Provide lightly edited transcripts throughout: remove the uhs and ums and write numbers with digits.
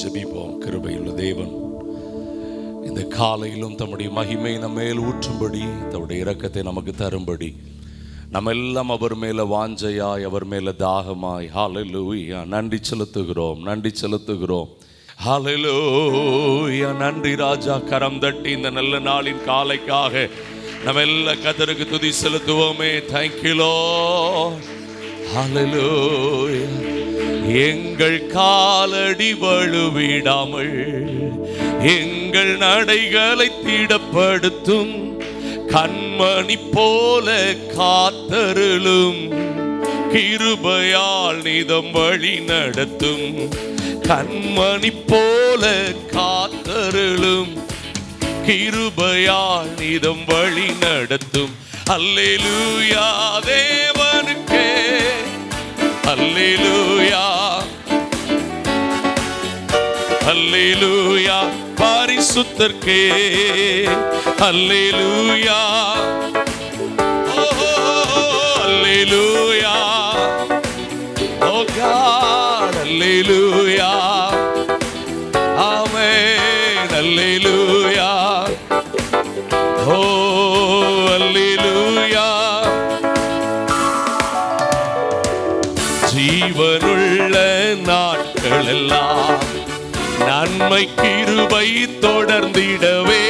ஜெபிப்போம். கிருபையுள்ள தேவன் இந்த காலையிலும் தம்முடைய மகிமை நம்ம மேல் ஊற்றும்படி, தம்முடைய இரக்கத்தை நமக்கு தரும்படி, நம்ம எல்லாம் அவர் மேல வாஞ்சையாய், அவர் மேல தாகமாய், ஹல்லேலூயா, நன்றி செலுத்துகிறோம், நன்றி செலுத்துகிறோம். ஹல்லேலூயா, நன்றி ராஜா. கரம் தட்டி இந்த நல்ல நாளின் காலைக்காக நம்ம எல்லாம் கர்த்தருக்கு துதி செலுத்துவோமே. Thank you Lord. ஹல்லேலூயா. எங்கள் காலடி வழுவிடாமல் எங்கள் நடைகளை திடப்படுத்தும் கண்மணி போல காத்தருளும், கிருபையால் நிதம் வழி நடத்தும், கண்மணி போல காத்தருளும், கிருபையால் நிதம் வழி நடத்தும். அல்லேலூயா தேவனுக்கே, அல்லேலூயா, அல்லேலூயா பரிசுத்தர்க்கே, அல்லேலூயா, ஓ அல்லேலூயா, ஓ காட், அல்லேலூயா, ஆமென், அல்லேலூயா, ஓ அல்லேலூயா. ஜீவனுள்ள நாட்கள் எல்லாம் நன்மை கிருபை தொடர்ந்திடவே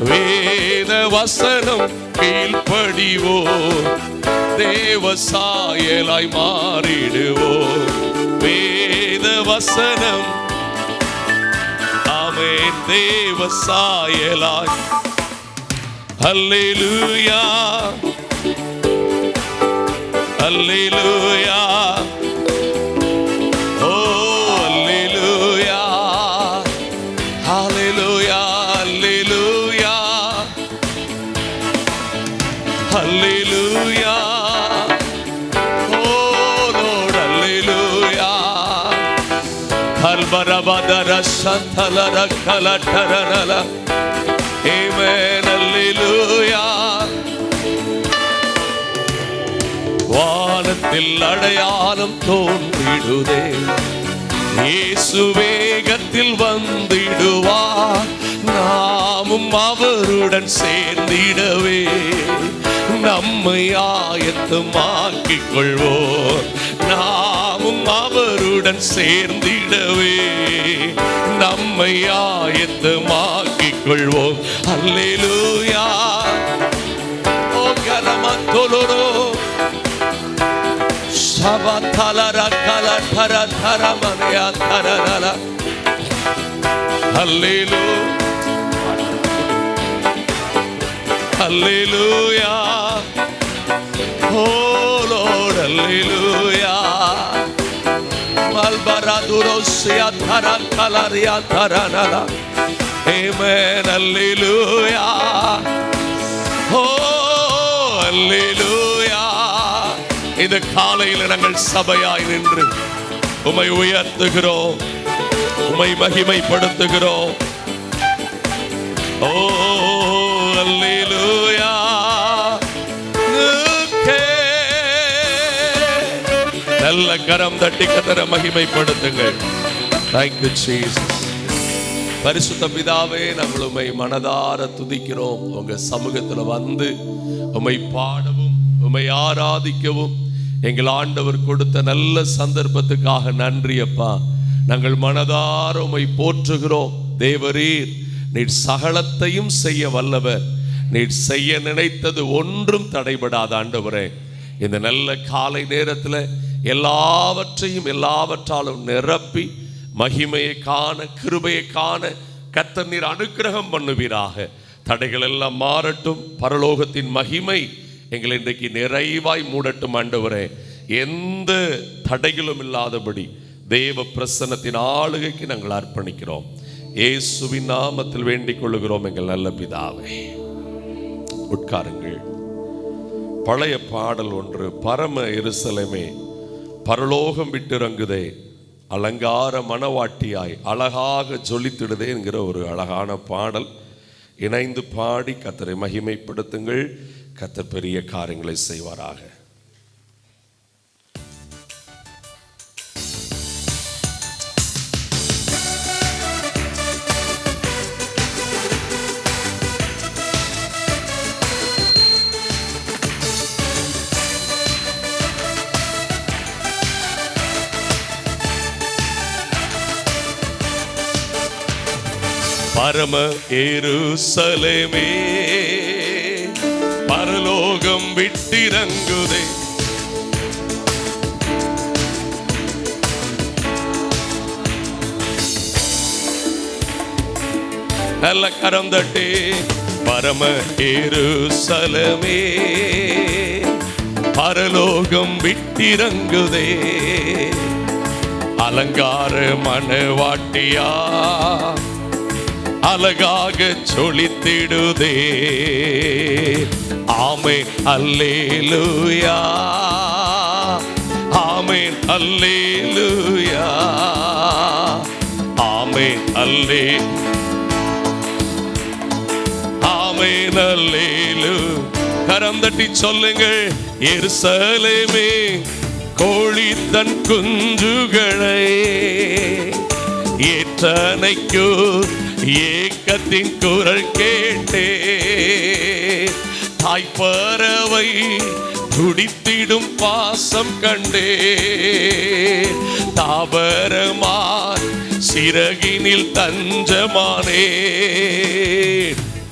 வேத வசனம் கீழ்ப்படிவோ, தேவ சாயலாய் மாறிடுவோ, வேத வசனம், ஆமென், தேவ சாயலாய். அல்லேலூயா, அல்லேலூயா, ஓ அல்லேலூயா, ஹல்லேலூயா, அல்லேலூயா, அல்லேலூயா, ஓ லார்ட், அல்லேலூயா. கல்பரபதர சந்தலர கலட்டரனல, ஆமென், அல்லேலூயா. வானத்தில் அடையாளம் தோன்றிடுதே, இயேசு வேகத்தில் வந்திடுவார், நாமும் அவருடன் சேர்ந்திடவே நம்மை ஆயத்தமாக்கிக் கொள்வோம், நாமும் அவருடன் சேர்ந்திடவே நம்மை ஆயத்தமாக்கிக் கொள்வோம். அல்லேலூயா, ஓ கலமத்தொலோ சபதலர கலட்டர தரமனையா தரனல, அல்லேலூயா, அல்லேலூயா, ஓ லார்ட், அல்லேலூயா. மல்பரதுரோசியா தர கலரியா தரனல, ஆமென், அல்லேலூயா, ஓ அல்லேலூயா. இந்த காலையில் நாங்கள் சபையாய் நின்று உம்மை உயர்த்துகிறோம், உம்மை மகிமைப்படுத்துகிறோம். ஓ அல்லேலூயா. நல்ல கரம் தட்டி கர்த்தரை மகிமைப்படுத்துங்கள். Thank you Jesus. பரிசுத்த பிதாவே, நாங்கள் உம்மை மனதார துதிக்கிறோம். உங்க சமூகத்தில் வந்து உம்மை பாடவும் உம்மை ஆராதிக்கவும் எங்கள் ஆண்டவர் கொடுத்த நல்ல சந்தர்ப்பத்துக்காக நன்றி அப்பா. நாங்கள் மனதார உம்மை போற்றுகிறோம். தேவரீர், நீர் சகலத்தையும் செய்ய வல்லவர். நீர் செய்ய நினைத்தது ஒன்றும் தடைபடாத ஆண்டவரே. இந்த நல்ல காலை நேரத்தில் எல்லாவற்றையும் எல்லாவற்றாலும் நிரப்பி மகிமையை காண, கிருபையை காண கர்த்தர் நீர் அனுக்கிரகம் பண்ணுவீராக. தடைகள் எல்லாம் மாறட்டும். பரலோகத்தின் மகிமை எங்களை இன்றைக்கு நிறைவாய் மூடட்டும் ஆண்டவரே. எந்த தடைகளும் இல்லாதபடி தேவ பிரசன்னத்தின் ஆளுகைக்கு நாங்கள் அர்ப்பணிக்கிறோம். இயேசுவின் நாமத்தில் வேண்டிக் கொள்ளுகிறோம் எங்கள் நல்ல பிதாவே. உட்காருங்கள். பழைய பாடல் ஒன்று, பரம எருசலேமே பரலோகம் விட்டிறங்குதே, அலங்கார மணவாட்டியாய் அழகாக ஜொலித்திடுதே என்கிற ஒரு அழகான பாடல். இணைந்து பாடி கர்த்தரை மகிமைப்படுத்துங்கள். கர்த்தர் பெரிய காரியங்களை செய்வாராக. பரம எருசலேமே பரலோகம் விட்டிறங்குதே. நல்ல கரம் தட்டி பரம எருசலேமே பரலோகம் விட்டிறங்குதே. அலங்கார மணவாட்டியா அழகாக சொலித்திடுதே. ஆமென் அல்லேலூயா, ஆமென் அல்லேலூயா, ஆமென் அல்லே ஆமென் அல்லேலூ. கரம் தட்டி சொல்லுங்கள். எருசலேமே கோழி தன் குஞ்சுகளை ஏற்றனைக்கு ஏக்கத்தின் குரல் கேட்டே. தாய்ப்பறவை துடித்திடும் பாசம் கண்டே. தாவரமாய் சிறகினில் தஞ்சமானே.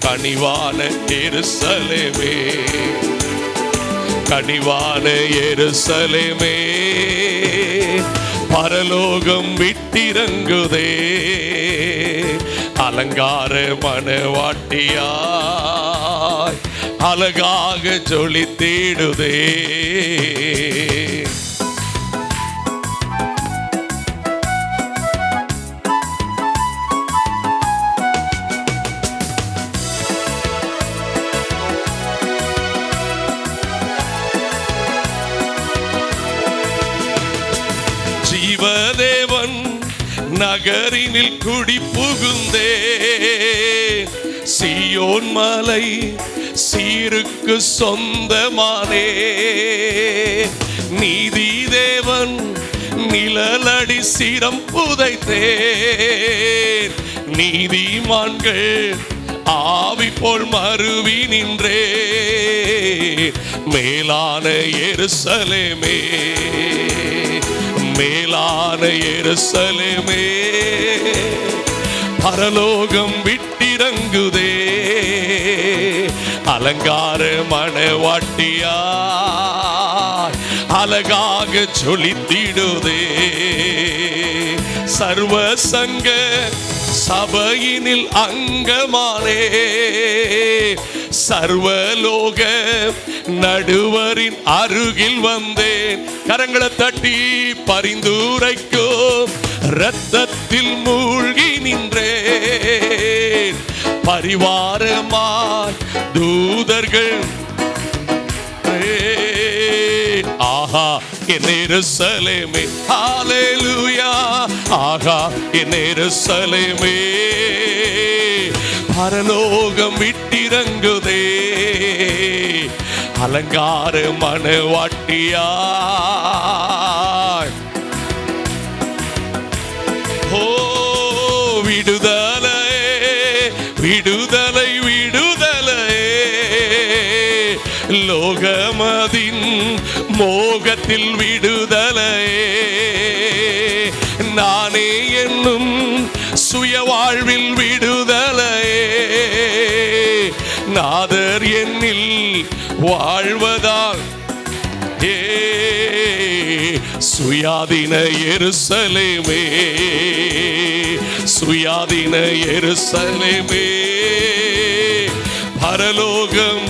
கனிவான எருசலேமே, கனிவான எருசலேமே பரலோகம் விட்டிறங்குதே. அலங்கார மணவாட்டியாய் அழகாக ஜொலித்திடுதே. ஜீவதேவன் நகரினில் குடி புகுந்தே. சீயோன் மலை சீருக்கு சொந்தமானே. நீதி தேவன் நிழலடி சிரம் புதைத்தேன். நீதிமான்கள் ஆவி போல் மருவி நின்றே. மேலான எருசலேமே, மேலான எருசலேமே பரலோகம் விட்டிறங்குதே. அலங்கார மணவாட்டியாய் அழகாக சொலித்திடுதே. சர்வ சங்க சபையினில் அங்கமானே. சர்வலோக நடுவரின் அருகில் வந்தேன். கரங்களை தட்டி பரிந்துரைக்கும் இரத்தத்தில் மூழ்கி நின்றேன். பரிவாரமாய் தூதர்கள் ஆஹா என் எருசலேமே, ஹல்லேலூயா, ஆஹா என் எருசலேமே பரலோகம் விட்டிறங்குதே. அலங்கார மணவாட்டியாய் ஓ விடுதலை விடுதலை விடுதலை. லோகமதின் மோகத்தில் விடுதலை. நானே என்னும் சுய வாழ்வில் விடுதலை. நாதர் என்னில் வாழ்வதால் சுயாதீன எருசலேமே, சுயாதீன எருசலேமே பரலோகம்.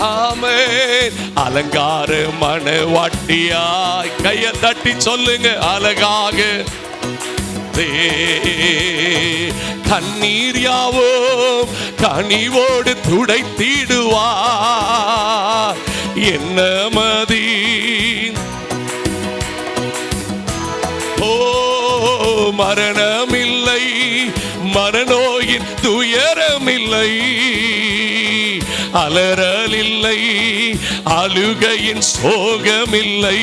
ஆமென். அலங்கார மணவாட்டியாய் கையை தட்டி சொல்லுங்க. அழகாக கண்ணீர் யாவும் கனிவோடு துடைத்திடுவார். என்ன மதி ஓ மரணமில்லை, மரணோயின் துயரமில்லை. அலறலில்லை, அழுகையின் சோகமில்லை.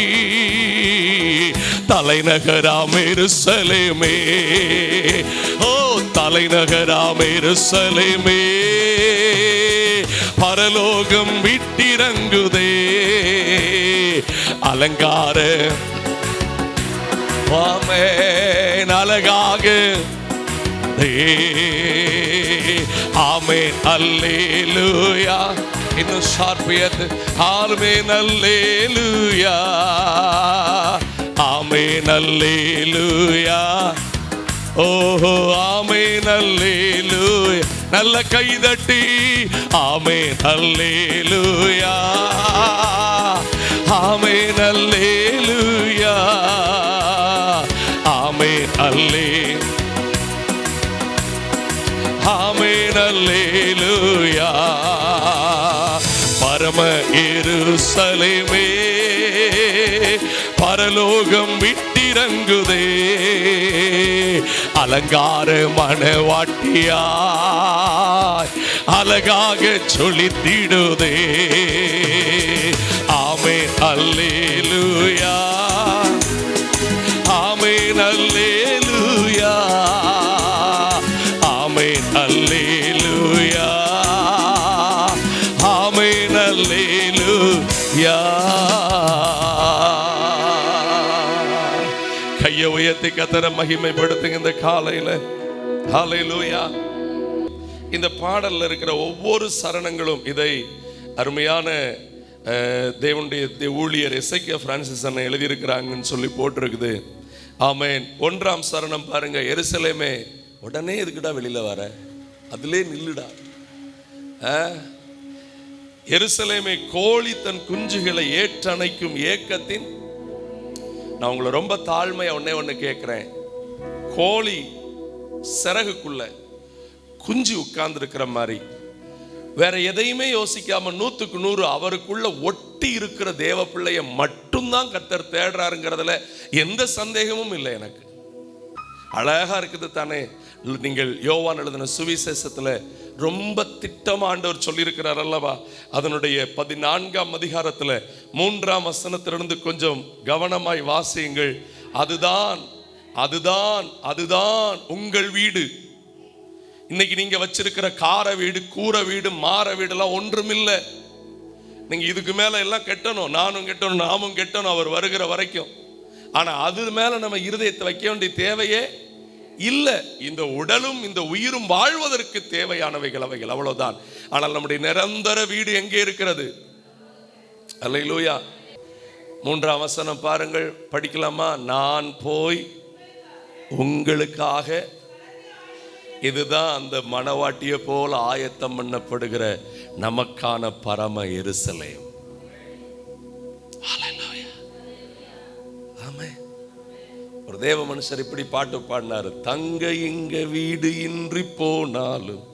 தலைநகராம் எருசலேமே, ஓ தலைநகராம் எருசலேமே பரலோகம் விட்டிறங்குதே. அலங்கார ஆமென் அழகாக ஆமென் அல்லேலூயா. இன்னும் ஷார்ப்பியது ஆமென் அல்லேலூயா. ஆமென் அல்லேலூயா. ஓஹோ ஆமென் அல்லேலூயா. நல்ல கைதட்டி ஆமென் அல்லேலூயா. ஆமென் அல்லேலூயா. ஆமென் அல்லேலூயா. ஆமென் அல்லேலூயா. பரம எருசலேமே பரலோகம் விட்டிறங்குதே, அலங்கார மணவாட்டியாய் அழகாக சொலித்திடுதே. ஆமென் அல்லேலூயா. ஆமென் அல்லேலூயா. ஆமென் அல்லேலூயா. ஆமென் அல்லேலூயா. கையை உயர்த்தி கர்த்தரை மகிமைப்படுத்துங்க இந்த காலையில. ஹல்லேலூயா. இந்த பாடல்ல இருக்கிற ஒவ்வொரு சரணங்களும் இதை அருமையான தேவனுடைய ஊழியர் எசேக்கியா பிரான்சிஸ் அண்ணன் எழுதியிருக்கிறாங்கன்னு சொல்லி போட்டிருக்குது. ஆமென். 1ஆம் சரணம் பாருங்க. எருசலேமே உடனே எதுக்குடா வெளியில வர, அதிலே நில்லுடா. எருசலேமே கோழி தன் குஞ்சுகளை ஏற்றணைக்கும் ஏக்கத்தின். நான் உங்களை ரொம்ப தாழ்மையா ஒண்ணு கேட்கிறேன். கோழி சிறகுக்குள்ள குஞ்சு உட்கார்ந்து இருக்கிற மாதிரி வேற எதையுமே யோசிக்காம 100க்கு 100 அவருக்குள்ள ஒட்டி இருக்கிற தேவ பிள்ளைய மட்டும்தான் கர்த்தர் தேடுறாருங்கிறதுல எந்த சந்தேகமும் இல்லை எனக்கு. அழகா இருக்குது தானே. நீங்கள் யோவான் எழுதின சுவிசேஷத்துல ரொம்ப திட்டமா ஆண்டவர் சொல்லியிருக்கிறார் அல்லவா. அதனுடைய 14ஆம் அதிகாரத்துல 3ஆம் வசனத்திலிருந்து கொஞ்சம் கவனமாய் வாசியுங்கள். அதுதான் அதுதான் அதுதான் உங்கள் வீடு. இன்னைக்கு நீங்க வச்சிருக்கிற கார வீடு, கூரை வீடு, மாற வீடெல்லாம் ஒன்றுமில்லை. நீங்க இதுக்கு மேல எல்லாம் கெட்டணும், நானும் கெட்டணும், நாமும் கெட்டணும் அவர் வருகிற வரைக்கும். ஆனா அது மேல நம்ம இருதயத்தை வைக்க வேண்டிய தேவையே இல்லை. இந்த உடலும் இந்த உயிரும் வாழ்வதற்கு தேவையானவைகள் அவைகள், அவ்வளவுதான். ஆனால் நம்முடைய நிரந்தர வீடு எங்கே இருக்கிறது? அல்லேலூயா. 3ஆம் வசனம் பாருங்கள், படிக்கலாமா? நான் போய் உங்களுக்காக. இதுதான் அந்த மணவாட்டியை போல ஆயத்தம் பண்ணப்படுகிற நமக்கான பரம எருசலேம். ஆமென். ஒரு தேவ மனுஷர் இப்படி பாட்டு பாடினாரு. தங்க இங்க வீடு இன்றி போனாலும்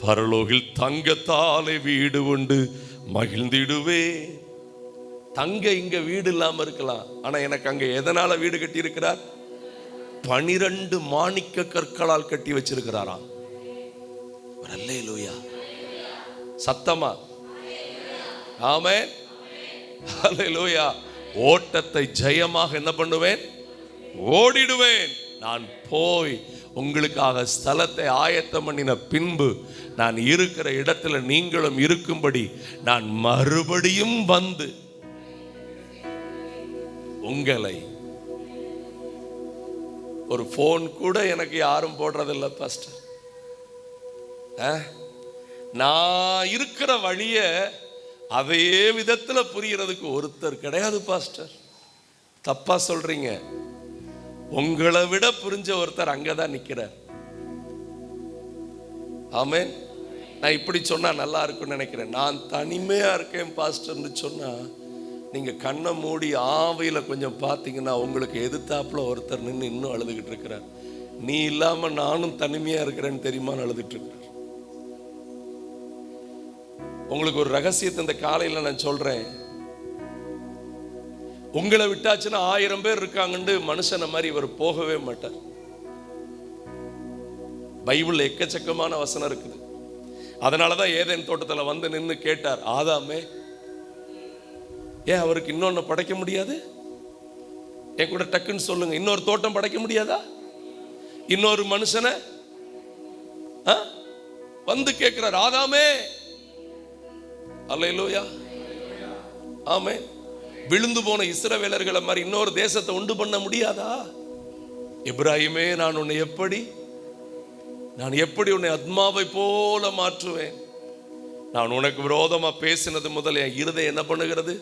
பரலோகில் தங்கத்தாலே வீடு உண்டு மகிழ்ந்திடுவே. தங்க இங்க வீடு இல்லாம இருக்கலாம், ஆனா எனக்கு அங்க எதனால வீடு கட்டி இருக்கிறார்? 12 மாணிக்க கற்களால் கட்டி வச்சிருக்கிறாராம். அல்லேலூயா. சத்தமா ஆமென். அல்லேலூயா. ஓட்டத்தை ஜெயமாக என்ன பண்ணுவேன்? ஓடிடுவேன். நான் போய் உங்களுக்காக ஸ்தலத்தை ஆயத்தம் பண்ணின பின்பு நான் இருக்கிற இடத்துல நீங்களும் இருக்கும்படி நான் மறுபடியும் வந்து உங்களை. ஒரு போன் கூட எனக்கு யாரும் போடுறதில்லை பாஸ்டர். நான் இருக்கிற வழிய அதே விதத்துல புரியறதுக்கு ஒருத்தர் கிடையாது பாஸ்டர். தப்பா சொல்றீங்க. உங்களை விட புரிஞ்ச ஒருத்தர் அங்கதான் நிக்கிறார். ஆமென். நான் இப்படி சொன்னா நல்லா இருக்கும்னு நினைக்கிறேன். நான் தனிமையா இருக்கேன் பாஸ்டர்னு சொன்னா நீங்க கண்ணை மூடி ஆவையில கொஞ்சம் பார்த்தீங்கன்னா உங்களுக்கு எதிர்த்தாப்புல ஒருத்தர் நின்று இன்னும் அழுதுகிட்டு இருக்கிறார். நீ இல்லாம நானும் தனிமையா இருக்கிறேன்னு தெரியுமான்னு அழுதுட்டு இருக்கிறார். உங்களுக்கு ஒரு ரகசியத்தை இந்த காலையில நான் சொல்றேன். உங்களை விட்டாச்சுன்னா 1000 பேர் இருக்காங்கன்னு மனுஷனை மாதிரி இவர் போகவே மாட்டார். பைபிள்ல எக்கச்சக்கமான வசனம் இருக்குது. அதனாலதான் ஏதேன் தோட்டத்துல வந்து நின்று கேட்டார், ஆதாமே ஏன் அவருக்கு இன்னொன்னு படைக்க முடியாது? என் கூட டக்குன்னு சொல்லுங்க, இன்னொரு தோட்டம் படைக்க முடியாதா? இன்னொரு மனுஷனை வந்து கேட்கிறார், ஆதாமே. அல்லேலூயா. ஆமென். விழுந்து போன இஸ்ரவேலர்களை மாதிரி இன்னொரு தேசத்தை உண்டு பண்ண முடியாதா? இப்ராஹிமே, நான் உன்னை எப்படி நான் எப்படி உன்னை ஆத்மாவை போல மாற்றுவேன். நான் உனக்கு விரோதமா பேசினது முதல் என் இருதயம் என்ன பண்ணுகிறது?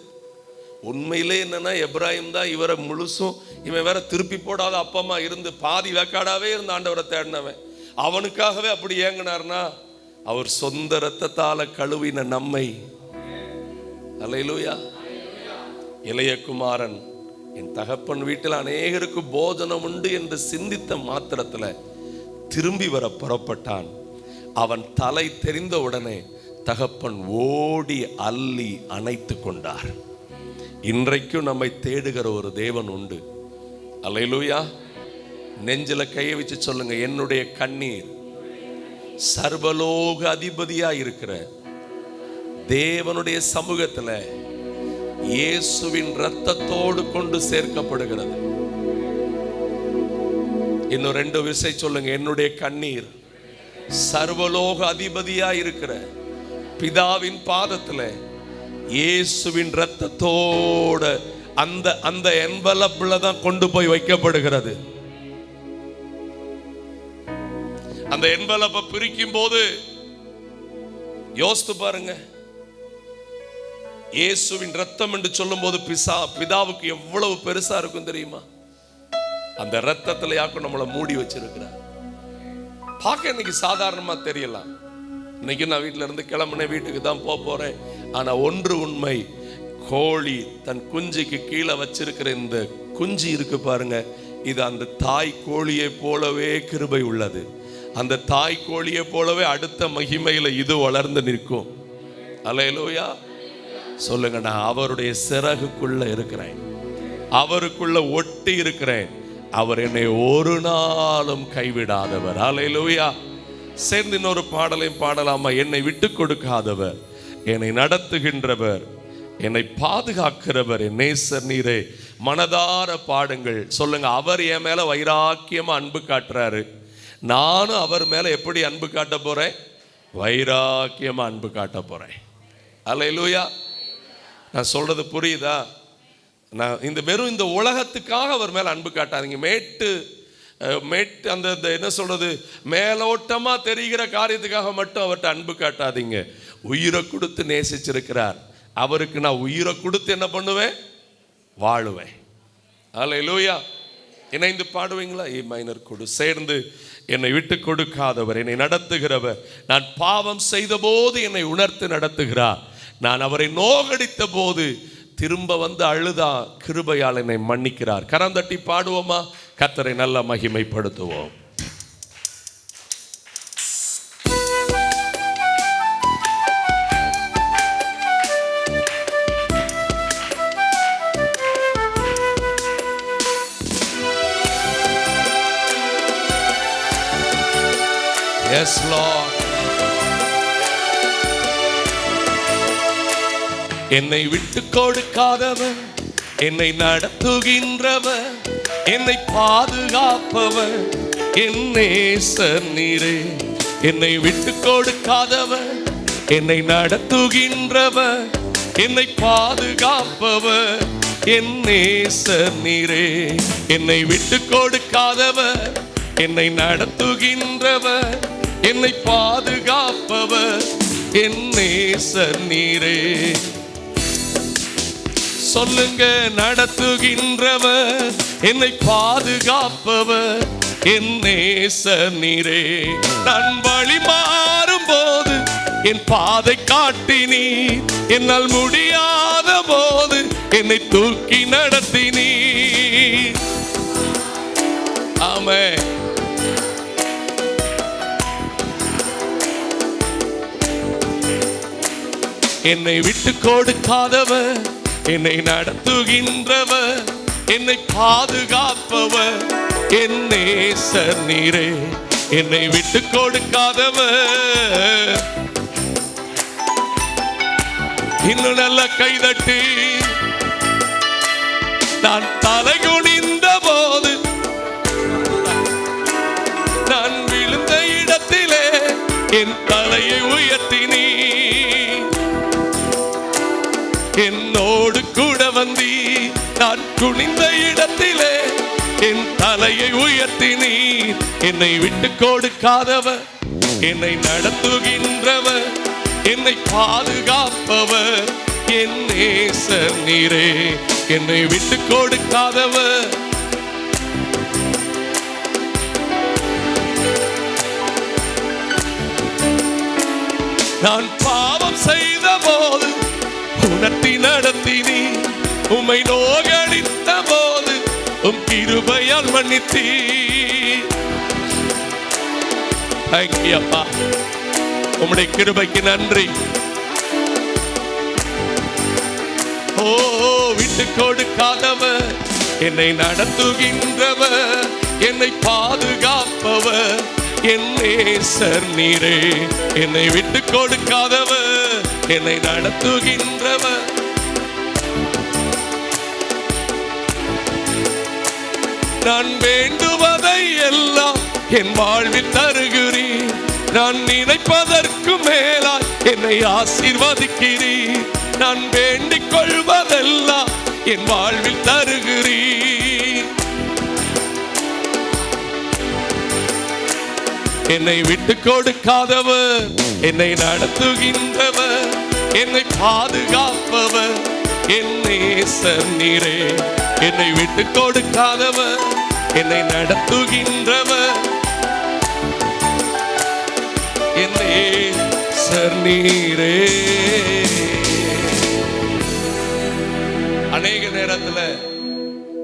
உண்மையிலே என்னன்னா எப்ராஹிம் தான் இவரை முழுசும், இவன் வேற திருப்பி போடாத அப்பமா இருந்து பாதி வேக்காடாவே இருந்த ஆண்டவரை தேடினவன். அவனுக்காகவே அப்படி ஏங்கினார்னா அவர் சொந்த இரத்தத்தால கழுவின நம்மை. அல்லேலூயா. இளைய குமாரன் என் தகப்பன் வீட்டில் அநேகருக்கு போஜனம் உண்டு என்று சிந்தித்த மாத்திரத்தில் திரும்பி வர புறப்பட்டான். அவன் தலை தெரிந்த உடனே தகப்பன் ஓடி அள்ளி அணைத்து கொண்டார். இன்றைக்கும் நம்மை தேடுகிற ஒரு தேவன் உண்டு. அல்லேலூயா. நெஞ்சில கையை வச்சு சொல்லுங்க, என்னுடைய கண்ணீர் சர்வலோக அதிபதியா இருக்கிற தேவனுடைய சமூகத்துல இயேசுவின் இரத்தத்தோடு கொண்டு சேர்க்கப்படுகிறது. இன்னும் 2 விஷயம் சொல்லுங்க, என்னுடைய கண்ணீர் சர்வலோக அதிபதியா இருக்கிற பிதாவின் பாதத்துல இயேசுவின் இரத்தத்தோட அந்த என்வலப்ல தான் கொண்டு போய் வைக்கப்படுகிறது. அந்த என்வலப்பை பிரிக்கும் போது யோசித்து பாருங்க, இயேசுவின் இரத்தம் என்று சொல்லும் போது பிதாவுக்கு எவ்வளவு பெருசா இருக்கும் தெரியுமா? அந்த இரத்தத்துல யாக்கும் நம்மளை மூடி வச்சிருக்கிறார். பார்க்க இன்னைக்கு சாதாரணமா தெரியலாம். இன்னைக்கு நான் வீட்டுல இருந்து கிளம்புனேன், வீட்டுக்கு தான் போறேன். ஆனா ஒன்று உண்மை, கோழி தன் குஞ்சுக்கு கீழே வச்சிருக்கிற இந்த குஞ்சு இருக்கு பாருங்க, இது அந்த தாய் கோழியை போலவே கிருபை உள்ளது. அந்த தாய் கோழியை போலவே அடுத்த மகிமையில இது வளர்ந்து நிற்கும். அல்லேலூயா. சொல்லுங்க, நான் அவருடைய சிறகுக்குள்ள இருக்கிறேன், அவருக்குள்ள ஒட்டி இருக்கிறேன். அவர் என்னை ஒரு நாளும் கைவிடாதவர். அல்லேலூயா. சேர்ந்து இன்னொரு பாடலையும் பாடலாமா? என்னை விட்டு கொடுக்காதவர், என்னை நடத்துகின்றவர், என்னை பாதுகாக்கிறவர், என் நேசர் நீரே. மனதார பாடுங்கள். சொல்லுங்க, அவர் என் மேல வைராக்கியமா அன்பு காட்டுறாரு. நானும் அவர் மேல எப்படி அன்பு காட்ட போறேன்? வைராக்கியமா அன்பு காட்ட போறேன். அல்லேலூயா. நான் சொல்றது புரியுதா? நான் இந்த உலகத்துக்காக அவர் மேல அன்பு காட்டாதீங்க. மேட்டு அந்த என்ன சொல்றது, மேலோட்டமா தெரிகிற காரியத்துக்காக மட்டும் அவர்கிட்ட அன்பு காட்டாதீங்க. உயிரை கொடுத்து நேசிச்சிருக்கிறார். அவருக்கு நான் உயிரை கொடுத்து என்ன பண்ணுவேன்? வாழுவேன். அல்லேலூயா. இணைந்து பாடுவீங்களா? ஏ மைனர் கொடு. சேர்ந்து, என்னை விட்டு கொடுக்காதவர், என்னை நடத்துகிறவர், நான் பாவம் செய்த போது என்னை உணர்த்து நடத்துகிறார், நான் அவரை நோகடித்த போது திரும்ப வந்து அழுதா கிருபையால் என்னை மன்னிக்கிறார். கரம் தட்டி பாடுவோமா? கர்த்தரை நல்ல மகிமைப்படுத்துவோம். Yes, Lord. என்னை விட்டு கொடுக்காதவர், என்னை நடத்துகின்றவர், என்னை பாதுகாப்பவர், என் நேசர் நீரே. என்னை விட்டு கொடுக்காதவர், என்னை நடத்துகின்றவர், என்னை பாதுகாப்பவர், என் நேசர் நீரே. என்னை விட்டு கொடுக்காதவர், என்னை நடத்துகின்றவர், என்னை பாதுகாப்பவர், என் நேசர் நீரே. சொல்லுங்க, நடத்துகின்றவர், என்னை பாதுகாப்பவர், என் நேசர் நீரே. நான் வழி மாறும் போது என் பாதை காட்டினீர், என்னால் முடியாத போது என்னை தூக்கி நடத்தினீர். ஆமென். என்னை விட்டு கொடுக்காதவர், என்னை நடத்துகின்றவர், என்னை பாதுகாப்பவர், என் நேசர் நீரே. என்னை விட்டு கொடுக்காதவர். இன்னும் நல்ல கைதட்டி. நான் தலை குனிந்த போது, நான் விழுந்த இடத்திலே என் தலையை உயர்த்தினீ, என்னோடு கூட வந்தி. நான் குனிந்த இடத்திலே என் தலையை உயர்த்தினீர். என்னை விட்டு கொடுக்காதவர், என்னை நடத்துகின்றவர், என்னை பாதுகாப்பவர் என் நேசர் நீரே. என்னை விட்டு கொடுக்காதவர், நான் பாவம் செய்த போது உணர்த்தி நடத்தினீர். உம்மை நோகடித்த போது உம் கிருபையால் மன்னித்தீர். தேங்க்யூ அப்பா, உம்முடைய கிருபைக்கு நன்றி. ஓ, விட்டு கொடுக்காதவர், என்னை நடத்துகின்றவர், என்னை பாதுகாப்பவர் என் நேசர் நீரே. என்னை விட்டு கொடுக்காதவர், என்னை நடத்துகின்றவர். நான் வேண்டுவதை எல்லாம் என் வாழ்வில் தருகிறீர். நான் நினைப்பதற்கு மேலாய் என்னை ஆசீர்வதிக்கிறீர். நான் வேண்டிக் கொள்வதெல்லாம் என் வாழ்வில் தருகிறீர். என்னை விட்டு கொடுக்காதவர், என்னை நடத்துகின்றவர், என்னை பாதுகாப்பவர் என் நேசர் நீரே. என்னை விட்டு கொடுக்காதவர், என்னை நடத்துகின்றவர் என் நேசர் நீரே. அநேக நேரத்துல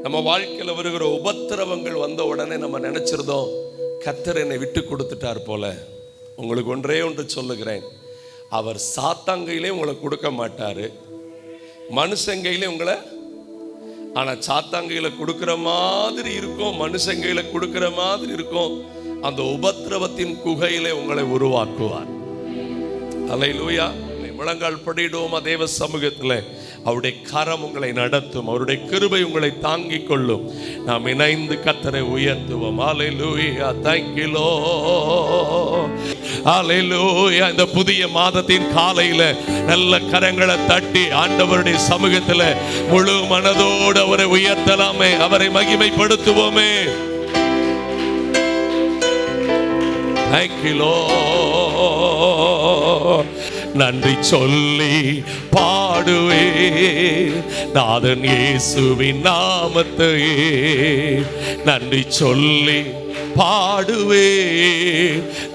நம்ம வாழ்க்கையில வருகிற உபத்திரவங்கள் வந்த உடனே நம்ம நினைச்சிருந்தோம், கர்த்தர் என்னை விட்டு கொடுத்துட்டார் போல. உங்களுக்கு ஒன்றே ஒன்று சொல்லுகிறேன், அவர் சாத்தாங்கையிலே உங்களை கொடுக்க மாட்டாரு, மனுஷங்கையிலே உங்களை. ஆனா சாத்தாங்கையில கொடுக்கிற மாதிரி இருக்கும், மனுஷங்கையில கொடுக்கிற மாதிரி இருக்கும். அந்த உபத்திரவத்தின் குகையிலே உங்களை உருவாக்குவார். அல்லேலூயா. முழங்கால் படிடுவோமா தேவ சமூகத்தில். அவருடைய கரம் உங்களை நடத்தும், அவருடைய கிருபை உங்களை தாங்கிக் கொள்ளும். நாம் இணைந்து கர்த்தரை உயர்த்துவோம். அல்லேலூயா. Thank you Lord. அல்லேலூயா. இந்த புதிய மாதத்தின் காலையில நல்ல கரங்களை தட்டி ஆண்டவருடைய சமூகத்தில் முழு மனதோடு அவரை உயர்த்தலாமே, அவரை மகிமைப்படுத்துவோமே. Thank you Lord. நன்றி சொல்லி பாடுவே நாதன் இயேசுவின் நாமத்தையே. நன்றி சொல்லி பாடுவே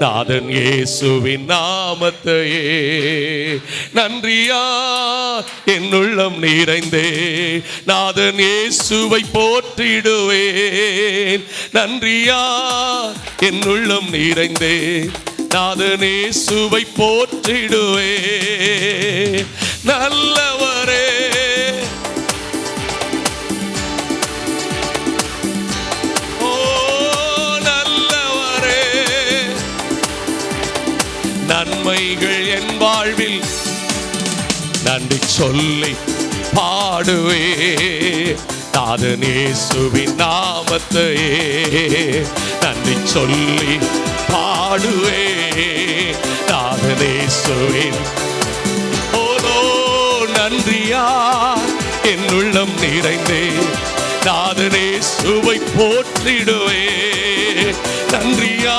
நாதன் இயேசுவின் நாமத்தையே. நன்றியா என் உள்ளம் நிறைந்தே நாதன் இயேசுவை போற்றிடுவேன். நன்றியா என் உள்ளம் நிறைந்தே நாதன் இயேசுவை போற்றிடுவே. நல்லவரே, ஓ நல்லவரே, நன்மைகள் என் வாழ்வில் நன்றி சொல்லி பாடுவே நாதன் இயேசுவின் நாமத்தையே. நன்றி சொல்லி பாடுவே நாதன் இயேசுவின். ஓ நன்றியா என் உள்ளம் நிறைந்தே நாதன் இயேசுவை போற்றிடுவே. நன்றியா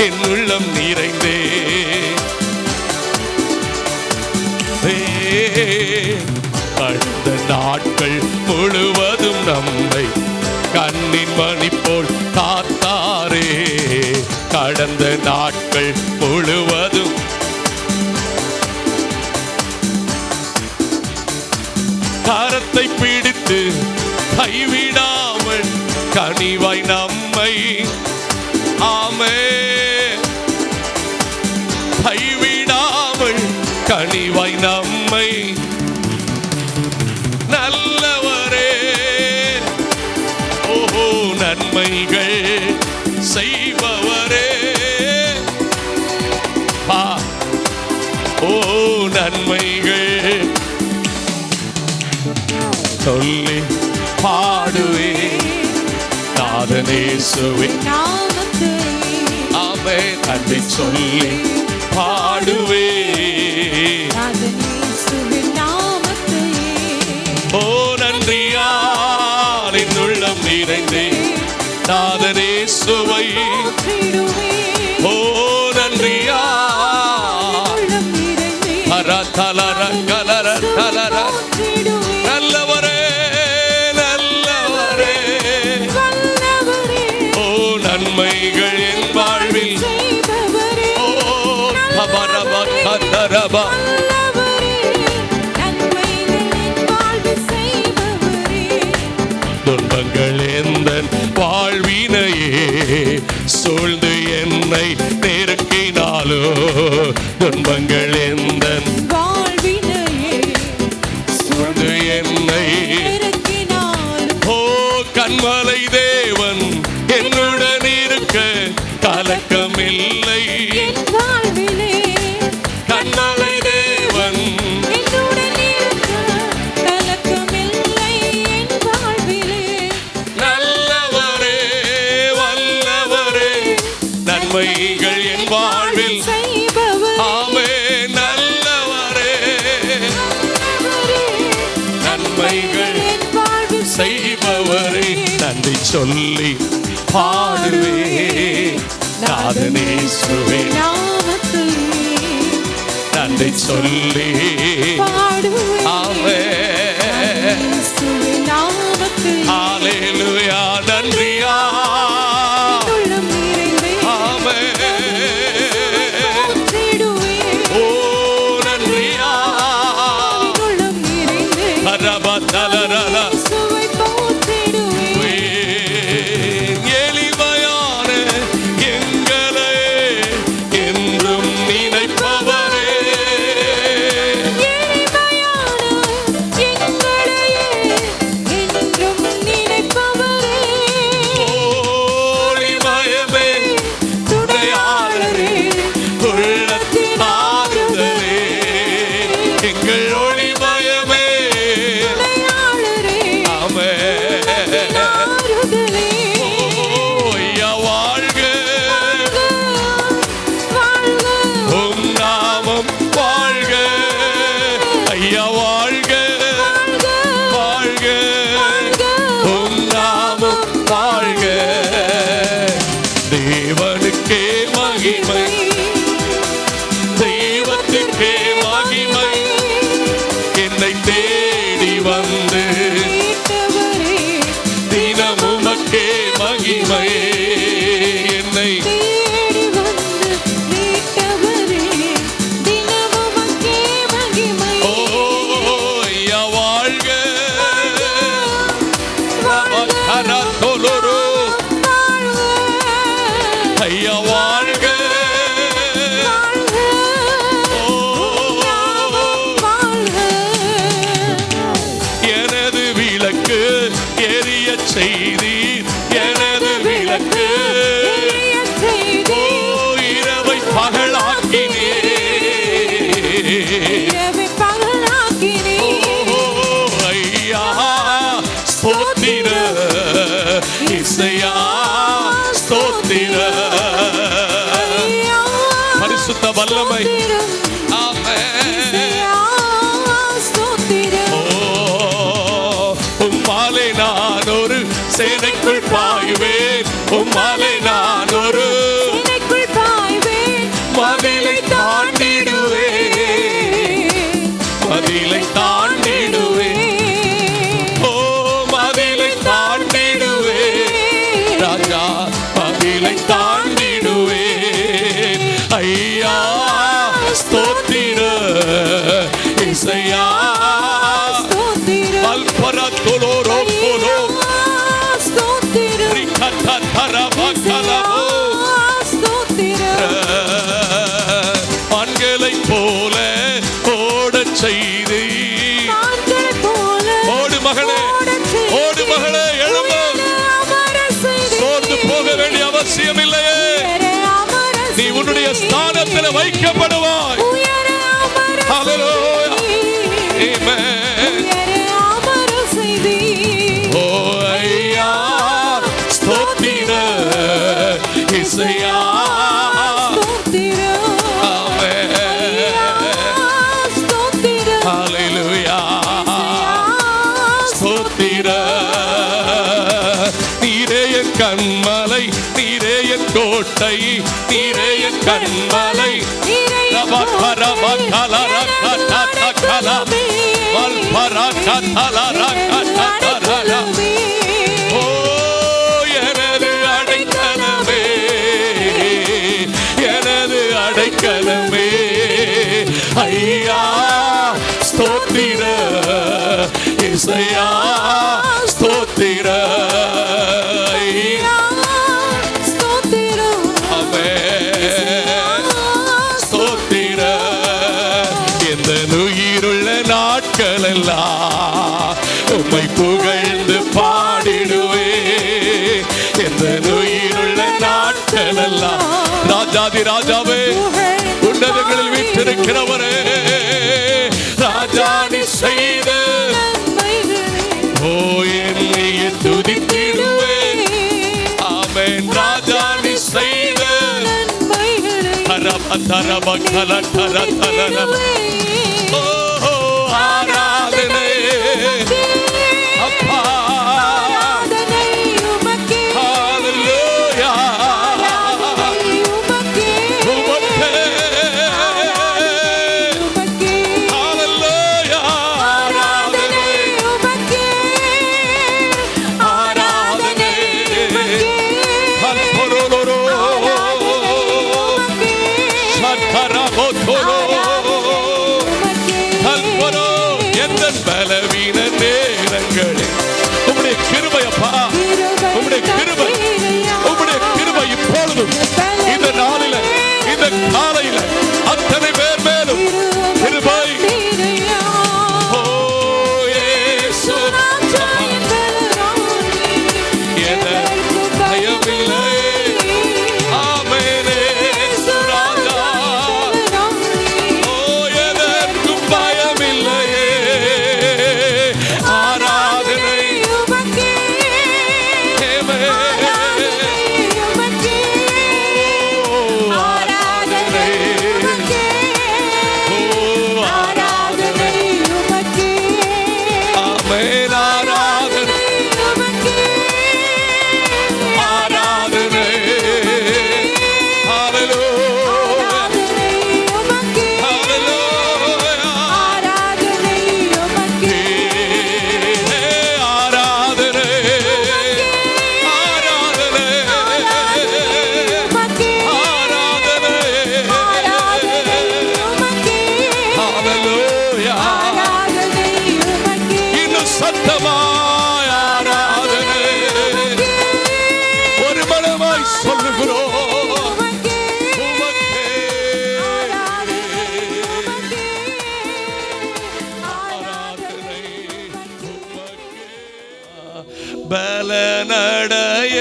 என் உள்ளம் நிறைந்தே கடந்த நாட்கள் முழுவதும் நம்மை கண்ணின் மணி போல் காத்தாரே. கடந்த நாட்கள் முழுவதும் கரத்தை பிடித்து கைவிடாமல் கனிவாய் நம்மை ஆமென் கைவிடாமல் கனிவாய் நம்மை. நல்லவரே, ஓஹோ நன்மைகள் செய்பவரே. ஓ நன்மைகள் சொல்லி பாடுவே நாதன் இயேசுவின் நாமத்தையே. ஆமென். நன்றி சொல்லி பாடுவே நாதன் இயேசுவின் நாமத்தையே. ஓ நன்றியால் என் உள்ளம் நிறைந்தே நாதனே சுவை ஓ நன்றியா தலர கலர தலர நல்லவரே நல்லவரே ஓ நன்மைகள் என் வாழ்வில் ஓ தபரப கதரப துன்பங்கள் எந்தன் வாழ்வினையே சூழ்ந்து என்னை நெருக்கினாலோ துன்பங்கள் எந்தன் வாழ்வினையே சூழ்ந்து என்னை ஓ கண்மலை தேவன் என்னுடன் இருக்க கலக்கமில்லை கண்மலை தேவன் நன்மைகள் என் வாழ்வில் ஆமே நல்லவரே நன்மைகள் செய்பவரே நன்றி சொல்லி பாடுவே நாதனேசுவே நன்றி சொல்லி ஆமே ஹல்லேலூயா நன்றியா எளிமையான எங்களை என்றும் நினைப்பவரே ஒளிமயமே துணையாளரே உள்ளத்தின் ஆறுதலே எங்கள் ஒளிமயமே தேவனுக்கே மகிமை தெய்வத்துக்கே மகிமை என்னை தேடி வந்து தினமுமக்கே மகிமை என்னை ஓ ஐயா வாழ்க ஐயா வாழ்க எனது விளக்கு எரிய செய்தீர் எனது விளக்கு ஓ இரவை பகலாக்கினே ஐயா ஸ்தோத்திர இசையா ஸ்தோத்திர பரிசுத்த வல்லமை உம்மாலே நான் ஒரு சேனைக்குள் பாய்வேன் உம்மாலே நான் ஒரு மதிலை தாண்டிடுவேன் மதிலை தாண்டிடுவேன் ஓ மதிலை தாண்டிடுவேன் ராஜா மதிலை தாண்டிடுவேன் ஐயா ஸ்தோத்திர இசையா அல்பரத்துலோரோ போலோ ஆண்களை போல ஓடச் செய்து ஓடு மகளே ஓடு மகளே எழும்ப சோர்ந்து போக வேண்டிய அவசியம் இல்லையே நீ உன்னுடைய ஸ்தானத்தில் வைக்கப்படுவாய் ஹல்லேலூயா ஆமென் ஓ ஐயா ஸ்தோத்திர இசையா ஆமென் ஹல்லேலூயா ஸ்தோத்திர நீரே கண்ம கண்மலை, நீரே என் கோட்டை, நீரே என் கண்மலை. ஓ எனது அடைக்கலமே, எனது அடைக்கலமே. ஐயா ஸ்தோத்திர, இசையா ஸ்தோத்திர, ஸ்தோத்திர. எந்த உயிருள்ள நாட்கள் எல்லாம் உம்மை புகழ்ந்து பாடிடுவே. எந்த உயிருள்ள நாட்கள் எல்லாம் ராஜாதி ராஜாவே, உன்னதங்களில் வீற்றிருக்கிறவரே, ராஜா நீ செய்த ஓ என்னையே துதித்திடுவே. ஆமென். ராஜா நீ செய்த தரப தரப கல கல தரப. ஓ ஆராதனை அப்பா, ஹalleluya. பலவீன நேரங்களே உம்முடைய கிருபை அப்பா, உம்முடைய கிருபை, உம்முடைய கிருபை இப்பொழுதும் இந்த நாளில, இந்த காலையில அத்தனை பேர் மேலும் கிருபை. ஓ இயேசு, எனக்கு பயமில்லை. ஆமென். இயேசு ராஜா, ஓ எனக்கு பயமில்லையே. பலனடைய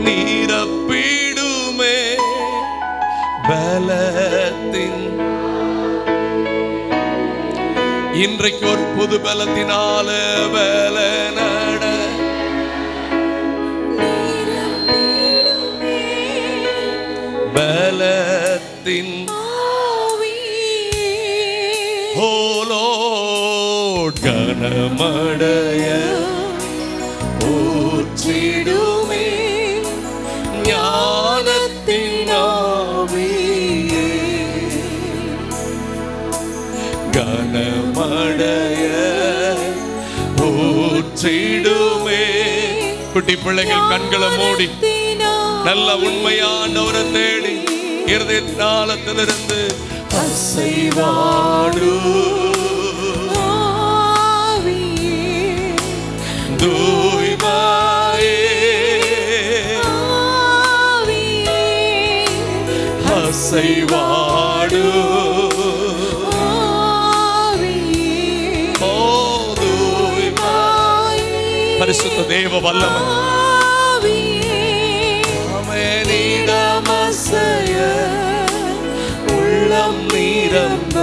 நீரப்பிடுமே பலத்தின். இன்றைக்கு ஒரு புது பலத்தினால பலனட பலத்தின். ஓ லோர்ட் கனமடைய ஊற்றிடுமே ஞானத்தின் ஆவியே. கனமடைய ஊற்றிடுமே. குட்டி பிள்ளைகள் கண்களை மூடி நல்ல உண்மையானவரை தேடி இருதய நாளத்திலிருந்து அசைவாடு அசைவாடு பரிசுத்த தேவ வல்லமை அமேனிடமசைய உள்ளம் நிரம்ப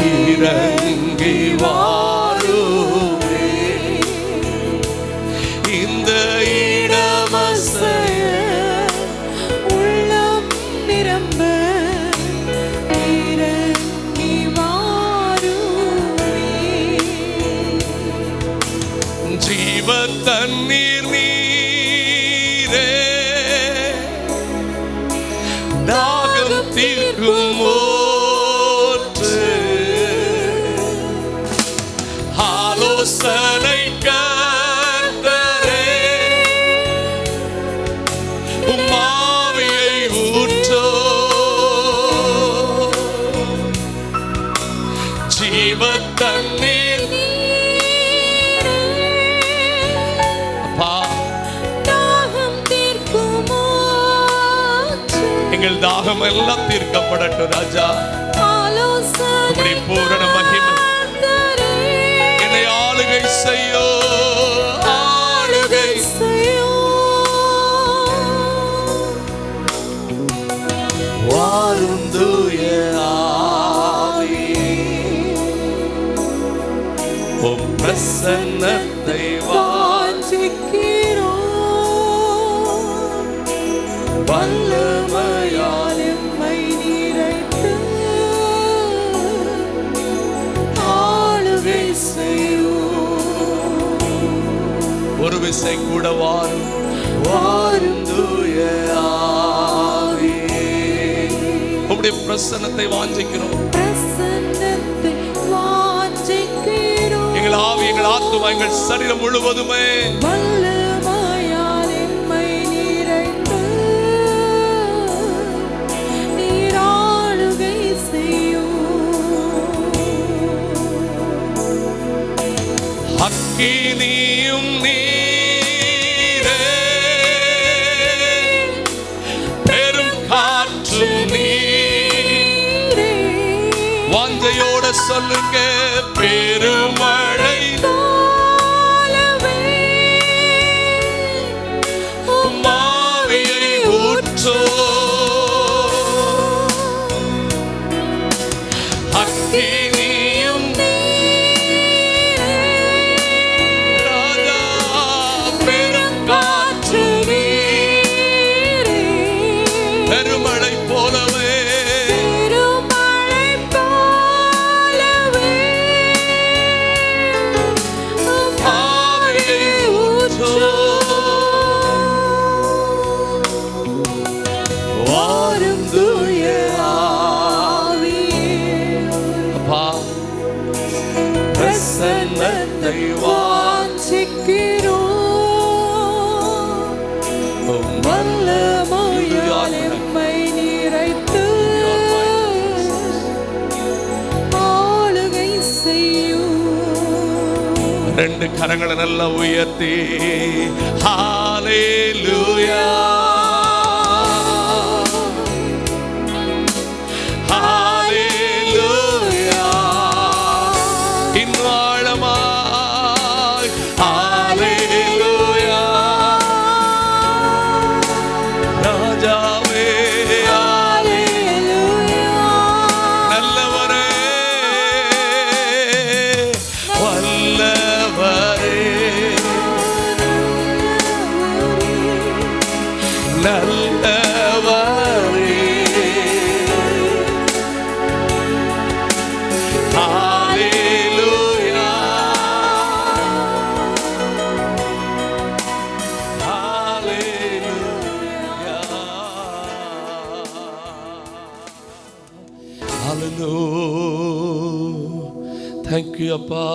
இறங்கி வாருமே. இந்த இடமசைய உள்ளம் நிரம்ப இறங்கி வாருமே. ஜீவ தண்ணீர் நீ நீரே தாகம் தீர்க்கும் ஊற்று, ஆலோசனை கர்த்தரே உம் ஆவியை ஊற்றோ, ஜீவ தண்ணீர் அப்பா தாகம் தீர்க்கும் ஊற்று, எங்கள் தாகம் எல்லாம் தீர்க்கப்படட்டும் ராஜா. உம்முடைய பூரண மகிமை என்னை ஆளுகை செய்யோ, ஆளுகை வாரும் தூய ஆவியே, உம் பிரசன்னத்தை வல்லமையால் எம்மை நிறைத்து ஆளுகை செய்யும். ஒரு விசை கூட வாரும் தூய ஆவியே, உம்முடைய பிரசன்னத்தை வாஞ்சிக்கிறோம். பிரசன்னத்தை வாஞ்சிக்கிறோம். எங்கள் ஆவி, எங்கள் ஆத்துமா, எங்கள் சரீரம் முழுவதுமே வல்லமையால் எம்மை நிறைத்து நீர் ஆளுகை செய்யும். அக்கினியும் நீரே, பெரும் காற்றும் நீரே, வாஞ்சையோட சொல்லுங்க பெருமழை போலவே உம் ஆவியை ஊற்றோ, அக்கினியும் ராஜா, பெரும் காற்று நீரே, பெருமழை போலவே பெருமழை போலவே உம் ஆவியை ஊற்றோ, வாரும் தூய ஆவியே, அப்பா பிரசன்னத்தை வாஞ்சிக்கிறோம். உம் வல்லமையால் எம்மை நிறைத்து ஆளுகை செய்யும். ரெண்டு கரங்களை நல்லா உயர்த்தி ஹalleluya ஹalleluya, இன்னும் ஆழமாய் ஹalleluya, ராஜாவே நல்லவரே வல்லவரே நல்லவரே, ஹalleluya ஹalleluya hallelujah. Thank you அப்பா.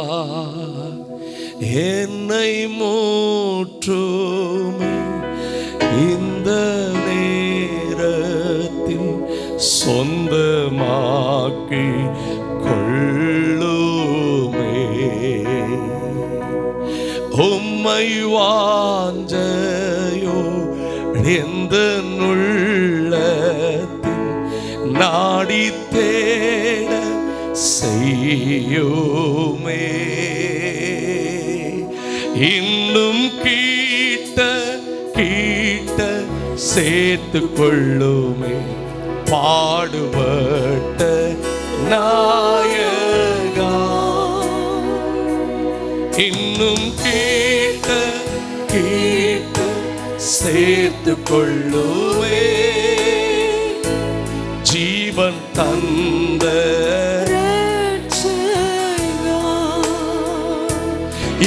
என்னை மூற்றுமே இந்த நேரத்தில் சொந்தமாக்கி கொள்ளுமே, உம்மை வாஞ்சையோ எந்த உள்ளத்தில் நாடி தேட செய்யுமே, இன்னும் கீட்ட கீட்ட சேர்த்து கொள்ளுமே, பாடுபட்ட நாயகா, இன்னும் கீட்ட கீட்ட சேர்த்து கொள்ளுமே, ஜீவன் தந்த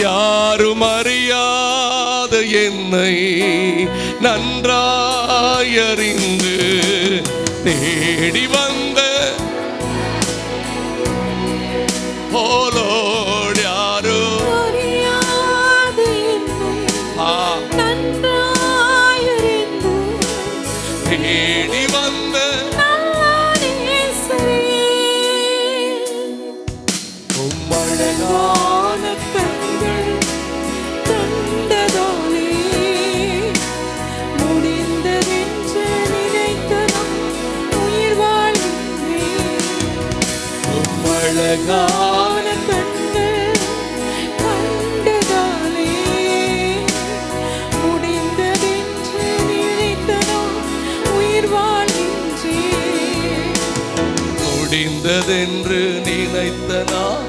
யாரும் அறியாத என்னை நன்றாயறிந்து தேடி வந்த போலோடு யாரோ அறியாது என்னை நன்றாயறிந்து தேடி வந்த அழகான கண்கள் கண்டதாலே முடிந்ததென்று நினைத்த உயிர் வாழ்கின்றேன். அழகான கண்கள் கண்டதாலே முடிந்ததென்று நினைத்த உயிர் வாழ்கின்றேன். முடிந்ததென்று நினைத்த நான்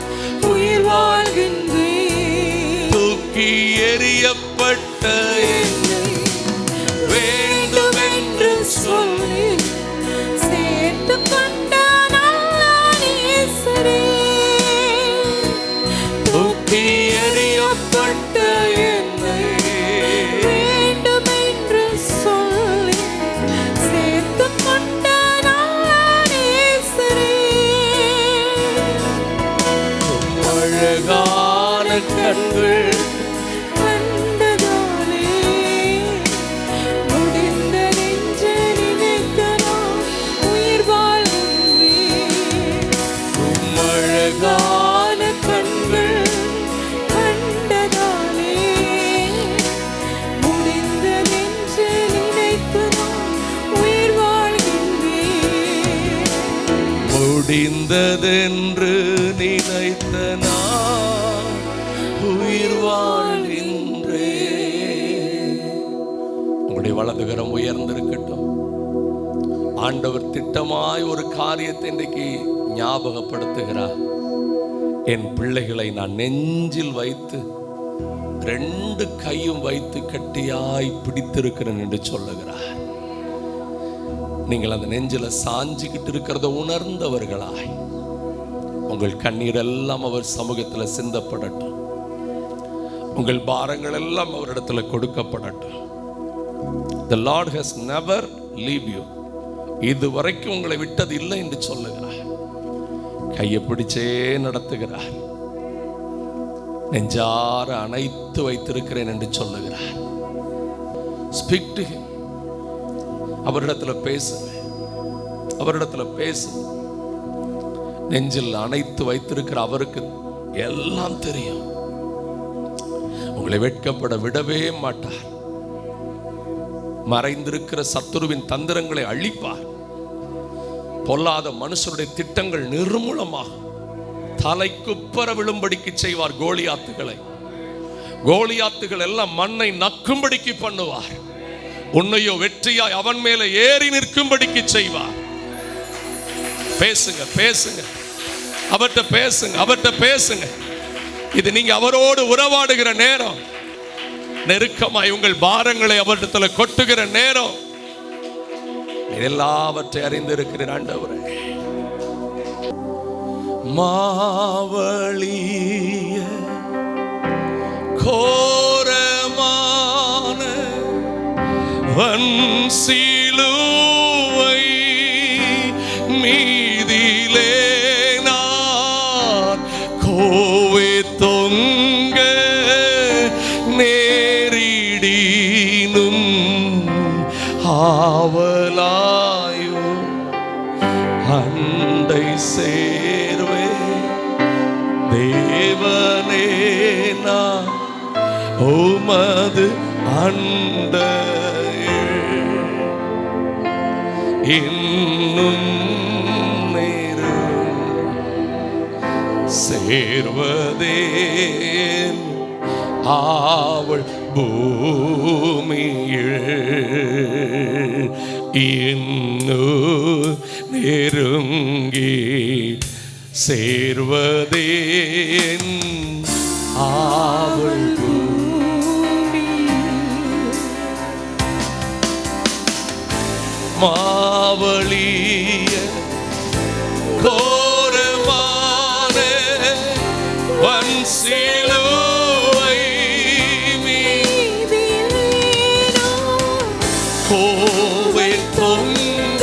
உயிர் வாழ்கின்றேன். தூக்கி எறியப்பட்ட என்னை வேண்டுமென்று சொல்லி சேர்த்து கொண்ட நல்ல நேசரே, தூக்கி எறியப்பட்ட என்னை வேண்டுமென்று சொல்லி சேர்த்து கொண்ட நல்ல நேசரே, அழகான கண்கள் கண்டதாலே முடிந்ததென்று நினைத்த நான் உயிர் வாழ்கின்றேன். அழகான கண்கள் கண்டதாலே முடிந்ததென்று நினைத்து நான் உயிர் வாழ்கின்றேன். முடிந்ததென்று நினைத்த நான் உயிர் வாழ்கின்றேன். உங்களுடைய வலதுகரம் உயர்ந்திருக்கட்டும். ஆண்டவர் திட்டமாய் ஒரு காரியத்தை இன்றைக்கு ஞாபகப்படுத்துகிறார். என் பிள்ளைகளை நான் நெஞ்சில் வைத்து 2 கையும் வைத்து கட்டியாய் பிடித்திருக்கிறேன் என்று சொல்லுகிறார். நீங்கள் அந்த நெஞ்சில சாஞ்சிக்கிட்டு இருக்கிறத உணர்ந்தவர்களாய் உங்கள் கண்ணீர் எல்லாம் அவர் சமூகத்தில் சிந்தப்படட்டும். உங்கள் பாரங்கள் எல்லாம் அவரிடத்தில் கொடுக்கப்படட்டும். The Lord has never leave you. இதுவரைக்கும் உங்களை விட்டது இல்லை என்று சொல்லுகிறார். கையை பிடிச்சே நடத்துகிறார். நெஞ்சார அணைத்து வைத்திருக்கிறேன் என்று சொல்லுகிறார். Speak to him. அவரிடத்துல பேசுங்க. அவரிடத்துல பேசுங்க. நெஞ்சில் அணைத்து வைத்திருக்கிற அவருக்கு எல்லாம் தெரியும். உங்களை வெட்கப்பட விடவே மாட்டார். மறைந்திருக்கிற சத்துருவின் தந்திரங்களை அழிப்பார். பொல்லாத மனுஷருடைய திட்டங்கள் நிர்மூலமாகும். தலைக்குப்பர விழும்படிக்கு செய்வார். கோலியாத்துகள் எல்லாம் மண்ணை நக்கும்படிக்கு பண்ணுவார். உன்னையோ வெற்றியாய் அவன் மேலே ஏறி நிற்கும்படிக்கு செய்வார். பேசுங்க, பேசுங்க, அவர்கிட்ட பேசுங்க, அவர்கிட்ட பேசுங்க. இது நீங்க அவரோடு உறவாடுகிற நேரம். நெருக்கமாய் உங்கள் பாரங்களை அவரிடத்துல கொட்டுகிற நேரம். எல்லாவற்றை அறிந்திருக்கிறேன் ஆண்டவரே. மாவலிய கோரமான வன்சிலுவை மீதிலே நான் கோவே தொங்க நேரிடினும் ஆவலாயோ அண்டை சேர்வே தேவனே நான் உமது அண்ட இன்னும் நேரும் சேர்வதேன் ஆவள் பூமியில் இன்னும் நெருங்கி சேர்வதேன் ஆவள் மாவலிய கோரமான வன்சிலுவை மீதிலே போவேன் தொங்க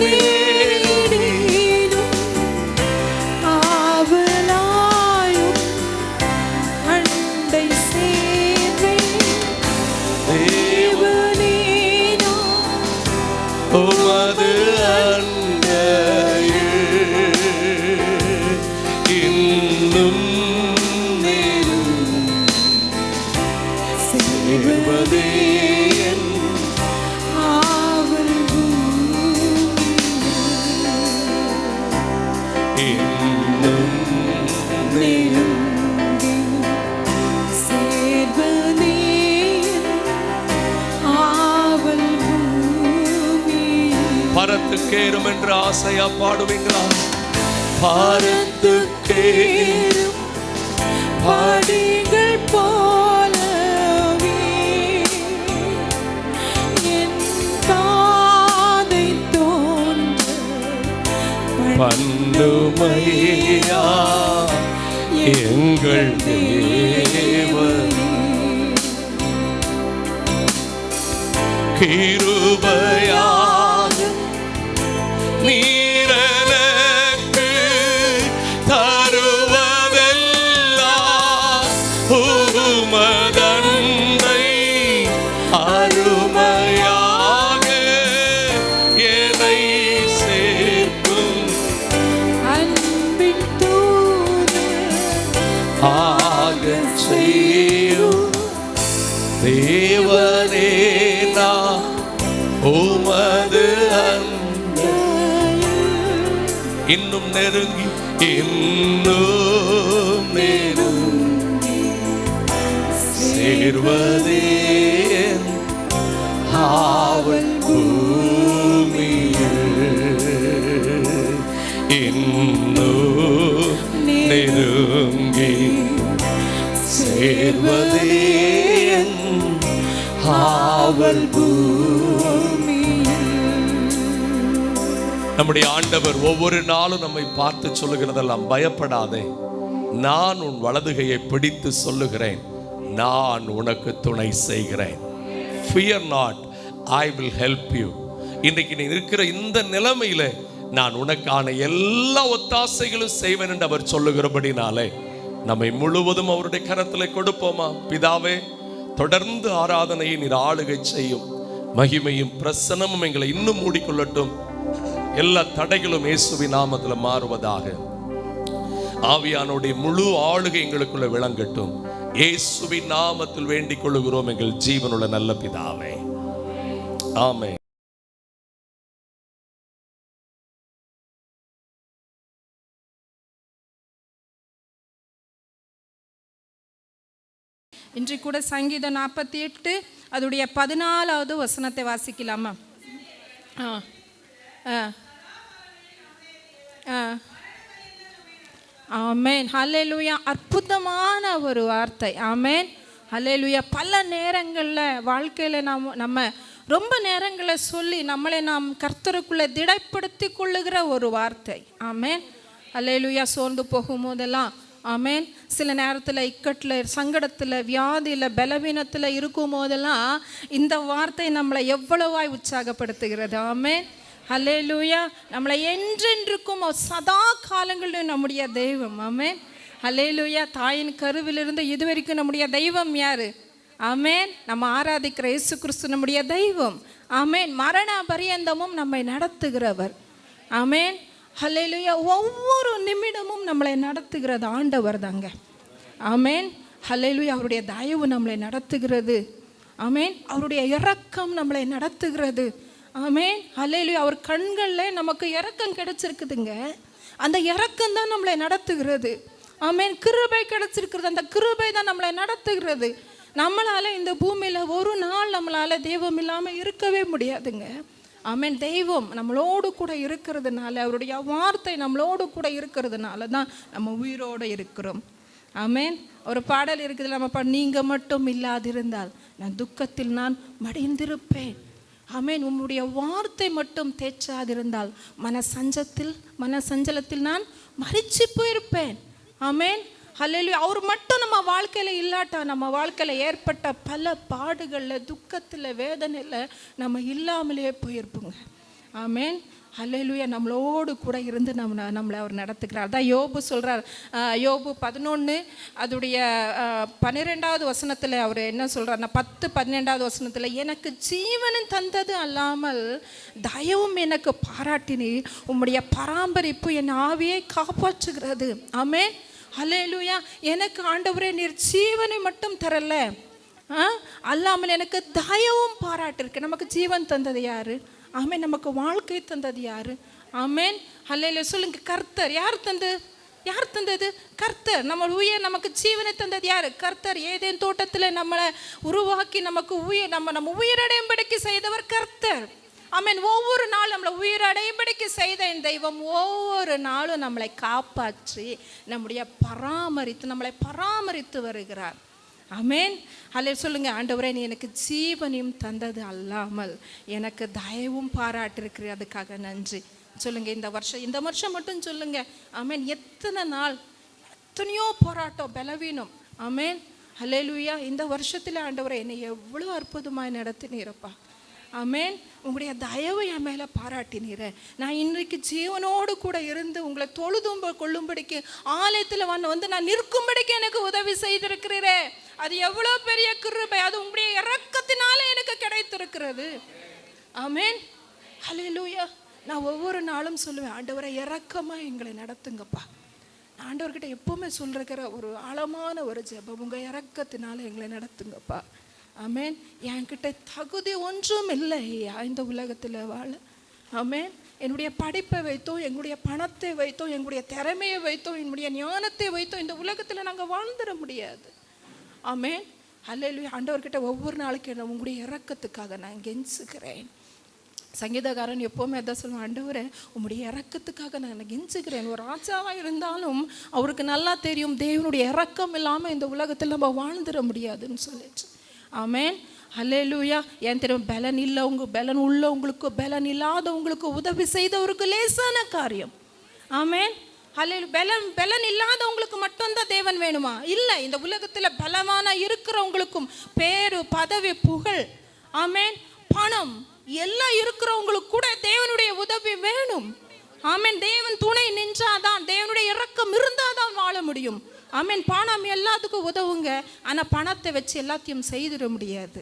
தேடிடும் ஆவலாயும் அண்டை சேர்வேன். தேவனே நான் உமது அண்டையில் இன்னும் சேர்வதே என் ஆவல் இன்னும் நெருங்கி சேர்வதே என் ஆவல் பூமியில். பரத்துக்கேறும் என்று ஆசையா பாடுவீங்களா? பரத்துக்கேறும் படிகள் போலவே என் பாதை தோன்ற பண்ணுமையா எங்கள் தேவன் கிருபையாக நீரனுக்கு தருவதெல்லாம் உமதன்னை அருமையாக என்னை சேர்க்கும் அன்பின் தூதர் ஆகச் செய்யும் தேவனே நான் உமது அன்பு இன்னும் நெருங்கி இன்னும் நெருங்கி சேர்வதே என் ஆவல் பூமியில் இன்னும் நெருங்கி சேர்வதே என் ஆவல் நம்முடைய ஆண்டவர் ஒவ்வொரு நாளும் நம்மை பார்த்து சொல்லுகிறதெல்லாம் பயப்படாதே, நான் உன் வலதுகையை பிடித்து சொல்லுகிறேன், நான் உனக்கு துணை செய்கிறேன். Fear not, I will help you. இன்றைக்கு நீ இருக்கிற இந்த நிலைமையில நான் உனக்கான எல்லா ஒத்தாசைகளும் செய்வேன் என்று அவர் சொல்லுகிறபடினாலே நம்மை முழுவதும் அவருடைய கரத்திலே கொடுப்போமா? பிதாவே, தொடர்ந்து ஆராதனையை நீர் ஆளுகை செய்யும், மகிமையும் பிரசன்னமும் எங்களை இன்னும் மூடிக்கொள்ளட்டும். எல்லா தடைகளும் இயேசுவின் நாமத்தில் மாறுவதாக. ஆவியானுடைய முழு ஆளுகை எங்களுக்குள்ள விளங்கட்டும். இயேசுவின் நாமத்தில் வேண்டிக் கொள்ளுகிறோம் எங்கள் ஜீவனுள்ள நல்ல பிதாவே, ஆமென். இன்று கூட சங்கீதம் 48 அதோடைய 14வது வசனத்தை வாசிக்கலாமா? ஆமென், ஹல்லேலூயா. அற்புதமான ஒரு வார்த்தை. ஆமென், ஹல்லேலூயா. பல நேரங்களில் வாழ்க்கையில் நம்ம ரொம்ப நேரங்களில் சொல்லி நம்மளை நாம் கர்த்தருக்குள்ளே திடப்படுத்தி கொள்ளுகிற ஒரு வார்த்தை. ஆமென், ஹல்லேலூயா. சோர்ந்து போகும்போதெல்லாம், ஆமென், சில நேரத்தில் இக்கட்டில், சங்கடத்தில், வியாதியில், பலவீனத்தில் இருக்கும் போதெல்லாம் இந்த வார்த்தை நம்மளை எவ்வளவாய் உற்சாகப்படுத்துகிறது. ஆமென், ஹல்லேலூயா. நம்மளை என்றென்றுக்கும் சதா காலங்களிலும் நம்முடைய தெய்வம். ஆமென், ஹல்லேலூயா. தாயின் கருவிலிருந்து இதுவரைக்கும் நம்முடைய தெய்வம் யாரு? ஆமென், நம்ம ஆராதிக்கிற இயேசு கிறிஸ்து நம்முடைய தெய்வம். ஆமென், மரண பரியந்தமும் நம்மை நடத்துகிறவர். ஆமென், ஹல்லேலூயா. ஒவ்வொரு நிமிடமும் நம்மளை நடத்துகிறது ஆண்டவர் தாங்க. ஆமென், ஹல்லேலூயா. அவருடைய தயவு நம்மளை நடத்துகிறது. ஆமென், அவருடைய இரக்கம் நம்மளை நடத்துகிறது. ஆமென், ஹல்லேலூயா. அவர் கண்களில் நமக்கு இரக்கம் கிடைச்சிருக்குதுங்க. அந்த இரக்கம் தான் நம்மளை நடத்துகிறது. ஆமென், கிருபை கிடைச்சிருக்கிறது. அந்த கிருபை தான் நம்மளை நடத்துகிறது. நம்மளால் இந்த பூமியில் ஒரு நாள் நம்மளால் தெய்வம் இல்லாமல் இருக்கவே முடியாதுங்க. ஆமென், தெய்வம் நம்மளோடு கூட இருக்கிறதுனால, அவருடைய வார்த்தை நம்மளோடு கூட இருக்கிறதுனால தான் நம்ம உயிரோடு இருக்கிறோம். ஆமென், ஒரு பாடல் இருக்குது, நம்ம நீங்கள் மட்டும் இல்லாதிருந்தால் நான் துக்கத்தில் நான் மடிந்திருப்பேன். ஆமென், உம்முடைய வார்த்தை மட்டும் தேய்ச்சாதிருந்தால் மனசஞ்சலத்தில் நான் மரிச்சு போயிருப்பேன். ஆமென், ஹல்லேலூயா. அவர் மட்டும் நம்ம வாழ்க்கையில் இல்லாட்டா நம்ம வாழ்க்கையில் ஏற்பட்ட பல பாடுகளில், துக்கத்தில், வேதனையில் நம்ம இல்லாமலே போயிருப்போங்க. ஆமேன். ஹல்லேலூயா. நம்மளோடு கூட இருந்து நம்மளை அவர் நடத்துக்கிறார். அதான் யோபு சொல்கிறார். யோபு 11 அதோடைய 12வது வசனத்தில் அவர் என்ன சொல்கிறார்னா, 10-12வது வசனத்தில், எனக்கு ஜீவனும் தந்தது அல்லாமல் தயவும் எனக்கு பாராட்டினீர், உம்முடைய பராமரிப்பு என் ஆவியை காப்பாற்றுகிறது. ஆமேன். ஹல்லேலூயா. எனக்கு ஆண்டவரே நீர் ஜீவனை மட்டும் தரல, அல்லாமல் எனக்கு தயவும் பாராட்டிருக்கு. நமக்கு ஜீவன் தந்தது யாரு? ஆமேன். நமக்கு வாழ்க்கை தந்தது யாரு? ஆமேன். ஹல்லேலூயா. சொல்லுங்க, கர்த்தர். யார் தந்தது? கர்த்தர். நம்ம நமக்கு ஜீவனை தந்தது யாரு? கர்த்தர். ஏதேன் தோட்டத்தில் நம்மளை உருவாக்கி நமக்கு நம்ம உயிரடையும்படிக்கு செய்தவர் கர்த்தர். ஆமேன். ஒவ்வொரு நாளும் நம்மளை உயிரடையும்படிக்கு செய்த என் தெய்வம் ஒவ்வொரு நாளும் நம்மளை காப்பாற்றி நம்மளை பராமரித்து வருகிறார். ஆமேன். அல்ல சொல்லுங்க, ஆண்டவரே நீ எனக்கு ஜீவனையும் தந்தது அல்லாமல் எனக்கு தயவும் பாராட்டிருக்கிற, அதுக்காக நன்றி சொல்லுங்க. இந்த வருஷம் மட்டும் சொல்லுங்க. ஆமேன். எத்தனை நாள், எத்தனையோ போராட்டம், பலவீனம். ஆமேன். ஹல்லேலூயா. இந்த வருஷத்தில் ஆண்டவரே என்னை எவ்வளோ அற்புதமாக நடத்தினீரப்பா. ஆமேன். உங்களுடைய தயவு என் மேலே பாராட்டினீர. நான் இன்றைக்கு ஜீவனோடு கூட இருந்து உங்களை தொழுதும்ப கொள்ளும்படிக்கு ஆலயத்தில் வந்து நான் நிற்கும்படிக்கு எனக்கு உதவி செய்திருக்கிறீரே. அது எவ்வளோ பெரிய கிருபை. அது உங்களுடைய இரக்கத்தினால எனக்கு கிடைத்திருக்கிறது. ஆமேன். ஹல்லேலூயா. நான் ஒவ்வொரு நாளும் சொல்லுவேன், ஆண்டவரை இரக்கமாக எங்களை நடத்துங்கப்பா. ஆண்டவர்கிட்ட எப்பவுமே சொல்லிருக்கிற ஒரு ஆழமான ஒரு ஜெபம், உங்கள் இரக்கத்தினால எங்களை நடத்துங்கப்பா. ஆமேன். என்கிட்ட தகுதி ஒன்றும் இல்லை இந்த உலகத்தில் வாழ. ஆமேன். என்னுடைய படிப்பை வைத்தோ, எங்களுடைய பணத்தை வைத்தோ, எங்களுடைய திறமையை வைத்தோ, என்னுடைய ஞானத்தை வைத்தோ இந்த உலகத்தில் நாங்கள் வாழ்ந்துட முடியாது. ஆமேன். ஹல்லேலூயா. ஆண்டவர்கிட்ட ஒவ்வொரு நாளைக்கு உங்களுடைய இரக்கத்துக்காக நான் கெஞ்சுக்கிறேன். சங்கீதக்காரன் எப்போவுமே அதான் சொல்லுவேன், ஆண்டவரே உங்களுடைய இரக்கத்துக்காக நான் கெஞ்சுக்கிறேன். ஒரு ராஜாவாக இருந்தாலும் அவருக்கு நல்லா தெரியும் தேவனுடைய இரக்கம் இல்லாமல் இந்த உலகத்தில் நம்ம வாழ்ந்துட முடியாதுன்னு சொல்லிட்டு. ஆமேன். ஹல்லேலூயா. ஏன் தெரியும், பலன் உள்ளவங்களுக்கு பலன் இல்லாதவங்களுக்கு உதவி செய்தவருக்கு லேசான காரியம். ஆமேன். ஹல்லேலூயா. பலன் இல்லாதவங்களுக்கு மட்டும்தான் தேவன் வேணுமா? இல்லை. இந்த உலகத்தில் பலமான இருக்கிறவங்களுக்கும் பேரு, பதவி, புகழ், ஆமேன், பணம் எல்லாம் இருக்கிறவங்களுக்கு கூட தேவனுடைய உதவி வேணும். ஆமேன். தேவன் துணை நின்றாதான், தேவனுடைய இரக்கம் இருந்தாதான் வாழ முடியும். ஆமேன். பணம் எல்லாத்துக்கும் உதவுங்க, ஆனால் பணத்தை வச்சு எல்லாத்தையும் செய்திட முடியாது.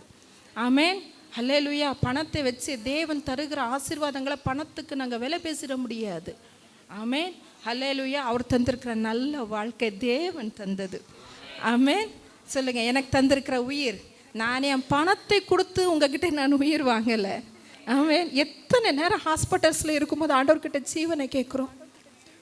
ஆமேன். ஹல்லேலூயா. பணத்தை வச்சு தேவன் தருகிற ஆசீர்வாதங்களை பணத்துக்கு நாங்கள் விலை பேசிட முடியாது. ஆமேன். ஹல்லேலூயா. அவர் தந்திருக்கிற நல்ல வாழ்க்கை தேவன் தந்தது. ஆமேன். சொல்லுங்க, எனக்கு தந்திருக்கிற உயிர், நான் என் பணத்தை கொடுத்து உங்ககிட்ட நான் உயிர் வாங்கலை. ஆமேன். எத்தனை நேரம் ஹாஸ்பிட்டல்ஸில் இருக்கும்போது ஆண்டவர்கிட்ட ஜீவனை கேட்குறோம்,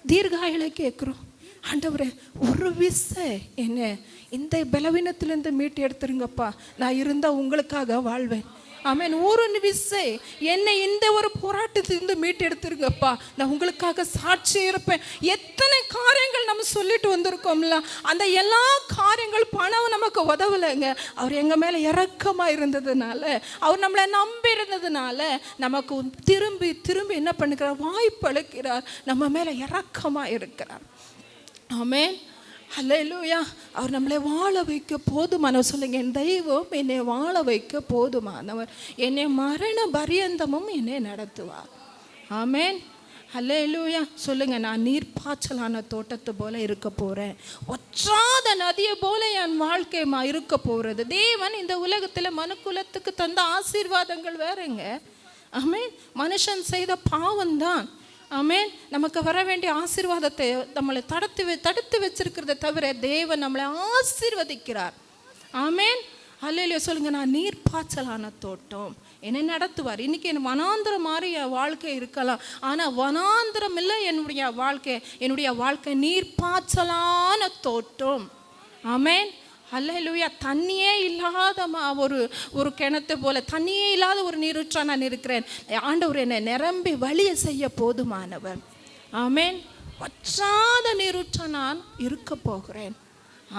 தீர்காயலை கேட்குறோம். ஆண்டவரே ஒரு விசை என்ன இந்த பலவீனத்திலேருந்து மீட்டு எடுத்துருங்கப்பா, நான் இருந்தால் உங்களுக்காக வாழ்வேன். ஆமேன். ஒரு விசை என்னை இந்த ஒரு போராட்டத்திலிருந்து மீட்டு எடுத்துருங்கப்பா, நான் உங்களுக்காக சாட்சி இருப்பேன். எத்தனை காரியங்கள் நம்ம சொல்லிட்டு வந்திருக்கோம்ல, அந்த எல்லா காரியங்கள் பணம் நமக்கு உதவலைங்க. அவர் எங்கள் மேலே இரக்கமாக இருந்ததுனால, அவர் நம்மளை நம்பி இருந்ததுனால நமக்கு திரும்பி திரும்பி என்ன பண்ணுகிறார், வாய்ப்பு அளிக்கிறார், நம்ம மேலே இரக்கமாக இருக்கிறார். ஆமேன். ஹல்லேலூயா. அவர் நம்மளை வாழ வைக்க போதுமானவர். சொல்லுங்க, என் தெய்வம் என்னை வாழ வைக்க போதுமானவர், என்னை மரண பரியந்தமும் என்னை நடத்துவார். ஆமேன். ஹல்லேலூயா. சொல்லுங்க, நான் நீர்ப்பாய்ச்சலான தோட்டத்தை போல இருக்க போகிறேன், ஒற்றாத நதியை போல என் வாழ்க்கை இருக்க போகிறது. தேவன் இந்த உலகத்தில் மனுக்குலத்துக்கு தந்த ஆசீர்வாதங்கள் வேறங்க. ஆமேன். மனுஷன் செய்த பாவம்தான். ஆமேன். நமக்கு வர வேண்டிய ஆசீர்வாதத்தை நம்மளை தடுத்து வச்சிருக்கிறத தவிர தேவன் நம்மளை ஆசீர்வதிக்கிறார். ஆமேன். ஹல்லேலூயா. சொல்லுங்க, நான் நீர்ப்பாய்ச்சலான தோட்டம், என்னை நடத்துவார். இன்னைக்கு என் வனாந்திரம் மாதிரி என் வாழ்க்கை இருக்கலாம், ஆனால் வனாந்திரம் இல்லை என்னுடைய வாழ்க்கை நீர்ப்பாய்ச்சலான தோட்டம். ஆமேன். ஹல்லேலூயா. தண்ணியே இல்லாத ஒரு கிணத்து போல, தண்ணியே இல்லாத ஒரு நீரூற்றா நான் இருக்கிறேன். ஆண்டவர் என்னை நிரம்பி வழிய செய்ய போதுமானவர். ஆமேன். வற்றாத நீரூற்றா நான் இருக்க போகிறேன்.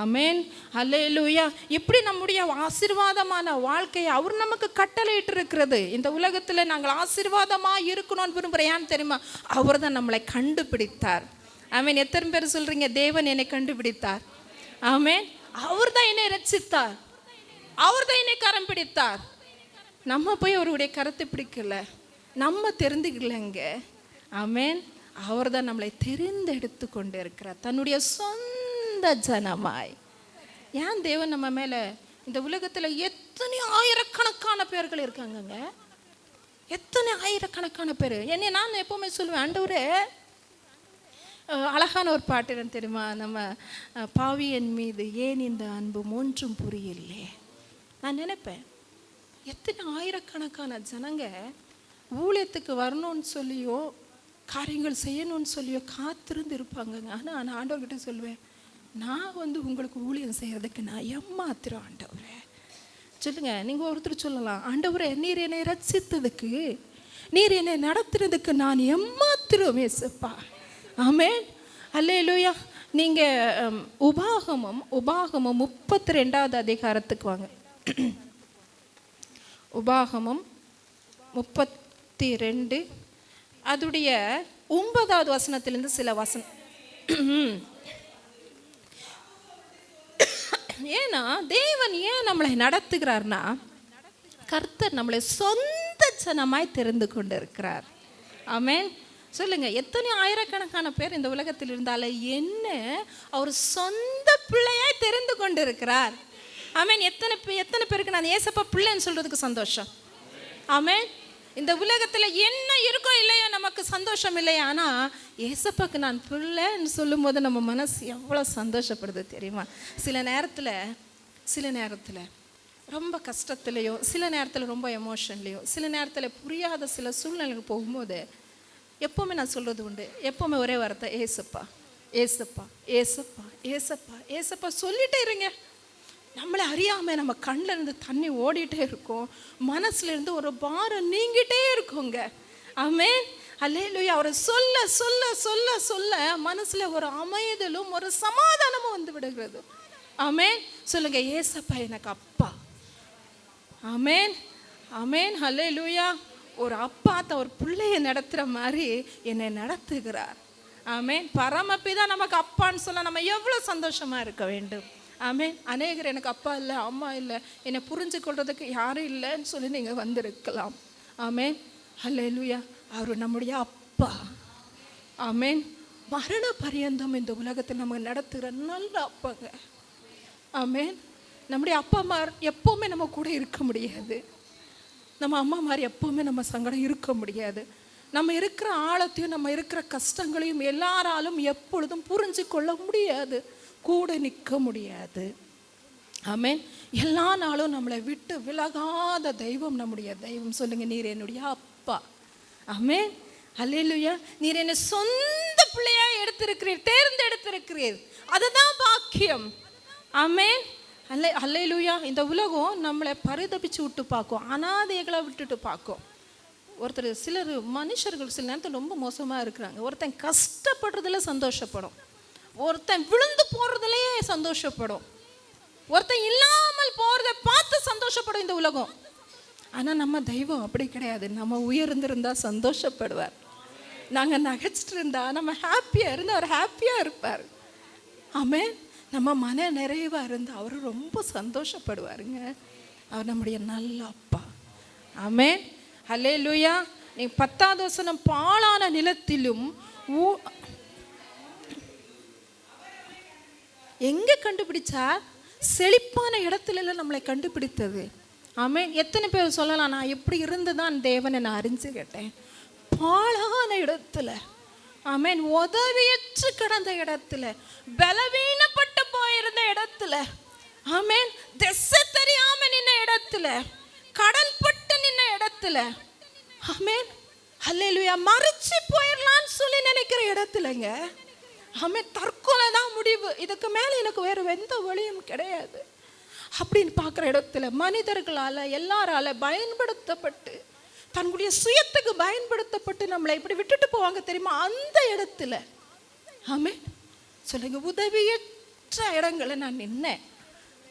ஆமேன். ஹல்லேலூயா. எப்படி நம்முடைய ஆசீர்வாதமான வாழ்க்கையை அவர் நமக்கு கட்டளையிட்டு இருக்கிறது. இந்த உலகத்தில் நாங்கள் ஆசீர்வாதமாக இருக்கணும்னு விரும்புகிறேன். ஏன்னு தெரியுமா, அவர் தான் நம்மளை கண்டுபிடித்தார். ஆமேன். எத்தனை பேர் சொல்கிறீங்க, தேவன் என்னை கண்டுபிடித்தார்? ஆமென். அவர் தான் என்னை ரட்சித்தார், அவர் தான் என்னை கரம் பிடித்தார். நம்ம போய் அவருடைய கரத்தை பிடிக்கல, நம்ம தெரிந்துக்கலங்க. ஆமென். அவர் தான் நம்மளை தெரிந்தெடுத்து கொண்டு இருக்கிறார் தன்னுடைய சொந்த ஜனமாய். ஏன் தேவன் நம்ம மேலே, இந்த உலகத்தில் எத்தனை ஆயிரக்கணக்கான பேர்கள் இருக்காங்கங்க, எத்தனை ஆயிரக்கணக்கான பேர். என்னை நான் எப்போவுமே சொல்லுவேன், ஆண்டவரே, அழகான ஒரு பாட்டு என்ன தெரியுமா, நம்ம பாவியன் மீது ஏன் இந்த அன்பு மூன்றும் புரியலே. நான் நினைப்பேன், எத்தனை ஆயிரக்கணக்கான ஜனங்க ஊழியத்துக்கு வரணும்னு சொல்லியோ காரியங்கள் செய்யணும்னு சொல்லியோ காத்திருந்து இருப்பாங்கங்க. ஆனால் ஆண்டவர்கிட்ட சொல்லுவேன், நான் உங்களுக்கு ஊழியம் செய்கிறதுக்கு நான் ஏமாத்திரம் ஆண்டவரே. சொல்லுங்க, நீங்கள் ஒருத்தர் சொல்லலாம், ஆண்டவரே நீர் என்னை ரட்சித்ததுக்கு, நீர் என்னை நடத்துறதுக்கு நான் ஏமாத்திரம் ஏசப்பா. ஆமென். அல்லேலூயா. நீங்கள் உபாகமம் 32வது அதிகாரத்துக்கு வாங்க. உபாகமம் 32 அதுடைய 9வது வசனத்திலிருந்து சில வசனம். ஏன்னா தேவன் ஏன் நம்மளை நடத்துகிறார்னா, கர்த்தர் நம்மளை சொந்த ஜனமாய் தெரிந்து கொண்டு இருக்கிறார். ஆமென். சொல்லுங்க, எத்தனை ஆயிரக்கணக்கான பேர் இந்த உலகத்தில் இருந்தாலும் என்ன அவர் சொந்த பிள்ளையாய் தெரிந்து கொண்டு இருக்கிறார். ஆமென். எத்தனை பேருக்கு நான் ஏசப்பா பிள்ளைன்னு சொல்றதுக்கு சந்தோஷம். ஆமென். இந்த உலகத்தில் என்ன இருக்கோ இல்லையோ நமக்கு சந்தோஷம் இல்லையா, ஆனால் ஏசப்பாக்கு நான் பிள்ளைன்னு சொல்லும் போது நம்ம மனசு எவ்வளோ சந்தோஷப்படுது தெரியுமா. சில நேரத்தில் ரொம்ப கஷ்டத்துலேயோ, சில நேரத்தில் ரொம்ப எமோஷன்லேயோ, சில நேரத்தில் புரியாத சில சூழ்நிலைக்கு போகும்போது எப்போவுமே நான் சொல்கிறது உண்டு, எப்போவுமே ஒரே வார்த்தை, ஏசப்பா ஏசப்பா ஏசப்பா ஏசப்பா ஏசப்பா சொல்லிட்டே இருங்க. நம்மளை அறியாமல் நம்ம கண்ணில் இருந்து தண்ணி ஓடிட்டே இருக்கும், மனசுல இருந்து ஒரு பாரம் நீங்கிட்டே இருக்குங்க. ஆமென். அல்லேலூயா. அவரை சொல்ல சொல்ல சொல்ல சொல்ல மனசுல ஒரு அமைதலும் ஒரு சமாதானமும் வந்து விடுகிறது. ஆமென். சொல்லுங்க, ஏசப்பா எனக்கு அப்பா. ஆமென். ஆமென். அல்லேலூயா. ஒரு அப்பா ஒரு பிள்ளைய நடத்துகிற மாதிரி என்னை நடத்துகிறார். ஆமென். பரமபிதா நமக்கு அப்பான்னு சொல்ல நம்ம எவ்வளோ சந்தோஷமாக இருக்க வேண்டும். ஆமென். அநேகர் எனக்கு அப்பா இல்லை, அம்மா இல்லை, என்னை புரிஞ்சு கொள்றதுக்கு யாரும் இல்லைன்னு சொல்லி நீங்கள் வந்திருக்கலாம். ஆமென். அல்லேலூயா. அவர் நம்முடைய அப்பா. ஆமென். மரண பரியந்தம் இந்த உலகத்தில் நம்ம நடத்துகிற நல்ல அப்பாங்க. ஆமென். நம்முடைய அப்பா மாதிரி எப்போவுமே நம்ம கூட இருக்க முடியாது, நம்ம அம்மா மாதிரி எப்போவுமே நம்ம சங்கடம் இருக்க முடியாது. நம்ம இருக்கிற ஆழத்தையும் நம்ம இருக்கிற கஷ்டங்களையும் எல்லாராலும் எப்பொழுதும் புரிஞ்சு கொள்ள முடியாது, கூட நிற்க முடியாது. ஆமென். எல்லா நாளும் நம்மளை விட்டு விலகாத தெய்வம் நம்முடைய தெய்வம். சொல்லுங்க, நீர் என்னுடைய அப்பா. ஆமென். அல்லேலூயா. நீர் என்னை சொந்த பிள்ளையாக எடுத்திருக்கிறீர், தேர்ந்தெடுத்திருக்கிறீர், அதுதான் பாக்கியம். ஆமென். அல்லேலூயா. இந்த உலகம் நம்மளை பரிதபிச்சு விட்டு பார்க்கும், அனாதைகளை விட்டுட்டு பார்க்கும். சிலர் மனுஷர்கள் சில நேரத்தில் ரொம்ப மோசமாக இருக்கிறாங்க. ஒருத்தன் கஷ்டப்படுறதுல சந்தோஷப்படும், ஒருத்தன் விழுந்து போறதுலயே சந்தோஷப்படும், ஒருத்தன் இல்லாமல் போறதை பார்த்து சந்தோஷப்படும் இந்த உலகம். ஆனால் நம்ம தெய்வம் அப்படி கிடையாது. நம்ம உயர்ந்திருந்தா சந்தோஷப்படுவார், நாங்கள் நகைச்சிட்டு இருந்தா நம்ம ஹாப்பியாக இருந்து அவர் ஹாப்பியாக இருப்பார். ஆமென். நம்ம மன நிறைவாக இருந்து அவர் ரொம்ப சந்தோஷப்படுவாருங்க. அவர் நம்முடைய நல்ல அப்பா. ஆமென். அல்லேலூயா. நீ 10வது வசனம், பாழான நிலத்திலும் எங்கே கண்டுபிடிச்சா, செழிப்பான இடத்துல நம்மளை கண்டுபிடித்தது. ஆமென். எத்தனை பேர் சொல்லலாம், நான் எப்படி இருந்துதான் தேவனை நான் அறிஞ்சு கேட்டேன். பாழான இடத்துல, ஆமென், உதவியற்று கிடந்த இடத்துல, பலவீனப்பட்டு போயிருந்த இடத்துல, ஆமென், திசை தெரியாம நின்ன இடத்துல, கடல் பட்டு நின்ன இடத்துல, ஆமென், அல்லேலூயா, மறிச்சு போயிடலான்னு சொல்லி நினைக்கிற இடத்துலங்க, ஆமென், தற்கொலை தான் முடிவு, இதுக்கு மேலே எனக்கு வேறு எந்த வழியும் கிடையாது அப்படின்னு பார்க்குற இடத்துல மனிதர்களால் எல்லாரால பயன்படுத்தப்பட்டு, தன்னுடைய சுயத்துக்கு பயன்படுத்தப்பட்டு நம்மளை இப்படி விட்டுட்டு போவாங்க தெரியுமா, அந்த இடத்துல, ஆமென், சொல்லுங்க, உதவியற்ற இடங்களை நான் நின்னேன்.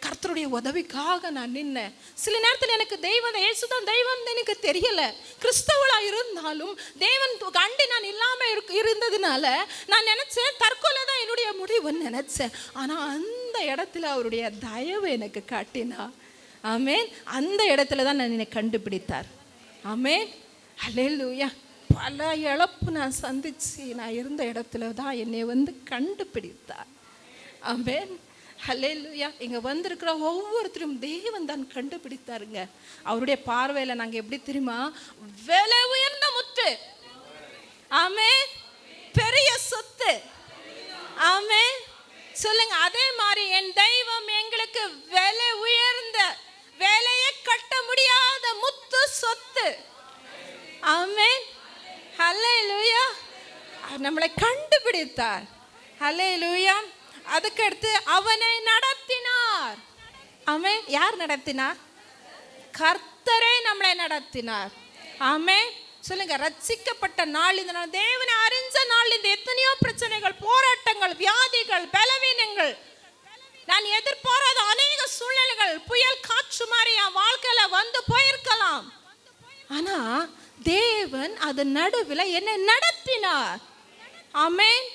கர்த்தருடைய உதவிக்காக நான் நின்னேன். சில நேரத்தில் எனக்கு தெய்வம் இயேசுதான் தெய்வம் எனக்கு தெரியல. கிறிஸ்தவளாக இருந்தாலும் தேவன் கண்டி நான் இல்லாமல் இருந்ததுனால நான் நினச்சேன் தற்கொலை தான் என்னுடைய முடிவுன்னு நினச்சேன். ஆனால் அந்த அந்த இடத்துல அவருடைய தயவு எனக்கு காட்டினார். ஆமேன். அந்த இடத்துல தான் நான் என்னை கண்டுபிடித்தார். ஆமேன். ஹல்லேலூயா. பல இழப்பு நான் சந்திச்சு நான் இருந்த இடத்துல தான் என்னை கண்டுபிடித்தார். ஆமேன். ஹல்லேலூயா. இங்கே வந்திருக்கிற ஒவ்வொருத்தரும் தேவன் தான் கண்டுபிடித்தாருங்க. அவருடைய பார்வையில் நாங்கள் எப்படி தெரியுமா? விலை உயர்ந்த முத்து. ஆமேன். பெரிய சொத்து. ஆமேன். சொல்லுங்க. அதே மாதிரி என் தெய்வம் எங்களுக்கு விலை உயர்ந்த, விலையை கட்ட முடியாத முத்து சொத்து. ஆமேன். ஹல்லேலூயா. நம்மளை கண்டுபிடித்தார். ஹல்லேலூயா. அதுக்கடுத்து அவனை நடத்தினார். ஆமென். யார் நடத்தினார்? கர்த்தரே நம்மளை நடத்தினார். ஆமென். சொல்லுங்க. ரட்சிக்கப்பட்ட நாள் இந்த நாள், தேவனை அறிஞ்ச நாள் இந்த எத்தனையோ பிரச்சனைகள், போராட்டங்கள், வியாதிகள், பலவீனங்கள், நான் எதிர்பாராத அநேக சூழ்நிலைகள், புயல் காற்று மாதிரி என் வாழ்க்கையில வந்து போயிருக்கலாம். ஆனா தேவன் அது நடுவில் என்னை நடத்தினார். ஆமென்.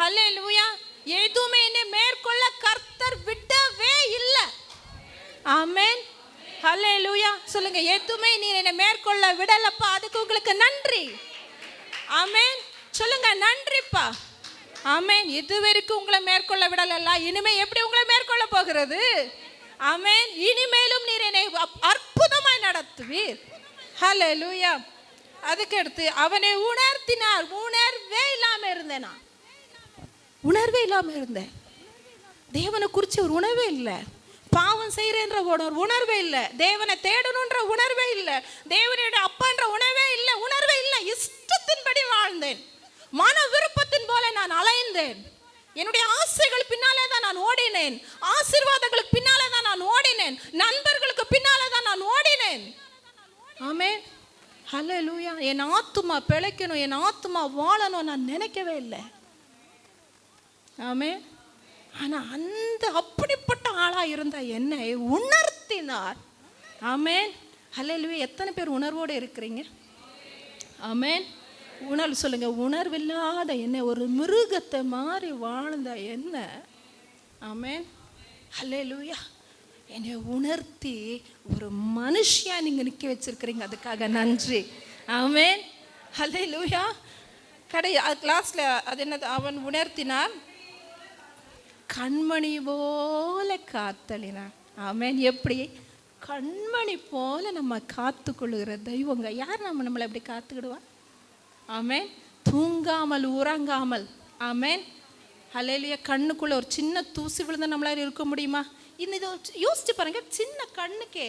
ஹல்லேலூயா. எதுவுமே என்னை மேற்கொள்ள கர்த்தர் விடவே இல்லை. ஆமென். ஹல்லேலூயா. சொல்லுங்க. எதுவுமே நீ என்னை மேற்கொள்ள விடலப்பா, அதுக்கு உங்களுக்கு நன்றி. ஆமென். சொல்லுங்க. நன்றிப்பா. ஆமென். இதுவரைக்கும் உங்களை மேற்கொள்ள விடலல்ல, இனிமே எப்படி உங்களை மேற்கொள்ள போகிறது? ஆமென். இனிமேலும் நீர் என்னை அற்புதமாய் நடத்துவீர். ஹல்லேலூயா. அதுக்கடுத்து அவனை உணர்த்தினார். உணர்வே இல்லாம இருந்தேன். நான் உணர்வே இல்லாம இருந்தேன். தேவனை குறித்து ஒரு உணர்வே இல்லை. பாவம் செய்யறேன்ற உணர்வே இல்லை. தேவனை தேடணுன்ற உணர்வே இல்லை. தேவனுடைய அப்பான்ற உணர்வே இல்லை. உணர்வே இல்லை. இஷ்டத்தின்படி வாழ்ந்தேன். மன விருப்பத்தின் போல நான் அலைந்தேன். என்னுடைய ஆசைகள் பின்னாலே தான் நான் ஓடினேன். ஆசீர்வாதங்களுக்கு பின்னாலே தான் நான் ஓடினேன். நண்பர்களுக்கு பின்னாலே தான் நான் ஓடினேன். ஆமென். ஹல்லேலூயா. என் ஆத்துமா பிழைக்கணும், என் ஆத்துமா வாழணும் நான் நினைக்கவே இல்லை. ஆமென். ஆனால் அந்த அப்படிப்பட்ட ஆளாக இருந்த என்னை உணர்த்தினார். ஆமென். ஹல்லேலூயா. எத்தனை பேர் உணர்வோடு இருக்கிறீங்க? ஆமென். உணர்வு சொல்லுங்க. உணர்வில்லாத என்ன, ஒரு மிருகத்தை மாதிரி வாழ்ந்த என்ன. ஆமென். ஹல்லேலூயா. என்னை உணர்த்தி ஒரு மனுஷியா நீங்கள் நிற்க வச்சிருக்கிறீங்க, அதுக்காக நன்றி. ஆமென். ஹல்லேலூயா. கிளாஸில் அது என்னது, அவன் உணர்த்தினார், கண்மணி போல காத்தலினார். ஆமென். எப்படி? கண்மணி போல நம்ம காத்துக்கொள்ளுகிற தெய்வங்க. யார் நம்மளை எப்படி காத்துக்கிடுவா? ஆமென். தூங்காமல் உறங்காமல். ஆமென். ஹல்லேலூயா. கண்ணுக்குள்ளே ஒரு சின்ன தூசி விழுந்தால் நம்மளால இருக்க முடியுமா? இதை யோசிச்சு பாருங்க. சின்ன கண்ணுக்கே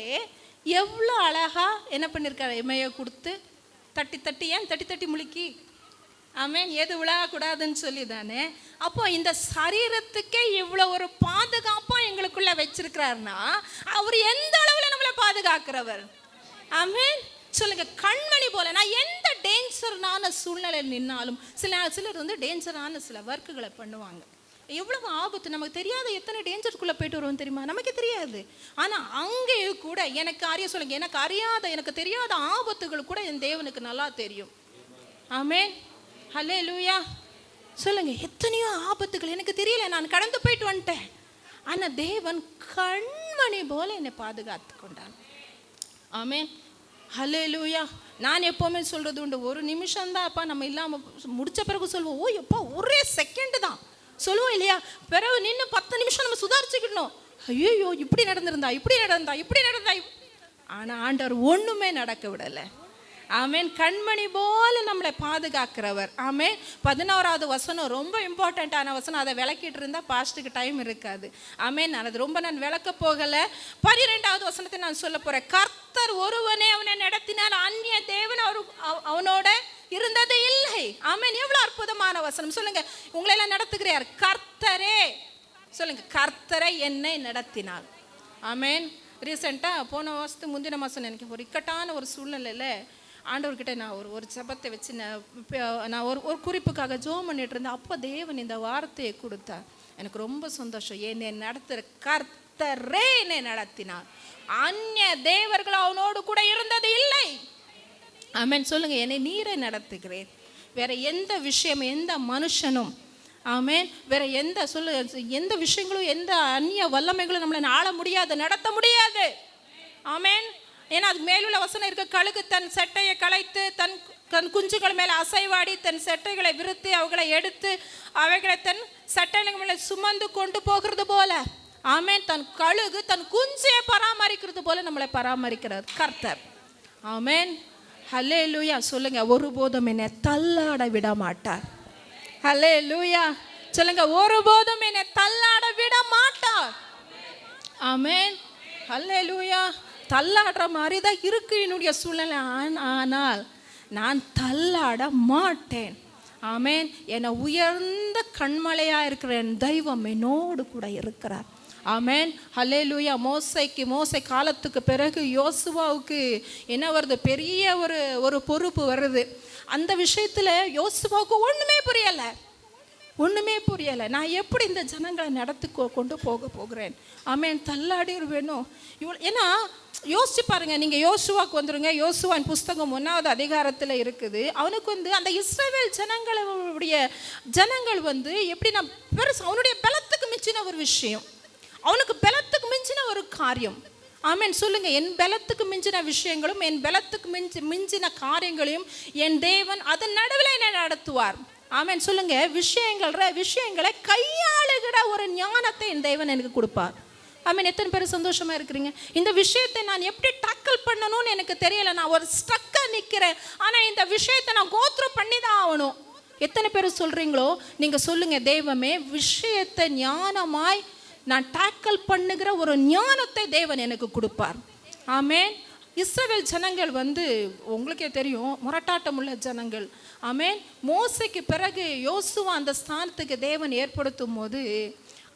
எவ்வளோ அழகா என்ன பண்ணியிருக்காரு, இமையை கொடுத்து தட்டி தட்டி, ஏன் தட்டி தட்டி முழுக்கி? ஆமென். எது விழாக்கூடாதுன்னு சொல்லி தானே. அப்போ இந்த சரீரத்துக்கே இவ்வளோ ஒரு பாதுகாப்பாக எங்களுக்குள்ள வச்சிருக்கிறாருன்னா அவர் எந்த அளவில் நம்மளை பாதுகாக்கிறவர். ஆமென். சொல்லுங்க. கண்மணி போல. நான் எந்த டேஞ்சரான சூழ்நிலையில் நின்னாலும், சிலர் டேஞ்சரான சில ஒர்க்குகளை பண்ணுவாங்க. எவ்வளவு ஆபத்து நமக்கு தெரியாத, எத்தனை டேஞ்சருக்குள்ளே போயிட்டு வருவோம் தெரியுமா? நமக்கு தெரியாது. ஆனால் அங்கேயும் கூட எனக்கு அறியாத, எனக்கு தெரியாத ஆபத்துகள் கூட என் தேவனுக்கு நல்லா தெரியும். ஆமென். ஹல்லேலூயா. சொல்லுங்க. எத்தனையோ ஆபத்துகள் எனக்கு தெரியல, நான் கடந்து போயிட்டு வந்துட்டேன். ஆனால் தேவன் கண்மணி போல என்னை பாதுகாத்து கொண்டான். ஆமென். ஹல்லேலூயா. நான் எப்போவுமே சொல்கிறது உண்டு, ஒரு நிமிஷம்தான் அப்பா நம்ம இல்லாமல் முடித்த பிறகு சொல்லுவோம், ஓ எப்பா ஒரே செகண்டு தான் சொல்லுவோம் இல்லையா? பிறகு நின்று 10 நிமிஷம் நம்ம சுதாரிச்சுக்கிடணும். ஐயோ இப்படி நடந்தா. ஆனால் ஆண்டவர் ஒன்றுமே நடக்க விடலை. ஆமென். கண்மணி போல நம்மளை பாதுகாக்கிறவர். ஆமென். 11வது வசனம் ரொம்ப இம்பார்ட்டண்ட்டான வசனம். அதை விளக்கிட்டு இருந்தால் பாஸ்ட்டுக்கு டைம் இருக்காது. ஆமென். நான் விளக்க போகலை. 12வது வசனத்தை நான் சொல்ல போகிறேன். கர்த்தர் ஒருவனே அவனை நடத்தினார், அந்நிய தேவன் அவனோட இருந்தது இல்லை. ஆமென். எவ்வளோ அற்புதமான வசனம். சொல்லுங்க. உங்களெல்லாம் நடத்துகிறார் கர்த்தரே. சொல்லுங்க. கர்த்தரை என்னை நடத்தினார். ஆமென். ரீசெண்டாக போன மாதத்துக்கு முந்தின மாதம் எனக்கு ஒரு இக்கட்டான ஒரு சூழ்நிலையில் ஆண்டவர்கிட்ட நான் ஒரு ஜெபத்தை வச்சு நான் ஒரு குறிப்புக்காக ஜெபம் பண்ணிட்டு இருந்தேன். அப்போ தேவன் இந்த வார்த்தையை கொடுத்தார். எனக்கு ரொம்ப சந்தோஷம். என்னை நடத்துகிற கர்த்தரே என்னை நடத்தினார், அந்நிய தேவர்கள் அவனோடு கூட இருந்தது இல்லை. ஆமென். சொல்லுங்க. என்னை நீரை நடத்துகிறேன். வேற எந்த விஷயம், எந்த மனுஷனும் ஆமென். வேற எந்த விஷயங்களும் எந்த அந்நிய வல்லமைகளும் நம்மளை ஆள முடியாது, நடத்த முடியாது. ஆமென். ஏன்னா அதுக்கு மேலுள்ள வசனம் இருக்க, கழுகு தன் செட்டையை களைத்து தன் குஞ்சுகள் மேலே அசைவாடி தன் செட்டைகளை விரித்து அவைகளை எடுத்து அவைகளை தன் செட்டைகள் மேலே சுமந்து கொண்டு போகிறது போல. ஆமென். தன் கழுகு தன் குஞ்சையை பராமரிக்கிறது போல நம்மளை பராமரிக்கிறார் கர்த்தர். ஆமென். ஹல்லேலூயா. சொல்லுங்க, ஒருபோதும் என்னை தள்ளாட விட மாட்டார். ஹல்லேலூயா. சொல்லுங்க, ஒருபோதும் என்னை தள்ளாட விட மாட்டார். ஆமென். ஹல்லேலூயா. தள்ளாடுற மாதிரி தான் இருக்கு என்னுடைய சூழ்நிலை, ஆனால் நான் தள்ளாட மாட்டேன். ஆமென். என்னை உயர்ந்த கண்மலையாக இருக்கிற என் தெய்வம் என்னோடு கூட இருக்கிறார். ஆமென். ஹல்லேலூயா. மோசே காலத்துக்கு பிறகு யோசுவாவுக்கு என்ன வருது, பெரிய ஒரு பொறுப்பு வருது. அந்த விஷயத்தில் யோசுவாவுக்கு ஒன்றுமே புரியலை. நான் எப்படி இந்த ஜனங்களை நடத்தி கொண்டு போகிறேன். ஆமென். தள்ளாடிடுவேனோ இவ்வளோ. ஏன்னா யோசிச்சு பாருங்க, நீங்கள் யோசுவாவுக்கு வந்துடுங்க. யோசுவான் புஸ்தகம் 1வது அதிகாரத்தில் இருக்குது. அவனுக்கு அந்த இஸ்ரவேல் ஜனங்கள் எப்படி நான் பெருசு, அவனுடைய பலத்துக்கு மிஞ்சின ஒரு விஷயம், அவனுக்கு பலத்துக்கு மிஞ்சின ஒரு காரியம். ஆமென். சொல்லுங்க, என் பலத்துக்கு மிஞ்சின விஷயங்களும் என் பலத்துக்கு மிஞ்சின காரியங்களையும் என் தேவன் அதன் நடுவில் என்னை நடத்துவார். ஆமென். சொல்லுங்க, விஷயங்களை கையாளுகிற ஒரு ஞானத்தை என் தேவன் எனக்கு கொடுப்பார். ஆமென். எத்தனை பேர் சந்தோஷமா இருக்கிறீங்க? இந்த விஷயத்தை நான் எப்படி டேக்கிள் பண்ணணும்னு எனக்கு தெரியல, நான் ஒரு ஸ்ட்ரக்கா நிற்கிறேன், ஆனால் இந்த விஷயத்தை நான் கோத்ரூ பண்ணி தான் ஆகணும். எத்தனை பேர் சொல்றீங்களோ நீங்க சொல்லுங்க, தெய்வமே விஷயத்தை ஞானமாய் நான் டேக்கிள் பண்ணுகிற ஒரு ஞானத்தை தேவன் எனக்கு கொடுப்பார். ஆமென். இஸ்ரவேல் ஜனங்கள் உங்களுக்கே தெரியும், முரட்டாட்டம் உள்ள ஜனங்கள். ஆமென். மோசைக்கு பிறகு யோசுவா அந்த ஸ்தானத்துக்கு தேவன் ஏற்படுத்தும் போது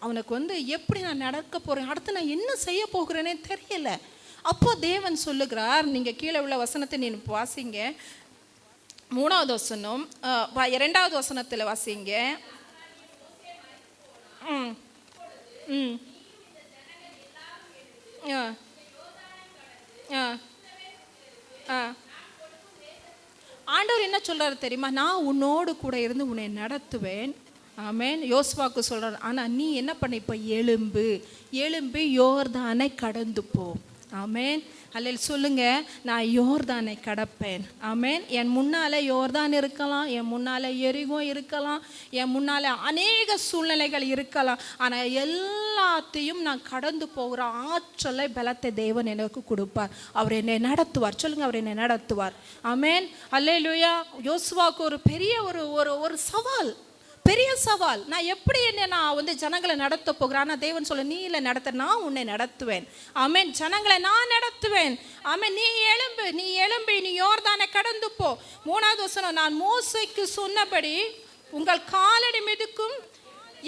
அவனுக்கு எப்படி நான் நடக்க போகிறேன், அடுத்து நான் என்ன செய்ய போகிறேனே தெரியல. அப்போ தேவன் சொல்லுகிறார், நீங்கள் கீழே உள்ள வசனத்தை நீ வாசிங்க, 3வது வசனம் 2வது வசனத்தில் வாசிங்க. ஆண்டவர் என்ன சொல்றாரு தெரியுமா? நான் உன்னோடு கூட இருந்து உன்னை நடத்துவேன். ஆமென். யோசுவாவுக்கு சொல்றாரு, ஆனால் நீ என்ன பண்ண, இப்போ எழும்பு யோர்தானை கடந்து போ. ஆமென். அல்லேலூயா. சொல்லுங்க, நான் யோர்தானை கடப்பேன். ஆமென். என் முன்னாலே யோர்தான் இருக்கலாம், என் முன்னாலே எரிகோ இருக்கலாம், என் முன்னாலே அநேக சூழ்நிலைகள் இருக்கலாம், ஆனால் எல்லாத்தையும் நான் கடந்து போகிற ஆற்றலை பலத்தை தேவன் எனக்கு கொடுப்பார். அவர் என்னை நடத்துவார். சொல்லுங்க, அவர் என்னை நடத்துவார். ஆமென். அல்லேலூயா. யோசுவாவுக்கு ஒரு பெரிய ஒரு சவால், பெரிய சவால். நான் எப்படி நான் ஜனங்களை நடத்த போகிறேன். ஆனால் தேவன் சொல்ல, நீ இல்லை நடத்த, நான் உன்னை நடத்துவேன். ஆமென். ஜனங்களை நான் நடத்துவேன். ஆமென். நீ எழும்பு நீ யோர்தானை கடந்து போ. 3வது வசனம், நான் மோசேக்கு சொன்னபடி உங்கள் காலடி மிதிக்கும்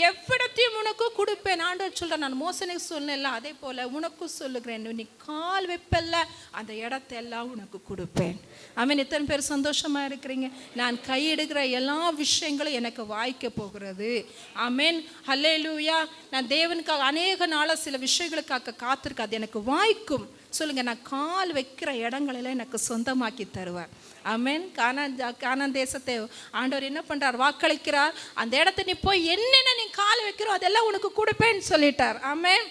எவ்விடத்தையும் உனக்கு கொடுப்பேன். ஆண்டவர் சொல்கிறேன், நான் மோசனுக்கு சொன்னேன்ல, அதே போல் உனக்கும் சொல்லுகிறேன், நீ கால் வைப்பல்ல அந்த இடத்தெல்லாம் உனக்கு கொடுப்பேன். ஆமென். எத்தனை பேர் சந்தோஷமாக இருக்கிறீங்க? நான் கையிடுகிற எல்லா விஷயங்களும் எனக்கு வாய்க்க போகிறது. ஆமென். ஹல்லேலூயா. நான் தேவனுக்காக அநேக நாளாக சில விஷயங்களுக்காக காத்திருக்க, அது எனக்கு வாய்க்கும். சொல்லுங்க, நான் கால் வைக்கிற இடங்களெல்லாம் எனக்கு சொந்தமாக்கி தருவார். ஆமென். கானான் தேசத்தை ஆண்டவர் என்ன பண்றார், வாக்களிக்கிறார். அந்த இடத்த நீ போய் என்னென்ன நீ கால் வைக்கிறோ அதெல்லாம் உனக்கு கொடுப்பேன்னு சொல்லிட்டார். ஆமென்.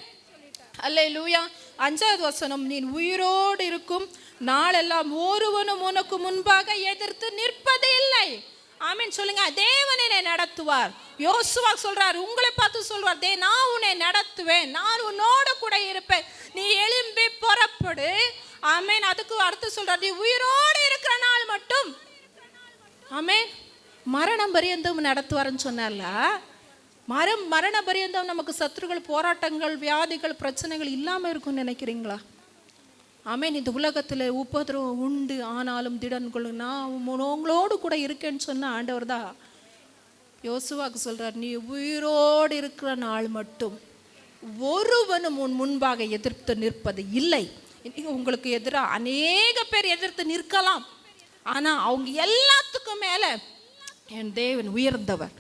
அல்லேலூயா. 5வது வசனம், நீ உயிரோடு இருக்கும் நாளெல்லாம் ஒருவனும் உனக்கு முன்பாக எதிர்த்து நிற்பது இல்லை. ஆமென். சொல்லுங்க, தேவன் என்னை நடத்துவார். யோசுவா சொல்றார், உங்களை பார்த்து சொல்றார், நான் உன்னை நடத்துவேன், நான் உன்னோட கூட இருப்பேன், நீ எழும்பி புறப்படு. ஆமென். அதுக்கு அடுத்து சொல்றார், நீ உயிரோடு இருக்கிற நாள் மட்டும். ஆமென். மரணம் பரியந்தம் நடத்துவார்னு சொன்னார்ல. மரண பரியந்தம் நமக்கு சத்துருகள், போராட்டங்கள், வியாதிகள், பிரச்சனைகள் இல்லாமல் இருக்கும்னு நினைக்கிறீங்களா? ஆமென். இந்த உலகத்தில் உபதிரவம் உண்டு, ஆனாலும் திடன் கொள்ளு, நான் உங்களோடு கூட இருக்கேன்னு சொன்ன ஆண்டவர் தான் யோசுவாக்கு சொல்றார், நீ உயிரோடு இருக்கிற நாள் மட்டும் ஒருவனும் உன் முன்பாக எதிர்த்து நிற்பது இல்லை. உங்களுக்கு எதிராக அநேக பேர் எதிர்த்து நிற்கலாம், ஆனால் அவங்க எல்லாத்துக்கும் மேலே என் தேவன் உயர்ந்தவர்,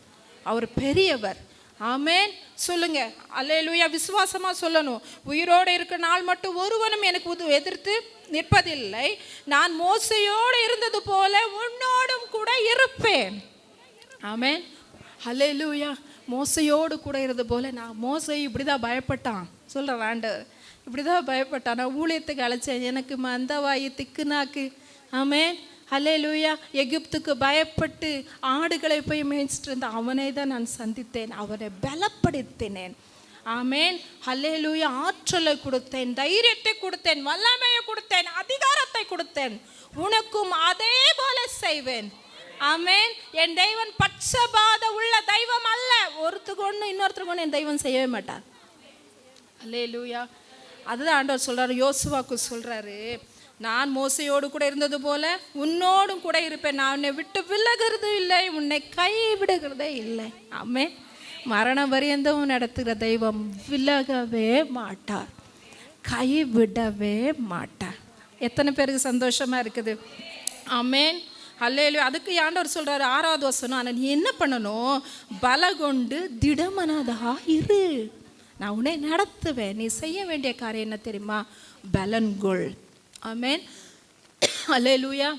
அவர் பெரியவர். ஆமென். சொல்லுங்க, அல்லேலூயா. விசுவாசமா சொல்லணும், உயிரோடு இருக்கிற நாள் மட்டும் ஒருவனும் எனக்கு எதிர்த்து நிற்பதில்லை, நான் மோசையோடு இருந்தது போல உன்னோடும் கூட இருப்பேன். ஆமென். அல்லேலூயா. மோசையோடு கூட இருந்தது போல நான் மோசை இப்படி தான் பயப்பட்டான் சொல்கிறேன் ஆண்டவர், இப்படி தான் பயப்பட்டான். நான் ஊழியத்துக்கு அழைச்சேன், எனக்கு மந்தவாயி திக்குனாக்கு. ஆமென், ஹல்லேலூயா. எகிப்துக்கு பயப்பட்டு ஆடுகளை போய் மேய்ச்சிட்டு இருந்த அவனை தான் நான் சந்தித்தேன், அவனை பலப்படுத்தினேன். ஆமென், ஹல்லேலூயா. ஆற்றலை கொடுத்தேன், தைரியத்தை கொடுத்தேன், வல்லமையை கொடுத்தேன், அதிகாரத்தை கொடுத்தேன். உனக்கும் அதே போல செய்வேன். ஆமென். என் தெய்வன் பட்சபாத உள்ள தெய்வம் அல்ல. ஒருத்தருக்கு ஒன்று இன்னொருத்தருக்கு ஒன்று என் தெய்வம் செய்யவே மாட்டார். ஹல்லேலூயா. அதுதான் ஆண்டவர் சொல்றாரு, யோசுவாக்கு சொல்றாரு, நான் மோசையோடு கூட இருந்தது போல உன்னோடும் கூட இருப்பேன், நான் உன்னை விட்டு விலகிறது இல்லை, உன்னை கைவிடுகிறதே இல்லை. ஆமென். மரண பரியந்தம் நடத்துகிற தெய்வம் விலகவே மாட்டார், கைவிடவே மாட்டார். எத்தனை பேருக்கு சந்தோஷமா இருக்குது? ஆமென், ஹல்லேலூயா. அதுக்கு ஆண்டவர் சொல்றாரு 6வது வசனம், ஆனால் நீ என்ன பண்ணணும், பலகொண்டு திடமனதா இரு, நான் உன்னை நடத்துவேன். நீ செய்ய வேண்டிய காரியம் என்ன தெரியுமா? பலன்கொள். ஆமென், ஹல்லேலூயா,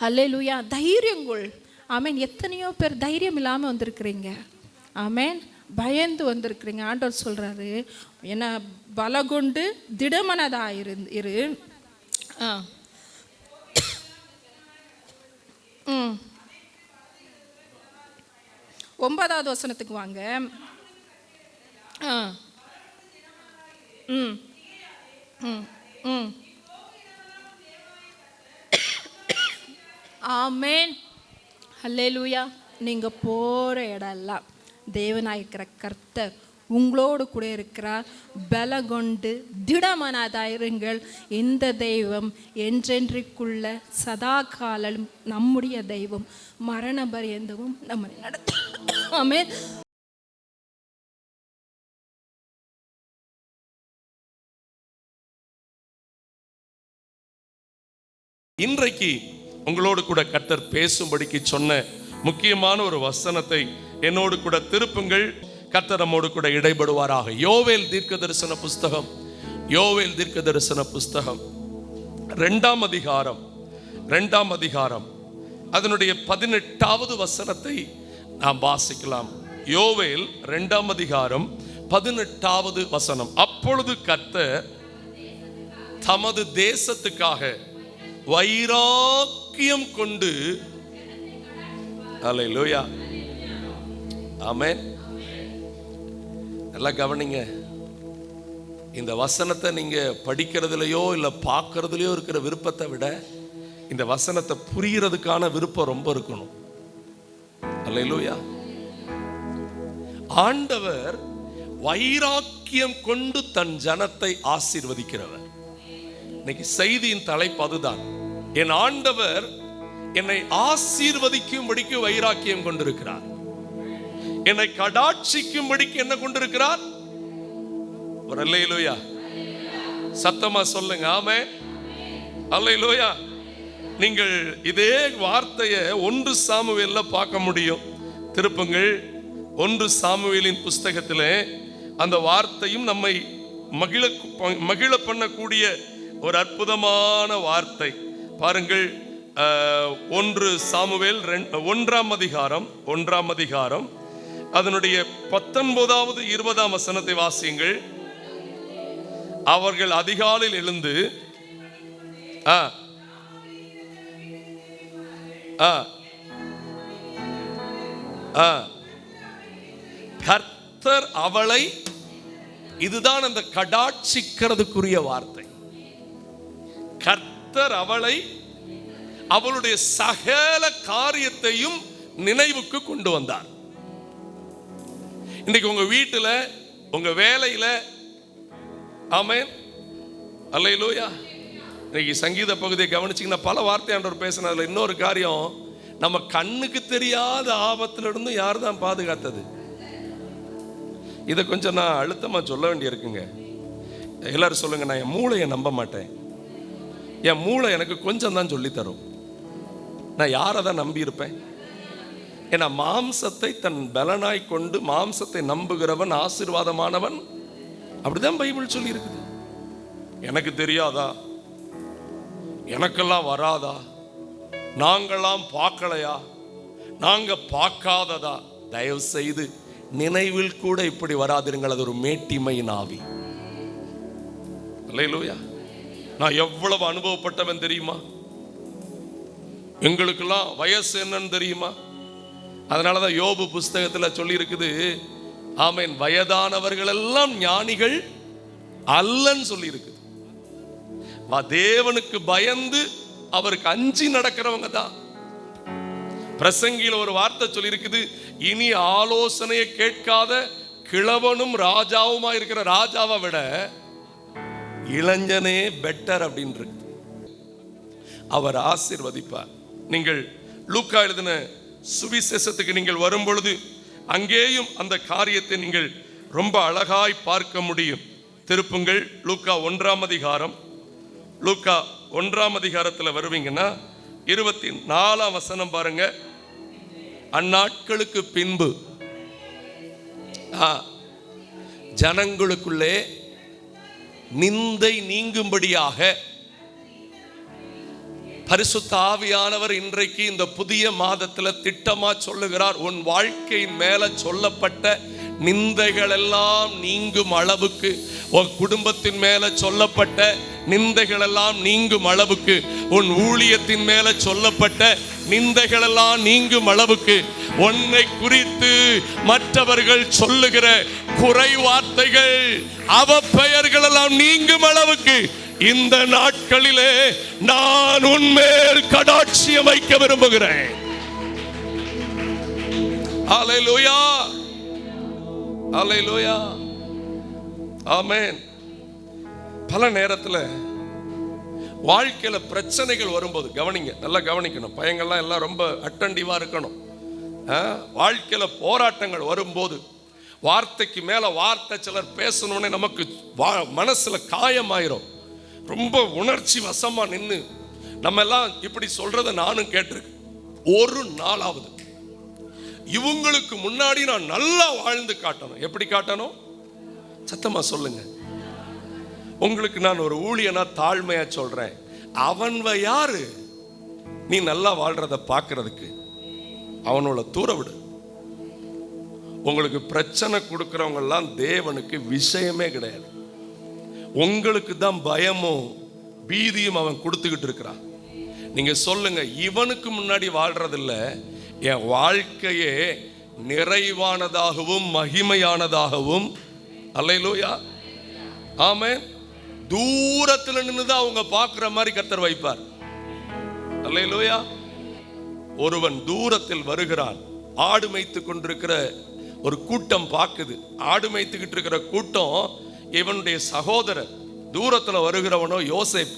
ஹல்லேலூயா. தைரியங்கொள். ஆமென். எத்தனையோ பேர் தைரியம் இல்லாமல் வந்திருக்கிறீங்க. ஆமென், பயந்து வந்திருக்கிறீங்க. ஆண்டவர் சொல்றாரு, என்ன பலகொண்டு திடமனதா இரு. 9வது வசனத்துக்கு வாங்க. ஆமென், ஹல்லேலூயா. நீங்க போற இடம்லாம் தேவனாயிருக்கிற கர்த்தர் உங்களோடு கூட இருக்கிறார். பலகொண்டு திடமனதாயிருங்கள். இந்த தெய்வம் என்றென்றைக்குள்ள சதா காலம் நம்முடைய தெய்வம், மரண பரியந்தமும் நம்மை நடத்தும். ஆமென். இன்றைக்கு உங்களோடு கூட கர்த்தர் பேசும்படிக்கு சொன்ன முக்கியமான ஒரு வசனத்தை என்னோடு கூட திருப்புங்கள். கர்த்தர் நம்மோடு கூட இடைபடுவாராக. யோவேல் தீர்க்க தரிசன புஸ்தகம், யோவேல் தீர்க்க தரிசன புஸ்தகம் 2ஆம் அதிகாரம் அதனுடைய 18வது வசனத்தை நாம் வாசிக்கலாம். யோவேல் 2ஆம் அதிகாரம் 18வது வசனம். அப்பொழுது கர்த்தர் தமது தேசத்துக்காக வைராக்கியம் கொண்டு, அல்லேலூயா, ஆமென். நல்லா கவனிங்க. இந்த வசனத்தை நீங்க படிக்கிறதுலையோ இல்லை பார்க்கறதுலையோ இருக்கிற விருப்பத்தை விட இந்த வசனத்தை புரிகிறதுக்கான விருப்பம் ரொம்ப இருக்கணும். அல்லேலூயா. ஆண்டவர் வைராக்கியம் கொண்டு தன் ஜனத்தை ஆசீர்வதிக்கிறவர். இன்னைக்கு செய்தியின் தலைப்பு அதுதான். என் ஆண்டவர் என்னை ஆசீர்வதிக்கும்படிக்கு வைராக்கியம் கொண்டிருக்கிறார். என்னை கடாட்சிக்கும்படிக்கு என்ன கொண்டிருக்கிறார்? ஒரு அல்லேலூயா சத்தமா சொல்லுங்க. ஆமென், அல்லேலூயா. நீங்கள் இதே வார்த்தையை 1 சாமுவேல்ல பார்க்க முடியும். திருப்புங்கள் 1 சாமுவேலின் புஸ்தகத்திலே அந்த வார்த்தையும் நம்மை மகிழ பண்ணக்கூடிய ஒரு அற்புதமான வார்த்தை. பாருங்கள், 1 சாமுவேல் 1ஆம் அதிகாரம் அதனுடைய 19வது 20ஆம் வசனத்தை வாசியுங்கள். அவர்கள் அதிகாலையில் எழுந்து கர்த்தர் அவளை, இதுதான் அந்த கடாட்சிக்கிறதுக்குரிய வார்த்தை. கர்த்தர் அவளை அவளுடைய சகல காரியத்தையும் நினைவுக்கு கொண்டு வந்தார். இன்னைக்கு உங்க வீட்டுல, உங்க வேலையில, ஆமென், அல்லேலூயா. இன்னைக்கு சங்கீத பகுதியை கவனிச்சிங்கன்னா பல வார்த்தை ஆண்டவர் பேசினதுல இன்னொரு காரியம், நம்ம கண்ணுக்கு தெரியாத ஆபத்துல இருந்து யார் தான் பாதுகாத்தது? இதை கொஞ்சம் நான் அழுத்தமா சொல்ல வேண்டி இருக்குங்க. எல்லாரும் சொல்லுங்க, நான் என் மூளையை நம்ப மாட்டேன். என் மூளை எனக்கு கொஞ்சம் தான் சொல்லி தரும். நான் யாரை தான் நம்பி இருப்பேன்? ஏன்னா மாம்சத்தை தன் பலனாய் கொண்டு மாம்சத்தை நம்புகிறவன் ஆசீர்வாதமானவன், அப்படிதான் பைபிள் சொல்லி இருக்குது. எனக்கு தெரியாதா, எனக்கெல்லாம் வராதா, நாங்கெல்லாம் பார்க்கலையா, நாங்க பார்க்காததா? தயவு செய்து நினைவில் கூட இப்படி வராதிருங்கள். அது ஒரு மேட்டிமையின் ஆவி. அல்லேலூயா. நான் எவ்வளவு அனுபவப்பட்டவன் தெரியுமா? எங்களுக்கெல்லாம் வயசு என்னன்னு தெரியுமா? அதனாலதான் யோபு புஸ்தகத்துல சொல்லி இருக்குது, ஆமேன், வயதானவர்கள் எல்லாம் ஞானிகள் அல்லன்னு சொல்லி இருக்குது. தேவனுக்கு பயந்து அவருக்கு அஞ்சி நடக்கிறவங்க தான். பிரசங்கியில ஒரு வார்த்தை சொல்லி இருக்குது, இனி ஆலோசனையை கேட்காத கிழவனும் ராஜாவுமா இருக்கிற ராஜாவை விட இளைஞனே பெட்டர் அப்படின்னு இருக்கு. அவர் ஆசீர்வதிப்பார். நீங்கள் லூக்கா எழுதின சுவிசேஷத்துக்கு நீங்கள் வரும் பொழுது அங்கேயும் அந்த காரியத்தை நீங்கள் ரொம்ப அழகாய் பார்க்க முடியும். திருப்புங்கள் லூக்கா 1ஆம் அதிகாரம். லூக்கா 1ஆம் அதிகாரத்தில் வருவீங்கன்னா 24ஆம் வசனம் பாருங்க. அந்நாட்களுக்கு பின்பு ஜனங்களுக்குள்ளே நிந்தை நீங்கும்படியாக பரிசுத்த ஆவியானவர் இன்றைக்கு இந்த புதிய மாதத்துல திட்டமா சொல்லுகிறார், உன் வாழ்க்கையின் மேல சொல்லப்பட்ட நிந்தைகள் எல்லாம் நீங்கும் அளவுக்கு, உன் குடும்பத்தின் மேல சொல்லப்பட்ட நிந்தைகள் எல்லாம் நீங்கும் அளவுக்கு, உன் ஊழியத்தின் மேல சொல்லப்பட்ட நிந்தைகள் எல்லாம் நீங்கும் அளவுக்கு, உன்னை குறித்து மற்றவர்கள் சொல்லுகிற குறை வார்த்தைகள் அவப்பெயர்கள் எல்லாம் நீங்கும் அளவுக்கு இந்த நாட்களிலே நான் உன்மேல் கடாட்சியம் வைக்க விரும்புகிறேன். ஹல்லேலூயா, ஹல்லேலூயா, ஆமென். பல நேரத்தில் வாழ்க்கையில பிரச்சனைகள் வரும்போது கவனிங்க, நல்லா கவனிக்கணும். பையங்கள்லாம் எல்லாம் ரொம்ப அட்டென்டிவா இருக்கணும். வாழ்க்கையில போராட்டங்கள் வரும்போது வார்த்தைக்கு மேல வார்த்தை சிலர் பேசணும்னே நமக்கு மனசுல காயமாயிரும். ரொம்ப உணர்ச்சி வசமா நின்று நம்ம எல்லாம் இப்படி சொல்றத நானும் கேட்டிருக்கேன். ஒரு நாளாவது இவங்களுக்கு முன்னாடி நான் நல்லா வாழ்ந்து காட்டணும். எப்படி காட்டணும்? சத்தமா சொல்லுங்க. உங்களுக்கு நான் ஒரு ஊழியனா தாழ்மையா சொல்றேன், அவன்வ யாரு நீ நல்லா வாழ்றத பார்க்கறதுக்கு? அவனோட தூர விடு. உங்களுக்கு பிரச்சனை கொடுக்கிறவங்க எல்லாம் தேவனுக்கு விஷயமே கிடையாது. உங்களுக்கு தான் பயமும் பீதியும் அவன் கொடுத்துக்கிட்டு இருக்கிறான். நீங்க சொல்லுங்க, இவனுக்கு முன்னாடி வாழ்றதில்ல, என் வாழ்க்கையே நிறைவானதாகவும் மகிமையானதாகவும், அல்லேலூயா, ஆமென், தூரத்துல நின்னுதான் அவங்க பார்க்கிற மாதிரி கர்த்தர் வைப்பார். அல்லேலூயா. ஒருவன் தூரத்தில் வருகிறான். ஆடு மேய்த்து கொண்டிருக்கிற ஒரு கூட்டம் பார்க்குது. ஆடு மேய்த்துக்கிட்டு இருக்கிற கூட்டம் இவனுடைய சகோதரர். தூரத்தில் வருகிறவனோ யோசேப்.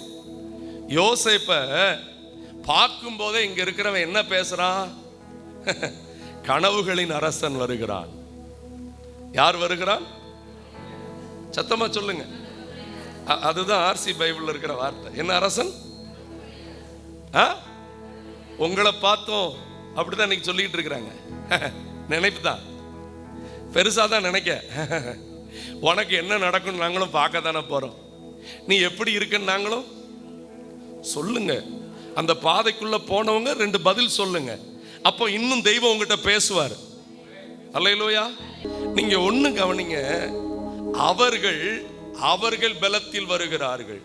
யோசேப்ப பார்க்கும் போதே இங்க இருக்கிறவன் என்ன பேசுறான்? கனவுகளின் அரசன் வருகிறான். யார் வருகிறான்? சத்தமா சொல்லுங்க. அதுதான் ஆர்சி பைபிள்ல இருக்கிற வார்த்தை. என்ன அரசன்? உங்களை பார்த்தோம் அப்படிதான் இன்னைக்கு சொல்லிட்டு இருக்கிறாங்க. நினைப்பு தான், பெருசா தான் நினைக்க. உனக்கு என்ன நடக்கும் நாங்களும் பார்க்க தானே போறோம். நீ எப்படி இருக்குன்னு நாங்களும் சொல்லுங்க. அந்த பாதைக்குள்ள போனவங்க 2 பதில் சொல்லுங்க. அப்போ இன்னும் தெய்வம் உங்ககிட்ட பேசுவார். அல்லேலூயா. நீங்க ஒண்ணு கவனிங்க, அவர்கள் பலத்தில் வருகிறார்கள்,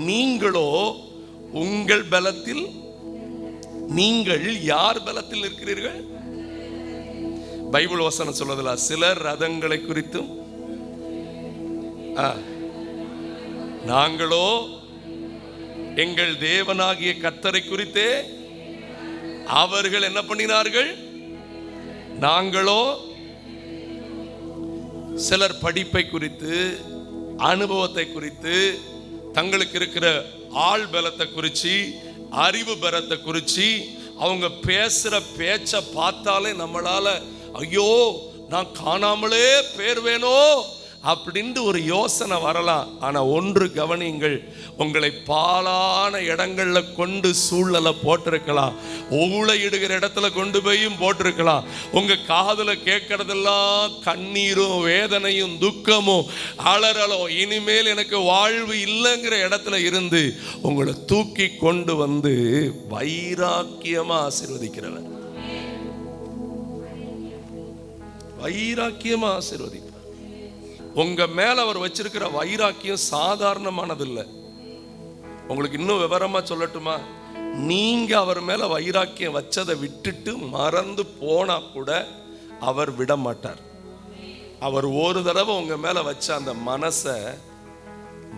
நீங்களோ உங்கள் பலத்தில். நீங்கள் யார் பலத்தில் இருக்கிறீர்கள்? பைபிள் வசனம் சொல்றதுல சிலர் ரதங்களை குறித்தும், நாங்களோ எங்கள் தேவனாகிய கர்த்தரை குறித்தே. அவர்கள் என்ன பண்ணினார்கள்? நாங்களோ. சிலர் படிப்பை குறித்து, அனுபவத்தை குறித்து, தங்களுக்கு இருக்கிற ஆள் பலத்தை குறித்து, அறிவு பலத்தை குறித்து அவங்க பேசுற பேச்ச பார்த்தாலே நம்மளால ஐயோ நான் காணாமலே பேர்வேனோ அப்படின்ட்டு ஒரு யோசனை வரலாம். ஆனா ஒன்று கவனியுங்கள், உங்களை பாலான இடங்கள்ல கொண்டு சூழலை போட்டிருக்கலாம், ஊழையிடுகிற இடத்துல கொண்டு போயும் போட்டிருக்கலாம். உங்க காதுல கேட்கறதெல்லாம் கண்ணீரும் வேதனையும் துக்கமும் அலறலோ, இனிமேல் எனக்கு வாழ்வு இல்லைங்கிற இடத்துல இருந்து உங்களை தூக்கி கொண்டு வந்து வைராக்கியமா ஆசீர்வதிக்கிறவர். வைராக்கியமா ஆசீர்வதிப்பார். உங்க மேல அவர் வச்சிருக்கிற வைராக்கியம் சாதாரணமானது இல்லை. உங்களுக்கு இன்னும் விவரமா சொல்லட்டுமா? நீங்க அவர் மேல வைராக்கியம் வச்சதை விட்டுட்டு மறந்து போனா கூட அவர் விட மாட்டார். அவர் ஒரு தடவை உங்க மேல வச்ச அந்த மனசை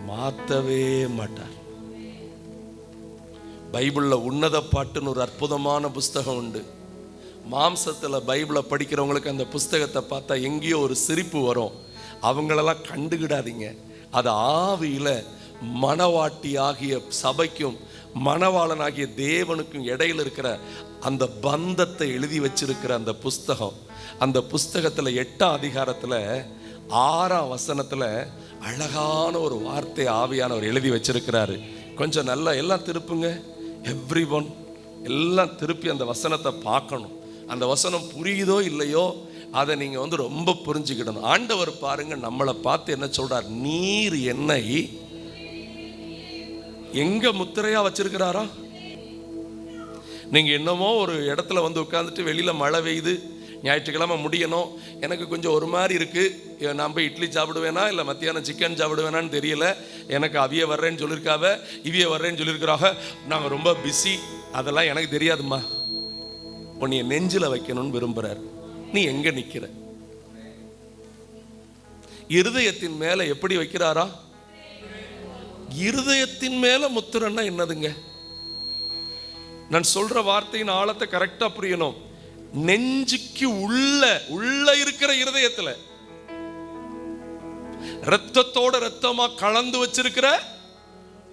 மாத்தவே மாட்டார். பைபிள்ல உன்னத பாட்டுன்னு ஒரு அற்புதமான புஸ்தகம் உண்டு. மாம்சத்துல பைபிளை படிக்கிறவங்களுக்கு அந்த புஸ்தகத்தை பார்த்தா எங்கேயோ ஒரு சிரிப்பு வரும். அவங்களெல்லாம் கண்டுகிடாதீங்க. அது ஆவியில மணவாட்டி ஆகிய சபைக்கும் மணவாளனாகிய தேவனுக்கும் இடையில இருக்கிற அந்த பந்தத்தை எழுதி வச்சிருக்கிற அந்த புஸ்தகம். அந்த புஸ்தகத்துல 8ஆம் அதிகாரத்துல 6ஆம் வசனத்துல அழகான ஒரு வார்த்தை ஆவியானவர் எழுதி வச்சிருக்கிறாரு. கொஞ்சம் நல்லா எல்லாம் திருப்புங்க. எவ்ரி ஒன் எல்லாம் திருப்பி அந்த வசனத்தை பார்க்கணும். அந்த வசனம் புரியுதோ இல்லையோ அதை நீங்க ரொம்ப புரிஞ்சுக்கிடணும். ஆண்டவர் பாருங்க நம்மளை பார்த்து என்ன சொல்றார்? நீர் என்னை எங்க முத்திரையா வச்சிருக்கிறாரா? நீங்க என்னமோ ஒரு இடத்துல உட்காந்துட்டு வெளியில மழை பெய்யுது, ஞாயிற்றுக்கிழமை முடியணும், எனக்கு கொஞ்சம் ஒரு மாதிரி இருக்கு, நான் போய் இட்லி சாப்பிடுவேனா இல்லை மத்தியானம் சிக்கன் சாப்பிடுவேனான்னு தெரியல, எனக்கு அவிய வர்றேன்னு சொல்லியிருக்காவ, இவிய வர்றேன்னு சொல்லியிருக்கிறாங்க, நாங்கள் ரொம்ப பிஸி, அதெல்லாம் எனக்கு தெரியாதுமா. உன்னைய நெஞ்சில் வைக்கணும்னு விரும்புறார். நீ எங்க நிக்கிற? இருதயத்தின் மேல எப்படி வைக்கிறாரா? இருதயத்தின் மேல முத்திரன்னா என்னதுங்க? நான் சொல்ற வார்த்தையின் ஆழத்தை கரெக்டா புரியணும். நெஞ்சுக்கு உள்ள இருக்கிற இருதயத்துல இரத்தத்தோட இரத்தமா கலந்து வச்சிருக்கிற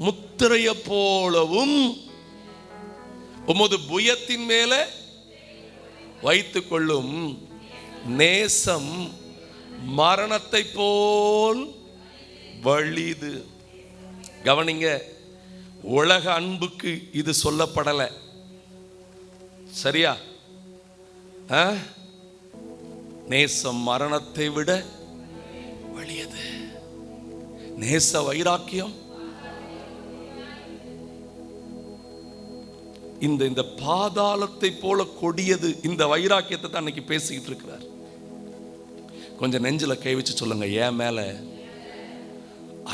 முத்திரைய போலவும் உமது புயத்தின் மேல வைத்துக் கொள்ளும் நேசம் மரணத்தை போல் வலிது. கவனிங்க, உலக அன்புக்கு இது சொல்லப்படலை, சரியா? நேசம் மரணத்தை விட வலியது. நேச வைராக்கியம் இந்த பாதாளத்தை போல கொடியது. இந்த வைராக்கியத்தை தான் அன்னைக்கு பேசிக்கிட்டு இருக்கிறார். கொஞ்சம் நெஞ்சில கை வச்சு சொல்லுங்க, என் மேல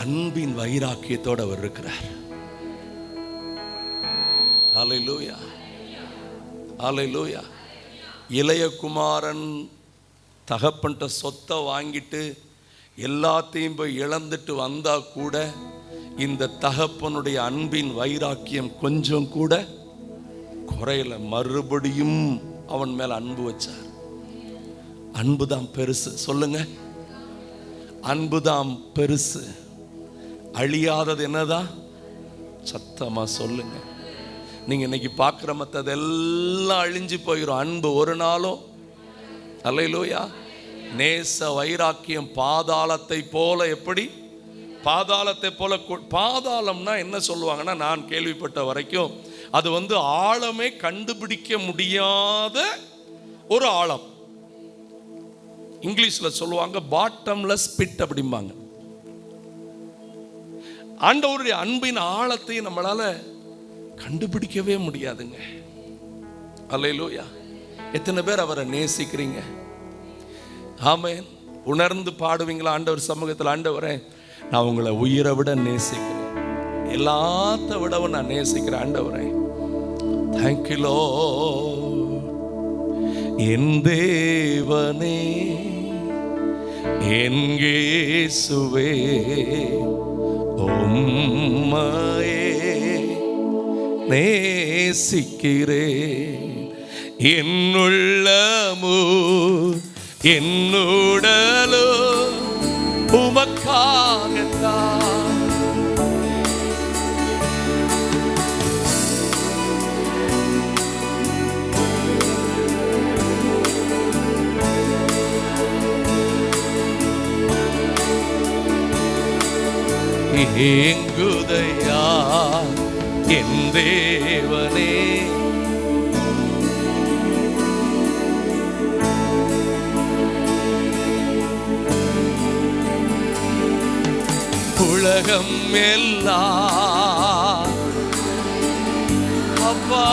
அன்பின் வைராக்கியத்தோடு அவர் இருக்கிறார். ஹல்லேலூயா, ஹல்லேலூயா. இளைய குமாரன் தகப்பன்ட்ட சொத்தை வாங்கிட்டு எல்லாத்தையும் போய் இழந்துட்டு வந்தா கூட இந்த தகப்பனுடைய அன்பின் வைராக்கியம் கொஞ்சம் கூட குறையல. மறுபடியும் அவன் மேல அன்பு வச்சார். அன்புதான் பெருசு. சொல்லுங்க, அன்புதான் பெருசு. அழியாதது என்னதான்? சத்தமா சொல்லுங்க. நீங்க இன்னைக்கு பார்க்குற மற்றதெல்லாம் அழிஞ்சு போயிடும். அன்பு ஒரு நாளும். அல்லேலூயா. நேச வைராக்கியம் பாதாளத்தை போல. எப்படி பாதாளத்தை போல? பாதாளம்னா என்ன சொல்லுவாங்கன்னா, நான் கேள்விப்பட்ட வரைக்கும் அது ஆழமே கண்டுபிடிக்க முடியாத ஒரு ஆழம். இங்கிலீஷ்ல சொல்லுவாங்க பாட்டம்லெஸ் பிட் அப்படிம்பாங்க. ஆண்டவருடைய அன்பின் ஆழத்தை நம்மளால கண்டுபிடிக்கவே முடியாதுங்க. அல்லேலூயா. எத்தனை பேர் அவரை நேசிக்கிறீங்க? ஆமென். உணர்ந்து பாடுவீங்களா ஆண்டவர் சமூகத்தில்? ஆண்டவரே, நான் உங்களை உயிரை விட நேசிக்கிறேன், எல்லாத்த விடவும் நான் நேசிக்கிறேன் ஆண்டவரே. Thank you Lord. என் தேவனே, என் இயேசுவே, உம்மையே நேசிக்கிறேன். என்னுள்ளமோ என்னுடலோ உமக்காகத்தான். ஏங்குதையா என் தேவனே, உலகம் எல்லாம் அப்பா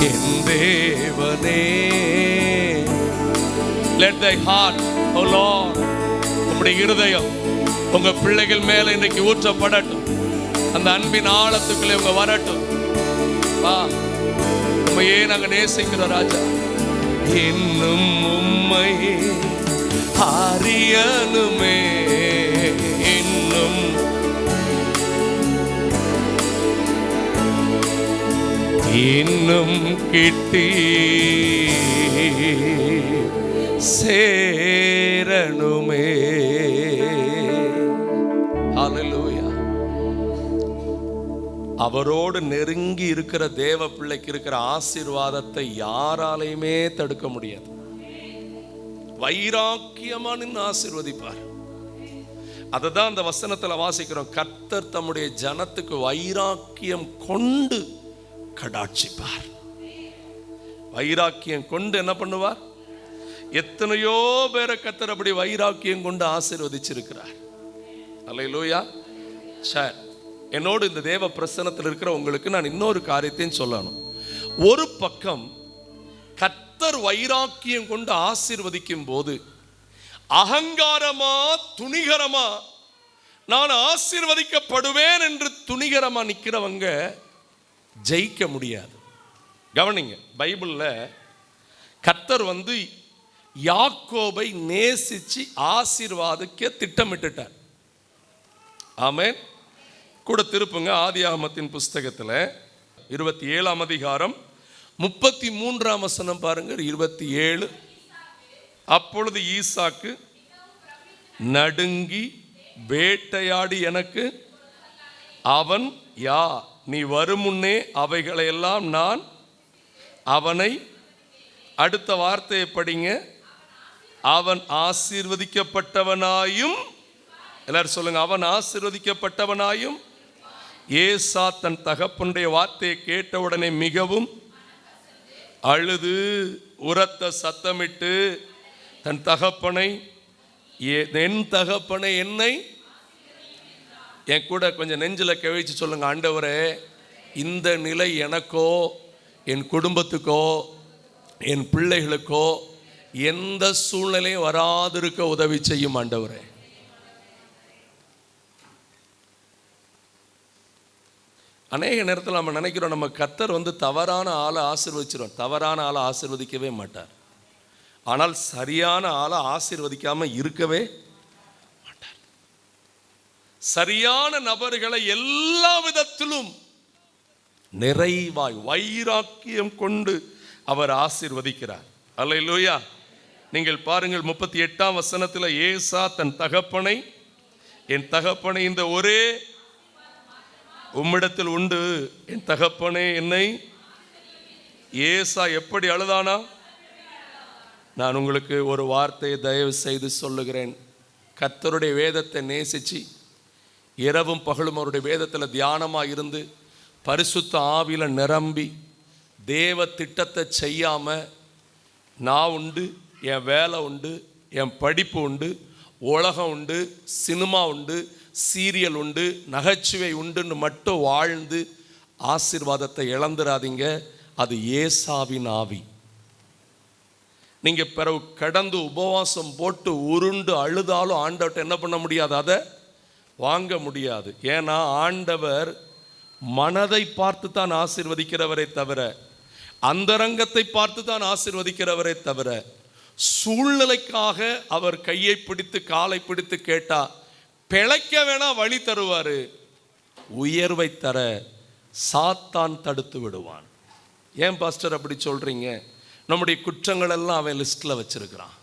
என் தேவனே. Let thy heart, O Lord, உம்முடைய இருதயம் உங்க பிள்ளைகள் மேல இன்னைக்கு ஊற்றப்படட்டும். அந்த அன்பின் ஆழத்துக்குள்ளே உங்க வரட்டும். வா, உண்மையே நாங்க நேசிக்கிறோம் ராஜா. இன்னும் உம்மை அறியணுமே, இன்னும் இன்னும் கிட்டி சேரணுமே. ஹல்லேலூயா. அவரோடு நெருங்கி இருக்கிற தேவ பிள்ளைக்கு இருக்கிற ஆசீர்வாதத்தை யாராலையுமே தடுக்க முடியாது. வைராக்கியமா நின்று ஆசீர்வதிப்பார். அததான் அந்த வசனத்துல வாசிக்கிறோம். கர்த்தர் தம்முடைய ஜனத்துக்கு வைராக்கியம் கொண்டு கடாட்சிப்பார். வைராக்கியம் கொண்டு என்ன பண்ணுவார்? எத்தனையோ பேரை கர்த்தர் அப்படி வைராக்கியம் கொண்டு ஆசீர்வதிச்சிருக்கிறார். அல்லேலூயா. சரி, என்னோடு இந்த தேவ பிரசன்னத்தில் இருக்கிற உங்களுக்கு நான் இன்னொரு காரியத்தையும் சொல்லணும். ஒரு பக்கம் கர்த்தர் வைராக்கியம் கொண்டு ஆசீர்வதிக்கும் போது அகங்காரமா துணிகரமா நான் ஆசீர்வதிக்கப்படுவேன் என்று துணிகரமா நிக்கிறவங்க ஜெயிக்க முடியாது. கவனிங்க, பைபிள்ல கர்த்தர் யாக்கோபை நேசிச்சு ஆசீர்வாதிக்க திட்டமிட்டுட்டார். ஆமென். கூட திருப்புங்க ஆதியாகமத்தின் புஸ்தகத்துல 27ஆம் அதிகாரம் 33ஆம் வசனம் பாருங்க. 27. அப்பொழுது ஈசாக்கு நடுங்கி வேட்டையாடி எனக்கு அவன் யார்? நீ வரும் முன்னே அவைகளை எல்லாம் நான் அவனை, அடுத்த வார்த்தையை படிங்க, அவன் ஆசீர்வதிக்கப்பட்டவனாயும், எல்லாரும் சொல்லுங்க, அவன் ஆசீர்வதிக்கப்பட்டவனாயும். ஏசா தன் தகப்பனுடைய வார்த்தையை கேட்டவுடனே மிகவும் அழுது உரத்த சத்தமிட்டு தன் தகப்பனை, என் தகப்பனை என்னை, என் கூட கொஞ்சம் நெஞ்சில் கவிழ்ச்சி சொல்லுங்க, ஆண்டவரே இந்த நிலை எனக்கோ என் குடும்பத்துக்கோ என் பிள்ளைகளுக்கோ எந்த சூழ்நிலையும் வராதிருக்க உதவி செய்யும் ஆண்டவரே. அநேக நேரத்தில் நம்ம நினைக்கிறோம் நம்ம கர்த்தர் தவறான ஆளை ஆசீர்வதிச்சிடும். தவறான ஆளை ஆசீர்வதிக்கவே மாட்டார். ஆனால் சரியான ஆளை ஆசீர்வதிக்காம இருக்கவே மாட்டார். சரியான நபர்களை எல்லா விதத்திலும் நிறைவாய் வைராக்கியம் கொண்டு அவர் ஆசீர்வதிக்கிறார். அல்லேலூயா. நீங்கள் பாருங்கள் 38ஆம் வசனத்தில் ஏசா தன் தகப்பனை, என் தகப்பனை இந்த ஒரே உம்மிடத்தில் உண்டு, என் தகப்பனே என்னை. ஏசா எப்படி அழுதானா? நான் உங்களுக்கு ஒரு வார்த்தையை தயவு செய்து சொல்லுகிறேன். கர்த்தருடைய வேதத்தை நேசிச்சு இரவும் பகலும் அவருடைய வேதத்தில் தியானமாக இருந்து பரிசுத்த ஆவியில் நிரம்பி தேவ திட்டத்தை செய்யாமல் நான் உண்டு, என் வேலை உண்டு, என் படிப்பு உண்டு, உலகம் உண்டு, சினிமா உண்டு, சீரியல் உண்டு, நகைச்சுவை உண்டுன்னு மட்டும் வாழ்ந்து ஆசீர்வாதத்தை இழந்துடாதீங்க. அது ஏசாவின் ஆவி. நீங்கள் பிறகு கடந்து உபவாசம் போட்டு உருண்டு அழுதாலும் ஆண்டவர்கிட்ட என்ன பண்ண முடியாது, அதை வாங்க முடியாது. ஏன்னா ஆண்டவர் மனதை பார்த்து தான் ஆசீர்வதிக்கிறவரை தவிர, அந்தரங்கத்தை பார்த்து தான் ஆசீர்வதிக்கிறவரை தவிர, சூழ்நிலைக்காக அவர் கையை பிடித்து காலை பிடித்து கேட்டா பிழைக்க வேணா வழி தருவார், உயர்வை தர சாத்தான் தடுத்து விடுவான். ஏன் பாஸ்டர் அப்படி சொல்றீங்க? நம்முடைய குற்றங்கள் எல்லாம் அவன் லிஸ்ட்ல வச்சிருக்கிறான்.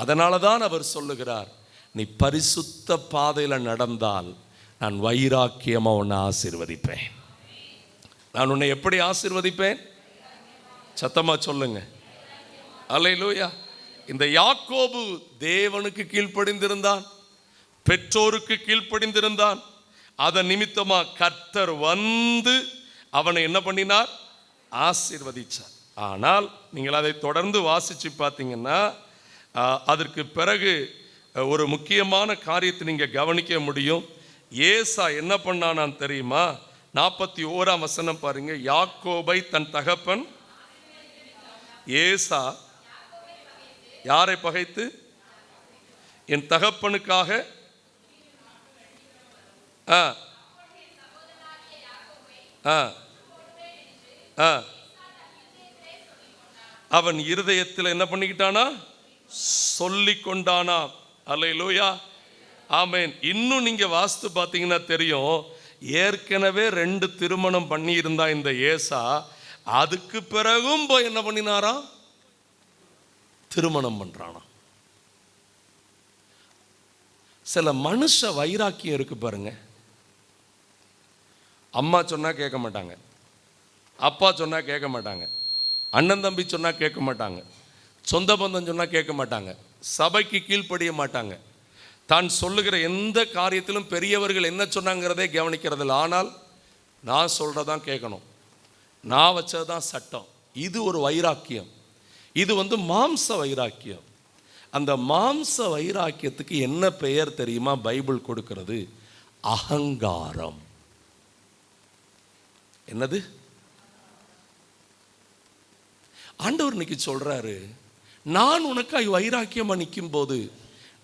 அதனால தான் அவர் சொல்லுகிறார், நீ பரிசுத்த பாதையில் நடந்தால் நான் வைராக்கியமா உன்னை ஆசீர்வதிப்பேன். நான் உன்னை எப்படி ஆசீர்வதிப்பேன்? சத்தமா சொல்லுங்க. அல்லேலூயா. இந்த யாக்கோபு தேவனுக்கு கீழ்ப்படிந்திருந்தான், பெற்றோருக்கு கீழ்ப்படிந்திருந்தான். அதன் நிமித்தமா கர்த்தர் அவனை என்ன பண்ணினார்? ஆசீர்வதிச்சார். ஆனால் நீங்கள் அதை தொடர்ந்து வாசிச்சு பார்த்தீங்கன்னா அதற்கு பிறகு ஒரு முக்கியமான காரியத்தை நீங்க கவனிக்க முடியும். ஏசா என்ன பண்ணானான் தெரியுமா? 41ஆம் வசனம் பாருங்க. யாக்கோபை தன் தகப்பன் ஏசா யாரை பகைத்து? என் தகப்பனுக்காக அவன் இருதயத்தில் என்ன பண்ணிக்கிட்டானா? சொல்லி கொண்டானா. அல்லேலூயா, ஆமென். இன்னும் நீங்க வாஸ்து பார்த்தீங்கன்னா தெரியும், ஏற்கனவே 2 திருமணம் பண்ணி இருந்தா இந்த ஏசா. அதுக்கு பிறகும் போய் என்ன பண்ணினாரா? திருமணம் பண்றானா. சில மனுஷ வைராக்கியம் இருக்கு பாருங்க. அம்மா சொன்னா கேட்க மாட்டாங்க, அப்பா சொன்னா கேட்க மாட்டாங்க, அண்ணன் தம்பி சொன்னா கேட்க மாட்டாங்க, சொந்த பந்தம் சொன்னா கேட்க மாட்டாங்க, சபைக்கு கீழ்ப்படிய மாட்டாங்க, தான் சொல்லுகிற எந்த காரியத்திலும் பெரியவர்கள் என்ன சொன்னாங்கிறதே கவனிக்கிறதில்ல. ஆனால் நான் சொல்றதான் கேட்கணும், நான் வச்சதுதான் சட்டம். இது ஒரு வைராக்கியம். இது மாம்ச வைராக்கியம். அந்த மாம்ச வைராக்கியத்துக்கு என்ன பெயர் தெரியுமா? பைபிள் கொடுக்கிறது அகங்காரம். என்னது? ஆண்டவர் இன்னைக்கு சொல்றாரு, நான் உனக்காய் வைராக்கியமா நிற்கும் போது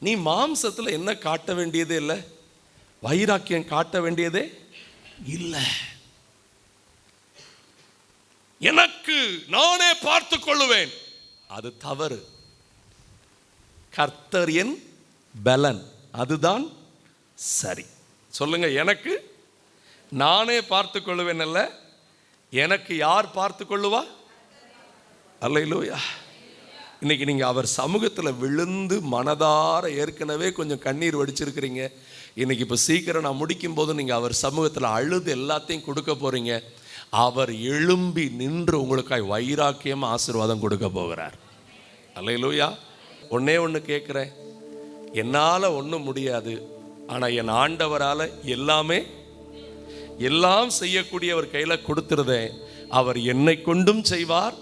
நீ மாம்சத்துல என்ன காட்ட வேண்டியதே இல்லை, வைராக்கியம் காட்ட வேண்டியதே இல்லை. எனக்கு நானே பார்த்து கொள்ளுவேன், அது தவறு. கர்த்தர் என் பலன், அதுதான் சரி. சொல்லுங்க, எனக்கு நானே பார்த்து கொள்ளுவேன் அல்ல, எனக்கு யார் பார்த்து கொள்ளுவா? அல்லேலூயா. இன்னைக்கு நீங்க அவர் சமூகத்தில் விழுந்து மனதார ஏற்கனவே கொஞ்சம் கண்ணீர் வடிச்சிருக்கிறீங்க. இன்னைக்கு இப்போ சீக்கிரம் நான் முடிக்கும் போது நீங்க அவர் சமூகத்தில் அழுது எல்லாத்தையும் கொடுக்க போறீங்க. அவர் எழும்பி நின்று உங்களுக்காய் வைராக்கியம் ஆசீர்வாதம் கொடுக்க போகிறார். அல்லேலூயா. ஒண்ணு கேட்குறேன், என்னால் ஒன்றும் முடியாது, ஆனால் என் ஆண்டவரால் எல்லாம் செய்யக்கூடிய அவர் கையில் கொடுத்துருதேன். அவர் என்னை கொண்டும் செய்வார்,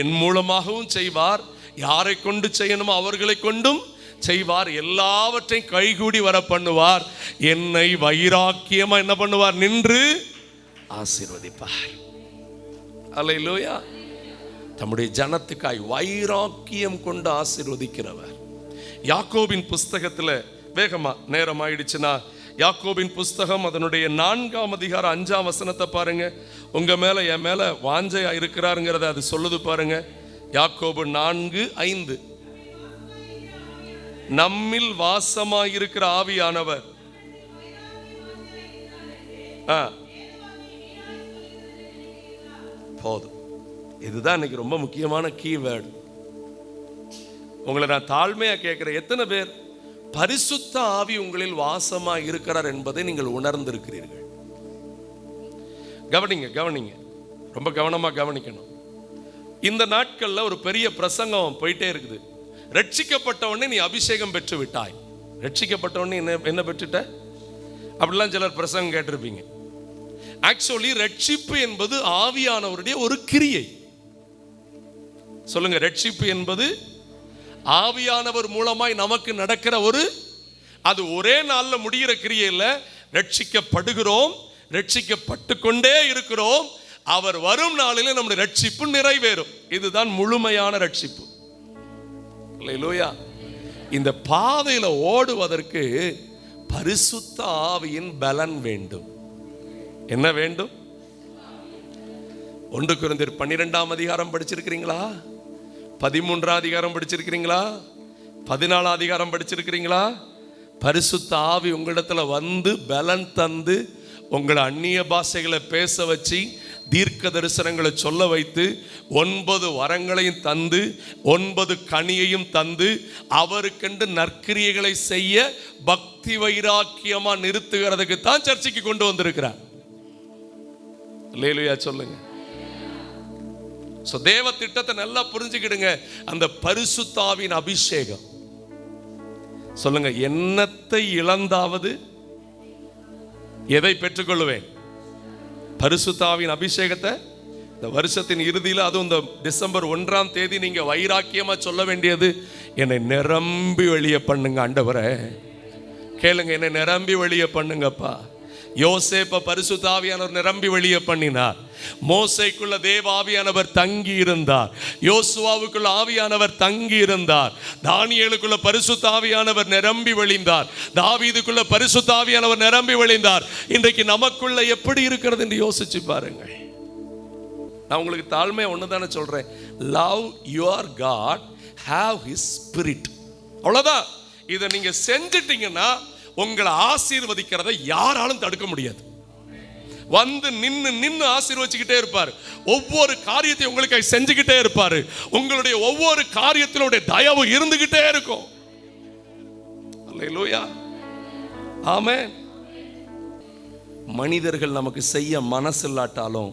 என் மூலமாகவும் செய்வார், யாரை கொண்டு செய்யணுமோ அவர்களை கொண்டும் செய்வார், எல்லாவற்றையும் கைகூடி வர பண்ணுவார். என்னை வைராக்கியமா என்ன பண்ணுவார்? நின்று ஆசீர்வதிப்பார். அல்லேலூயா. தம்முடைய ஜனத்துக்காய் வைராக்கியம் கொண்டு ஆசீர்வதிக்கிறவர். யாக்கோபின் புஸ்தகத்தில் வேகமா நேரம் ஆயிடுச்சுன்னா, யாக்கோபின் புஸ்தகம் அதனுடைய 4ஆம் அதிகாரம் 5ஆம் வசனத்தை பாருங்க. உங்க மேல என் மேல வாஞ்சையா இருக்கிறாருங்கிறத அது சொல்லுது பாருங்க. யாக்கோபு 4:5. நம்மில் வாசமாயிருக்கிற ஆவியானவர் போதும். இதுதான் இன்னைக்கு ரொம்ப முக்கியமான கீவேர்டு. உங்களை நான் தாழ்மையா கேட்கிறேன், எத்தனை பேர் பரிசுத்த ஆவி உங்களில் வாசமா இருக்கிறார் என்பதை நீங்கள் உணர்ந்திருக்கிறீர்கள்? கவனிங்க, ரொம்ப கவனமா கவனிக்கணும். இந்த நாட்கள்ல ஒரு பெரிய பிரசங்கம் போயிட்டே இருக்குது. ரட்சிக்கப்பட்டவனே நீ அபிஷேகம் பெற்று விட்டாய். ரட்சிக்கப்பட்டவனே என்ன பெற்றுட்ட? அப்படிலாம் சிலர் பிரசங்கம் கேட்டிருப்பீங்க. ஆக்சுவலி ரட்சிப்பு என்பது ஆவியானவருடைய ஒரு கிரியை. சொல்லுங்க, ரட்சிப்பு என்பது ஆவியானவர் மூலமாய் நமக்கு நடக்கிற அது ஒரே நாள்ல முடிகிற கிரியை இல்ல. ரட்சிக்கப்படுகிறோம், ரட்சிக்கப்பட்டு கொண்டே இருக்கிறோம். அவர் வரும் நாளிலே நம்முடைய ரட்சிப்பு நிறைவேறும். இதுதான் முழுமையான ரட்சிப்பு. அல்லேலூயா. இந்த பாதையில ஓடுவதற்கு பரிசுத்த ஆவியின் பலன் வேண்டும். என்ன வேண்டும்? 1 கொரிந்தியர் 12ஆம் அதிகாரம் படிச்சிருக்கிறீங்களா? 13ஆம் அதிகாரம் படிச்சிருக்கிறீங்களா? 14ஆம் அதிகாரம் படிச்சிருக்கிறீங்களா? பரிசுத்த ஆவி உங்களிடத்துல வந்து பலன் தந்து உங்களை அந்நிய பாஷைகளை பேச வச்சு தீர்க்க தரிசனங்களை சொல்ல வைத்து 9 வரங்களையும் தந்து 9 கனியையும் தந்து அவருக்கென்று நற்கிரியைகளை செய்ய பக்தி வைராக்கியமா நிறுத்துகிறதுக்கு தான் சர்ச்சைக்கு கொண்டு வந்திருக்கிறார். அல்லேலூயா சொல்லுங்க. தேவ திட்டத்தை நல்லா புரிஞ்சுக்கிடுங்க. அந்த பரிசுத்த ஆவியின் அபிஷேகம், சொல்லுங்க, என்னத்தை இழந்தாவது எதை பெற்றுக்கொள்ளுவேன்? பரிசுத்த ஆவியின் அபிஷேகத்தை. இந்த வருஷத்தின் இறுதியில், அதுவும் இந்த டிசம்பர் 1ஆம் தேதி நீங்க வைராக்கியமா சொல்ல வேண்டியது, என்னை நிரம்பி வெளியே பண்ணுங்க ஆண்டவரே. கேளுங்க, என்னை நிரம்பி வெளியே பண்ணுங்கப்பா. யோசேப்ப பரிசுத்த ஆவியானவர் நிரம்பி வெளியே பண்ணினார். மோசேக்குள்ள தேவ ஆவியானவர் தங்கி இருந்தார். யோசுவாவுக்குள்ள ஆவியானவர் தங்கி இருந்தார். தானியேலுக்குள்ள பரிசுத்த ஆவியானவர் நிரம்பி வழிந்தார். தாவீதுக்குள்ள பரிசுத்த ஆவியானவர் நிரம்பி வழிந்தார். இன்றைக்கு நமக்குள்ள எப்படி இருக்கிறது என்று யோசிச்சு பாருங்கள். நான் உங்களுக்கு தாழ்மை ஒண்ணுதானே சொல்றேன். Love your God, have his spirit. அவ்வளவுதான். இதை நீங்க செஞ்சிட்டீங்கன்னா உங்களை ஆசீர்வதிக்கிறதை யாராலும் தடுக்க முடியாது. வந்து நின்னு ஆசீர்வதிச்சுக்கிட்டே இருப்பார். ஒவ்வொரு காரியத்தையும் உங்களுக்கு செஞ்சுக்கிட்டே இருப்பாரு. உங்களுடைய ஒவ்வொரு காரியத்தினுடைய தயவு இருந்துகிட்டே இருக்கும். அல்லேலூயா, ஆமென். மனிதர்கள் நமக்கு செய்ய மனசில்லாட்டாலும்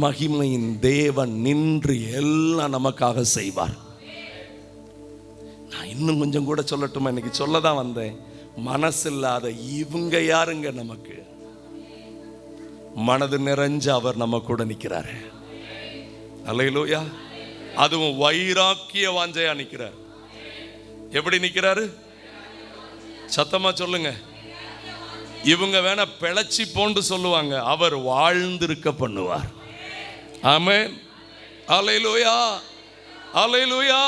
மகிமையின் தேவன் நின்று எல்லாம் நமக்காக செய்வார். நான் இன்னும் கொஞ்சம் கூட சொல்லட்டுமா? இன்னைக்கு சொல்லதான் வந்தேன். மனசில்லாத இவங்க யாருங்க? நமக்கு மனது நிறைஞ்ச அவர் நம்ம கூட நிற்கிறார். அல்லேலூயா. அதுவும் வைராக்கிய வாஞ்சையா நிற்கிறார். எப்படி நிற்கிறாரு? சத்தமா சொல்லுங்க. இவங்க வேணா பிழைச்சி போண்டு சொல்லுவாங்க, அவர் வாழ்ந்திருக்க பண்ணுவார். ஆமென். அல்லேலூயா, அல்லேலூயா.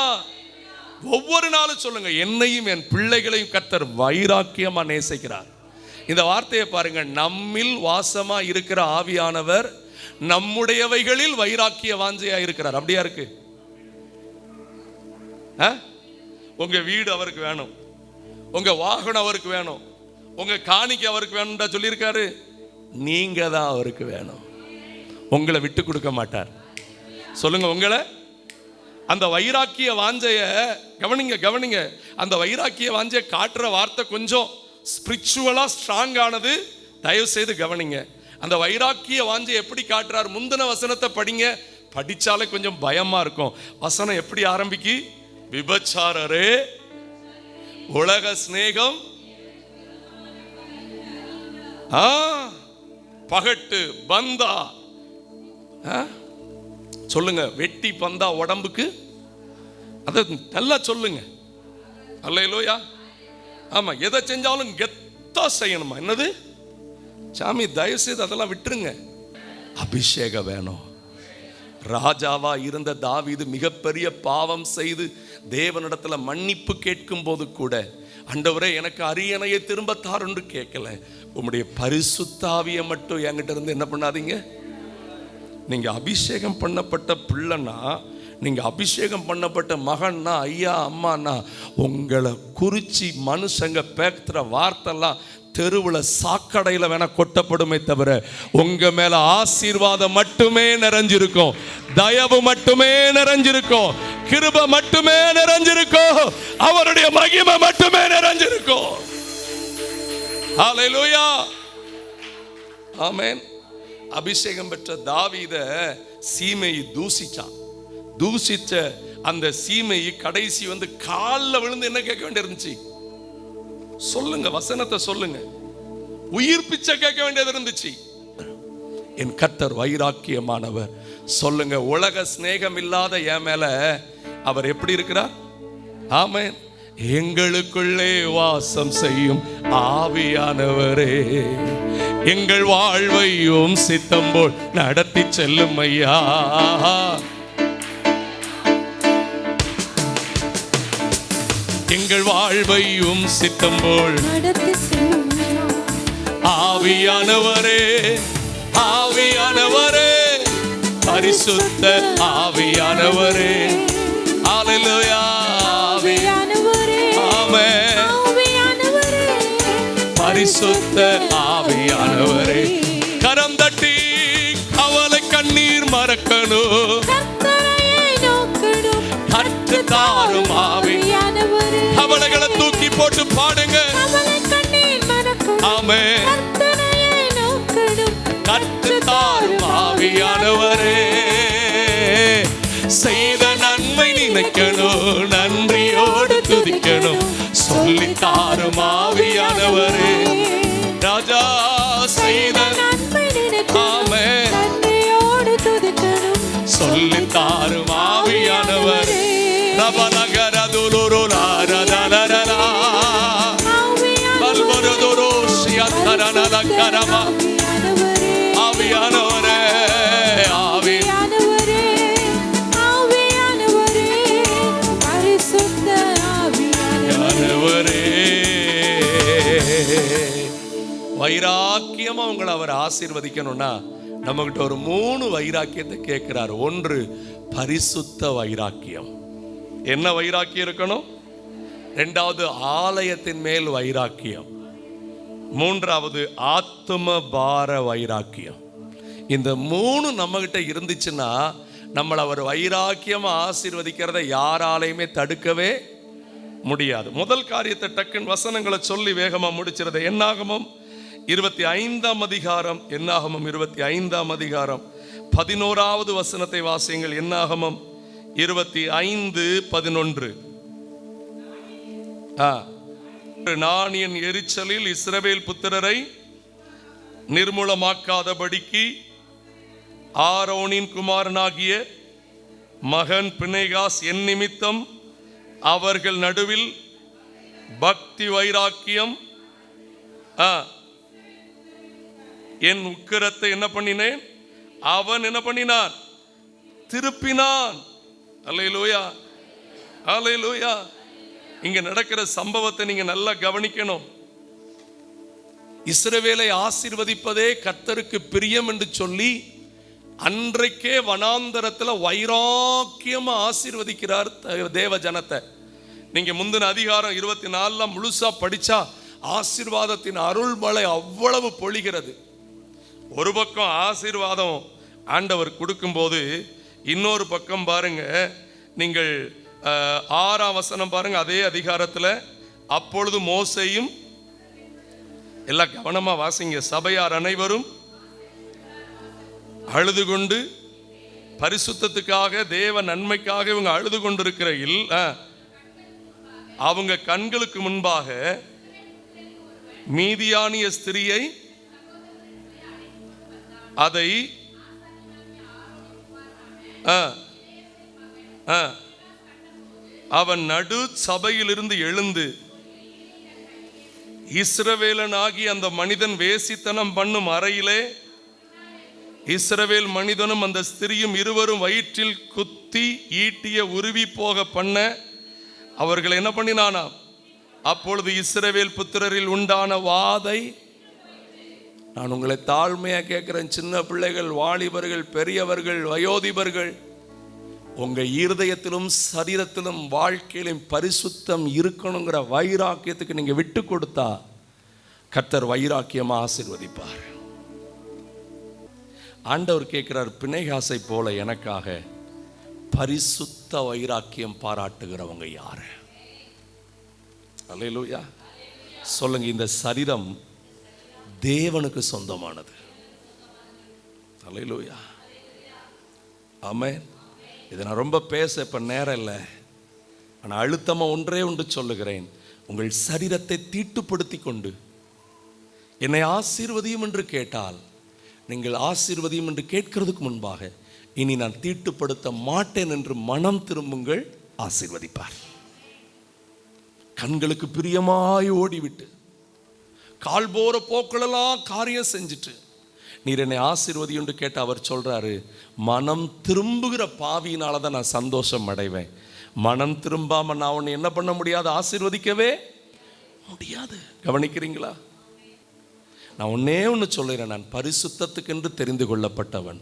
ஒவ்வொரு நாளும் சொல்லுங்க, என்னையும் என் பிள்ளைகளையும் கர்த்தர் வைராக்கியமா நேசிக்கிறார். இந்த வார்த்தையை பாருங்க. நம்மில் வாசமா இருக்கிற ஆவியானவர் நம்முடையவைகளில் வைராக்கிய வாஞ்சையா இருக்கிறார். அப்படியா இருக்கு? உங்க வீடு அவருக்கு வேணும், உங்க வாகனம் அவருக்கு வேணும், உங்க காணிக்கை அவருக்கு வேணும் சொல்லியிருக்காரு. நீங்க தான் அவருக்கு வேணும். உங்களை விட்டு கொடுக்க மாட்டார். சொல்லுங்க, உங்களை அந்த வைராக்கிய வாஞ்சைய கவனிங்க. அந்த வைராக்கிய வாஞ்சைய காட்டுற வார்த்தை கொஞ்சம் ஸ்பிரிச்சுவலா ஸ்ட்ராங் ஆனது. தயவு செய்து கவனிங்க. அந்த வைராக்கிய வாஞ்சை எப்படி காட்டுறார்? முந்தின வசனத்தை படிங்க. படிச்சாலே கொஞ்சம் பயமா இருக்கும். வசனம் எப்படி ஆரம்பிக்கு? விபச்சாரரே, உலக சிநேகம், பகட்டு, பந்தா, சொல்லுங்க, வெட்டி பந்தா உடம்புக்கு, அத நல்லா சொல்லுங்க. அல்லேலூயா. ஆமா, எதை செஞ்சாலும் கெத்தா செய்யணுமா? என்னது சாமி, தயவு செய்து அதெல்லாம் விட்டுருங்க. அபிஷேகம் வேணும். ராஜாவா இருந்த தாவீது மிகப்பெரிய பாவம் செய்து தேவனிடத்துல மன்னிப்பு கேட்கும் போது கூட, ஆண்டவரே எனக்கு அரியணையை திரும்ப தாருன்னு கேட்கல. உம்முடைய பரிசுத்த ஆவியை மட்டும் என்கிட்ட இருந்து என்ன பண்ணாதீங்க. நீங்க அபிஷேகம் பண்ணப்பட்ட பிள்ளைன்னா, நீங்க அபிஷேகம் பண்ணப்பட்ட மகன்னா, ஐயா அம்மானா, உங்களை குறிச்சி மனுஷங்க பேசுற வார்த்தைலாம் தெருவில் சாக்கடையில் வேணா கொட்டப்படுமே தவிர உங்க மேல ஆசீர்வாதம் மட்டுமே நிறைஞ்சிருக்கும், தயவு மட்டுமே நிறைஞ்சிருக்கும், கிருபை மட்டுமே நிறைஞ்சிருக்கும், அவருடைய மகிமை மட்டுமே நிறைஞ்சிருக்கும். ஹல்லேலூயா, ஆமென். அபிஷேகம் பெற்ற தாவீத சீமையை தூசிச்ச அந்த சீமையை கடைசி வந்து காலில் விழுந்து என்ன கேட்க வேண்டியிருந்துச்சு? சொல்லுங்க, வசனத்தை சொல்லுங்க. உயிர் பிச்சை கேட்க வேண்டியது இருந்துச்சு. என் கர்த்தர் வைராக்கியமானவர். சொல்லுங்க, உலக சிநேகம் இல்லாத என் மேல அவர் எப்படி இருக்கிறார்? ஆமென். எங்களுக்குள்ளே வாசம் செய்யும் ஆவியானவரே, எங்கள் வாழ்வையும் சித்தம் போல் நடத்தி செல்லும் ஐயா. எங்கள் வாழ்வையும் சித்தம் போல் நடத்தி செல்லும் ஆவியானவரே, ஆவியானவரே, பரிசுத்த ஆவியானவரே. ஹல்லேலூயா, ஆவியானவரே, ஆமென். ஆவியானவரே, பரிசுத்த ஆவியானவரே. கரம் தட்டி அவளை கண்ணீர் மறக்கணும், கற்று தாரும் ஆவியானவரே. அவளைகளை தூக்கி போட்டு பாடுங்க. ஆமென். கற்று தாரும் ஆவியானவரே. செய்த நன்மை நினைக்கணும், நன்றியோடு துதிக்கணும், சொல்லி தாரும் ஆவியானவரே. ராஜா செய்த நன்மை நினைக்கணும், நன்றியோடு துதிக்கணும், சொல்லி தாரும் ஆவியானவரே. ஆவியானவரே, நம்மளை அவர் ஆசீர்வதிக்கணும்னா நம்மகிட்ட ஒரு 3 வைராக்கியத்தை கேட்கிறார். ஒன்று பரிசுத்த வைராக்கியம். என்ன வைராக்கியம் இருக்கணும்? 2வது ஆலயத்தின் மேல் வைராக்கியம். 3வது ஆத்தும பார வைராக்கியம். இந்த 3 நம்மகிட்ட இருந்துச்சுன்னா நம்மளை அவர் வைராக்கியமா ஆசீர்வதிக்கிறத யாராலையுமே தடுக்கவே முடியாது. முதல் காரியத்தை டக்குன்னு வசனங்களை சொல்லி வேகமா முடிச்சிருது. என்னாகமம் 25ஆம் அதிகாரம், என்னாகமம் 25ஆம் அதிகாரம் 11வது வசனத்தை வாசியுங்கள். என்னாகமம் 25:11. நான் என் எரிச்சலில் இஸ்ரவேல் புத்திரரை நிர்மூலமாக்காதபடிக்கு ஆரோனின் குமாரனாகிய மகன் பினேகாஸ் என் நிமித்தம் அவர்கள் நடுவில் பக்தி வைராக்கியம் என் உக்கிரத்தை என்ன பண்ணினேன், அவன் என்ன பண்ணினான், திருப்பினான். அல்லேலூயா, அல்லேலூயா. இங்க நடக்கிற சம்பவத்தை நீங்க நல்லா கவனிக்கணும். இஸ்ரவேலை ஆசீர்வதிப்பதே கர்த்தருக்கு பிரியம் என்று சொல்லி அன்றைக்கே வனாந்தரத்துல வைராக்கியமா ஆசீர்வதிக்கிறார் தேவ ஜனத்தை. நீங்க முந்தின அதிகாரம் 24 முழுசா படிச்சா ஆசீர்வாதத்தின் அருள்மழை அவ்வளவு பொழிகிறது. ஒரு பக்கம் ஆசீர்வாதம் ஆண்டவர் கொடுக்கும்போது, இன்னொரு பக்கம் பாருங்க, நீங்கள் 6ஆம் வசனம் பாருங்க, அதே அதிகாரத்தில். அப்பொழுது மோசேயும், எல்லாம் கவனமா வாசிங்க, சபையார் அனைவரும் அழுது கொண்டு, பரிசுத்தத்துக்காக தேவ நன்மைக்காக இவங்க அழுது கொண்டிருக்கிறையில் அவங்க கண்களுக்கு முன்பாக மீதியானிய ஸ்திரியை அதை அவன் நடு சபையிலிருந்து எழுந்து இஸ்ரவேலனாகி அந்த மனிதன் வேசித்தனம் பண்ணும் அறையிலே இஸ்ரவேல் மனிதனும் அந்த ஸ்திரியும் இருவரும் வயிற்றில் குத்தி ஈட்டிய உருவி போக பண்ண அவர்கள் என்ன பண்ணினானா. அப்பொழுது இஸ்ரவேல் புத்திரரில் உண்டான வாதை. நான் உங்களை தாழ்மையா கேட்கிறேன், சின்ன பிள்ளைகள், வாலிபர்கள், பெரியவர்கள், வயோதிபர்கள், உங்க இருதயத்திலும் சரீரத்திலும் வாழ்க்கையிலும் பரிசுத்தம் இருக்கணுங்கிற வைராக்கியத்துக்கு நீங்க விட்டு கொடுத்தா கர்த்தர் வைராக்கியமா ஆசீர்வதிப்பார். ஆண்டவர் கேட்கிறார், பிணைகாசை போல எனக்காக பரிசுத்த வைராக்கியம் பாராட்டுகிறவங்க யாரு? அல்லேலூயா சொல்லுங்க. இந்த சரீரம் தேவனுக்கு சொந்தமானது. அல்லேலூயா, ஆமென். இதை நான் ரொம்ப பேச இப்ப நேரம் இல்லை. ஆனால் அழுத்தமா ஒன்றே ஒன்று சொல்லுகிறேன். உங்கள் சரீரத்தை தீட்டுப்படுத்தி கொண்டு என்னை ஆசீர்வதியும் என்று கேட்டால், நீங்கள் ஆசீர்வதியும் என்று கேட்கிறதுக்கு முன்பாக இனி நான் தீட்டுப்படுத்த மாட்டேன் என்று மனம் திரும்புங்கள், ஆசீர்வதிப்பார். கண்களுக்கு பிரியமாய் ஓடிவிட்டு கால் போற போக்களெல்லாம் காரியம் செஞ்சுட்டு நீர் என்னை ஆசீர்வதி என்று கேட்ட அவர் சொல்றாரு, மனம் திரும்புகிற பாவியினால தான் நான் சந்தோஷம் அடைவேன். மனம் திரும்பாம நான் உன்னை என்ன பண்ண முடியாது, ஆசீர்வதிக்கவே முடியாது. கவனிக்கிறீங்களா? நான் ஒன்னே ஒன்று சொல்லுறேன், நான் பரிசுத்தத்துக்கென்று தெரிந்து கொள்ளப்பட்டவன்.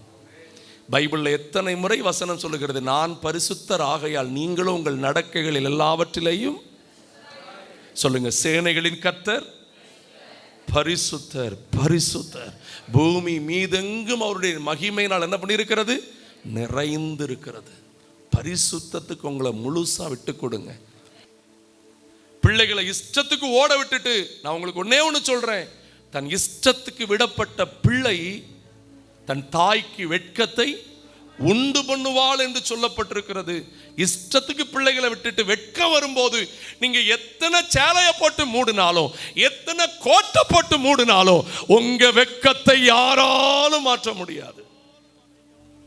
பைபிளில் எத்தனை முறை வசனம் சொல்லுகிறது, நான் பரிசுத்தர் ஆகையால் நீங்களும் உங்கள் நடக்கைகளில் எல்லாவற்றிலேயும் சொல்லுங்க, சேனைகளின் கர்த்தர் பரிசுத்தர், பரிசுத்தர். பூமி மீதெங்கும் அவருடைய மகிமையினால் என்ன பண்ணியிருக்கிறது, நிறைந்து இருக்கிறது. பரிசுத்தத்துக்கு உங்களை முழுசா விட்டு கொடுங்க. பிள்ளைகளை இஷ்டத்துக்கு ஓட விட்டுட்டு, நான் உங்களுக்கு ஒன்னே ஒன்று சொல்றேன், தன் இஷ்டத்துக்கு விடப்பட்ட பிள்ளை தன் தாய்க்கு வெட்கத்தை உண்டு பண்ணுவாள் என்று சொல்லப்பட்டிருக்கிறது. இஷ்டத்துக்கு பிள்ளைகளை விட்டுட்டு வெட்கம் வரும்போது நீங்க எத்தனை சேலையை போட்டு மூடினாலும், எத்தனை கோட்டை போட்டு மூடினாலும் உங்க வெட்கத்தை யாராலும் மாற்ற முடியாது.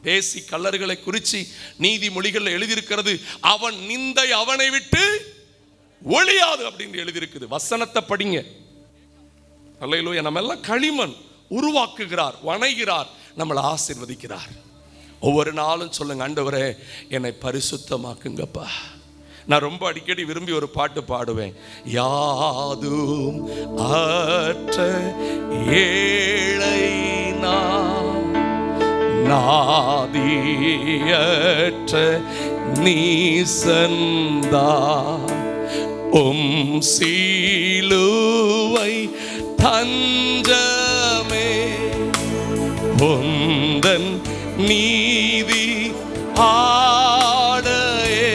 பேசி கல்லர்களை குறித்து நீதிமொழிகள் எழுதியிருக்கிறது, அவன் நிந்தை அவனை விட்டு ஒழியாது அப்படின்னு எழுதியிருக்குது. வசனத்தை படிங்க. அல்லேலூயா. நம்ம எல்லாம் களிமண், உருவாக்குகிறார், வணைகிறார், நம்மளை ஆசீர்வதிக்கிறார். ஒவ்வொரு நாளும் சொல்லுங்க, ஆண்டவரே என்னை பரிசுத்தமாக்குங்கப்பா. நான் ரொம்ப அடிக்கடி விரும்பி ஒரு பாட்டு பாடுவேன். யாதும் அற்ற ஏழை நாதியற்ற நீசந்தா சிலுவை தஞ்சமே உந்தன் நீதி ஆடையே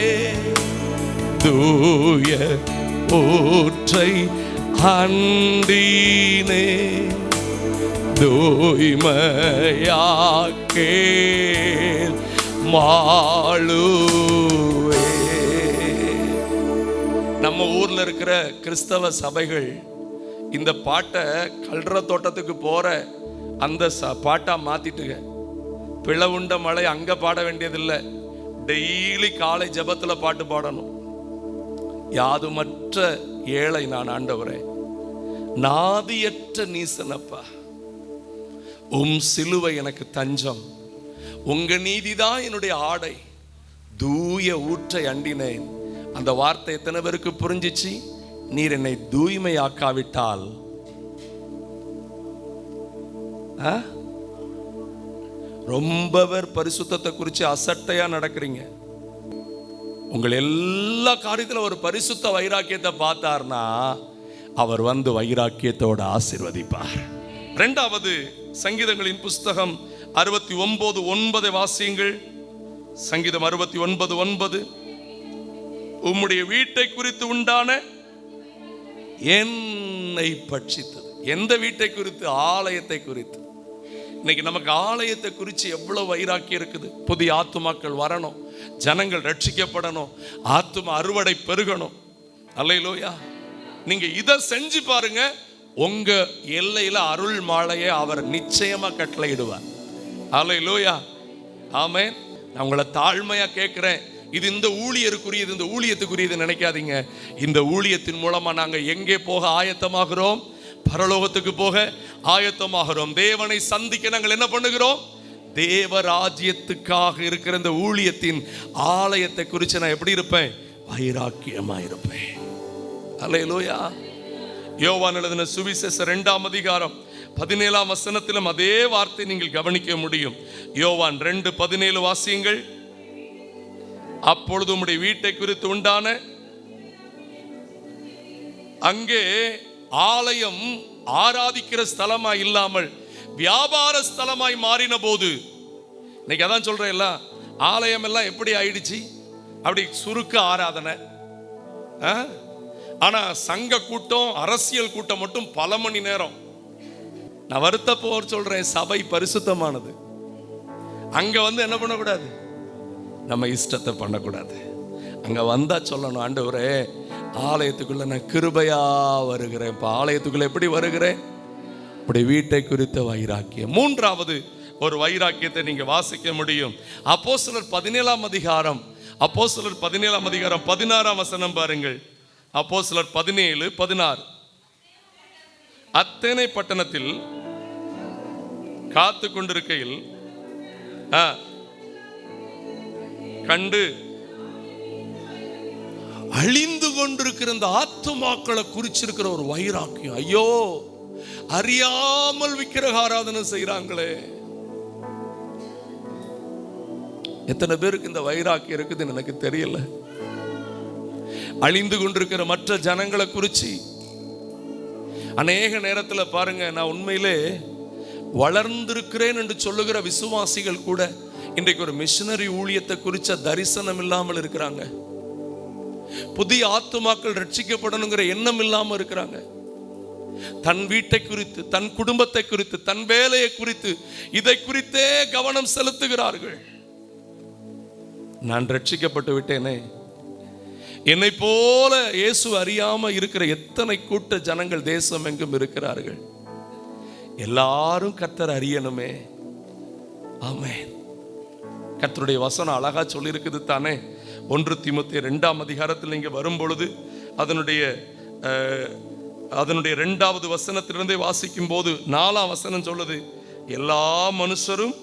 தூய ஊற்றை அண்டினே தூய்மையாக்கே மாளுவே. நம்ம ஊர்ல இருக்கிற கிறிஸ்தவ சபைகள் இந்த பாட்டை கல்ற தோட்டத்துக்கு போற அந்த பாட்டா மாத்திட்டுங்க. பிளவுண்ட மழை அங்க பாட வேண்டியதில்லை, டெய்லி காலை ஜெபத்துல பாட்டு பாடணும். யாதுமற்ற ஏழை நான் ஆண்டவரே, நாதியற்ற நீசனப்பா, சிலுவை எனக்கு தஞ்சம், உங்க நீதிதான் என்னுடைய ஆடை, தூய ஊற்றை அண்டினேன். அந்த வார்த்தை எத்தனை பேருக்கு புரிஞ்சிச்சு? நீர் என்னை தூய்மையாக்காவிட்டால் ரொம்ப பேர் பரிசுத்தத்தை குறித்து அசட்டையா நடக்கிறீங்க. உங்கள் எல்லா காரியத்திலும் ஒரு பரிசுத்த வைராக்கியத்தை பார்த்தார்னா அவர் வந்து வைராக்கியத்தோட ஆசீர்வதிப்பார். இரண்டாவது, சங்கீதங்களின் புஸ்தகம் 69:9 வாசியுங்கள். சங்கீதம் 69:9. உம்முடைய வீட்டை குறித்து உண்டான என்னை பட்சித்தது. எந்த வீட்டை குறித்து? ஆலயத்தை குறித்து. இன்னைக்கு நமக்கு ஆலயத்தை குறித்து எவ்வளவு வைராக்கியம் இருக்குது. புதிய ஆத்துமாக்கள் வரணும், ஜனங்கள் ரட்சிக்கப்படணும், ஆத்துமா அறுவடை பெருகணும். அல்லேலூயா. நீங்க இதை செஞ்சு பாருங்க, உங்க எல்லையில அருள் மாலையை அவர் நிச்சயமா கட்டளையிடுவார். அல்லேலூயா. ஆமென். நான் உங்களை தாழ்மையா கேட்கிறேன், இது இந்த ஊழியருக்குரியது, இந்த ஊழியத்துக்குரியது நினைக்காதீங்க. இந்த ஊழியத்தின் மூலமா நாங்க எங்கே போக ஆயத்தமாகிறோம்? பரலோகத்துக்கு போக ஆயத்தமாகிறோம். தேவனை சந்திக்க நாங்கள் என்ன பண்ணுகிறோம்? தேவராஜ்யத்துக்காக இருக்கிற இந்த ஊழியத்தின் ஆலயத்தை குறித்து நான் எப்படி இருப்பேன்? வைராக்கியமா இருப்பேன். அல்லேலூயா. யோவான் எழுதின சுவிசேஷம் 2:17 அதே வார்த்தை நீங்கள் கவனிக்க முடியும். யோவான் 2:17 வாசியுங்கள். அப்பொழுது உம்முடைய வீட்டை குறித்து உண்டான, அங்கே ஆலயம் ஆராதிக்கிற ஸ்தலமாய் இல்லாமல் வியாபார ஸ்தலமாய் மாறின போது, இன்னைக்கு அதான் சொல்றேன், ஆலயம் எல்லாம் எப்படி ஆயிடுச்சு? அப்படி சுருக்க ஆராதனை. ஆனா சங்க கூட்டம், அரசியல் கூட்டம் மட்டும் பல மணி நேரம். நான் வருத்தப்போர் சொல்றேன், சபை பரிசுத்தமானது. அங்க வந்து என்ன பண்ணக்கூடாது? நம்ம இஷ்டத்தை பண்ணக்கூடாது. அங்க வந்தா சொல்லணும், ஆண்டவரே ஆலயத்துக்குள்ள நான் கிருபையா வருகிறேன். இப்ப ஆலயத்துக்குள்ள எப்படி வருகிறேன்? அப்படி வீட்டை குறித்த வைராக்கியம். மூன்றாவது ஒரு வைராக்கியத்தை நீங்க வாசிக்க முடியும். அப்போஸ்தலர் 17 அப்போஸ்தலர் 17 16 வசனம் பாருங்கள். அப்போஸ்தலர் 17:16. அத்தேனை பட்டணத்தில் காத்து கொண்டிருக்கையில் கண்டு அழிந்து கொண்டிருக்கிற இந்த ஆத்துமாக்களை குறிச்சிருக்கிற ஒரு வைராக்கியம். ஐயோ, அறியாமல் விக்கிரக ஆராதனை செய்யறாங்களே. எத்தனை பேருக்கு இந்த வைராக்கியம் இருக்குதுன்னு எனக்கு தெரியல. அழிந்து கொண்டிருக்கிற மற்ற ஜனங்களை குறிச்சு அநேக நேரத்தில் பாருங்க, நான் உண்மையிலே வளர்ந்திருக்கிறேன் என்று சொல்லுகிற விசுவாசிகள் கூட இன்றைக்கு ஒரு மிஷனரி ஊழியத்தை குறித்த தரிசனம் இல்லாமல் இருக்கிறாங்க. புதிய ஆத்துமாக்கள் ரட்சிக்கப்படணுங்கிற எண்ணம் இல்லாமல் இருக்கிறாங்க. தன் வீட்டை குறித்து, தன் குடும்பத்தை குறித்து, தன் வேலையை குறித்து, இதை குறித்தே கவனம் செலுத்துகிறார்கள். நான் ரட்சிக்கப்பட்டு விட்டேனே, என்னை போல இயேசு அறியாம இருக்கிற எத்தனை கூட்ட ஜனங்கள் தேசம் எங்கும் இருக்கிறார்கள். எல்லாரும் கர்த்தர் அறியணுமே. ஆமென். கர்த்தருடைய வசனம் அழகா சொல்லி இருக்குது தானே. 1 தீமோத்தேயு 2 இங்க வரும் பொழுது அதனுடைய 2வது வசனத்திலிருந்தே வாசிக்கும் போது 4ஆம் வசனம் சொல்லுது, எல்லா மனுஷரும்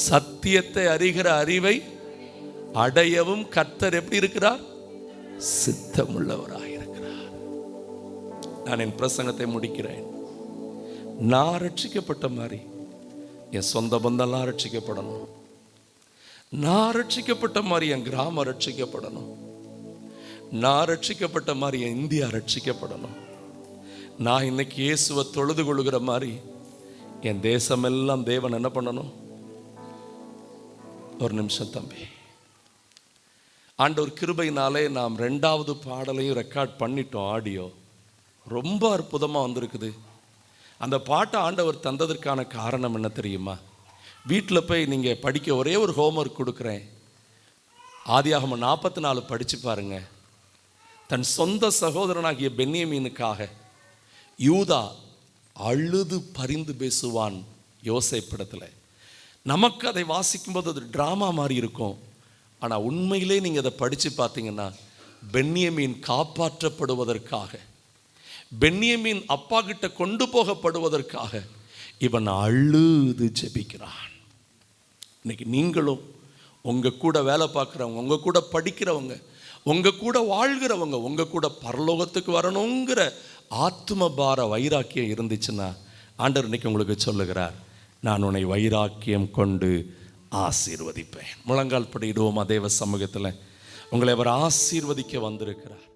சத்தியத்தை அறிகிற அறிவை அடையவும் கர்த்தர் எப்படி இருக்கிறார்? சித்தமுள்ளவராயிருக்கிறார். நான் என் பிரசங்கத்தை முடிக்கிறேன். நான் ரட்சிக்கப்பட்ட மாதிரி என் சொந்த பந்தம்லாம் ரட்சிக்கப்படணும். நான் ரட்சிக்கப்பட்ட மாதிரி என் கிராமம் ரட்சிக்கப்படணும். நான் ரட்சிக்கப்பட்ட மாதிரி என் இந்தியா ரட்சிக்கப்படணும். நான் இன்னைக்கு இயேசுவை தொழுது கொள்ளுகிற மாதிரி என் தேசமெல்லாம் தேவன் என்ன பண்ணணும்? ஒரு நிமிஷம் தம்பி. ஆண்டவர் கிருபையினாலே நாம் 2வது பாடலையும் ரெக்கார்ட் பண்ணிட்டோம். ஆடியோ ரொம்ப அற்புதமாக வந்திருக்குது. அந்த பாட்டை ஆண்டவர் தந்ததற்கான காரணம் என்ன தெரியுமா? வீட்டில் போய் நீங்கள் படிக்க ஒரே ஒரு ஹோம்ஒர்க் கொடுக்குறேன். ஆதியாகமம் 44 படித்து பாருங்க. தன் சொந்த சகோதரனாகிய பென்யமீனுக்காக யூதா அழுது பரிந்து பேசுவான் யோசேப்பிடத்தில். நமக்கு அதை வாசிக்கும்போது அது ட்ராமா மாதிரி இருக்கும். ஆனால் உண்மையிலே நீங்கள் அதை படித்து பார்த்தீங்கன்னா பென்யமீன் காப்பாற்றப்படுவதற்காக, பென்யமீன் அப்பா கிட்ட கொண்டு போகப்படுவதற்காக இவன் அழுது ஜெபிக்கிறான். இன்னைக்கு நீங்களும் உங்கள் கூட வேலை பார்க்குறவங்க, உங்கள் கூட படிக்கிறவங்க, உங்கள் கூட வாழ்கிறவங்க, உங்கள் கூட பரலோகத்துக்கு வரணுங்கிற ஆத்ம பார வைராக்கியம் இருந்துச்சுன்னா ஆண்டவர் இன்னைக்கு உங்களுக்கு சொல்லுகிறார், நான் உன்னை வைராக்கியம் கொண்டு ஆசீர்வதிப்பேன். முழங்கால் படிடுவோமா தேவ சமூகத்தில்? உங்களை அவர் ஆசீர்வதிக்க வந்திருக்கிறார்.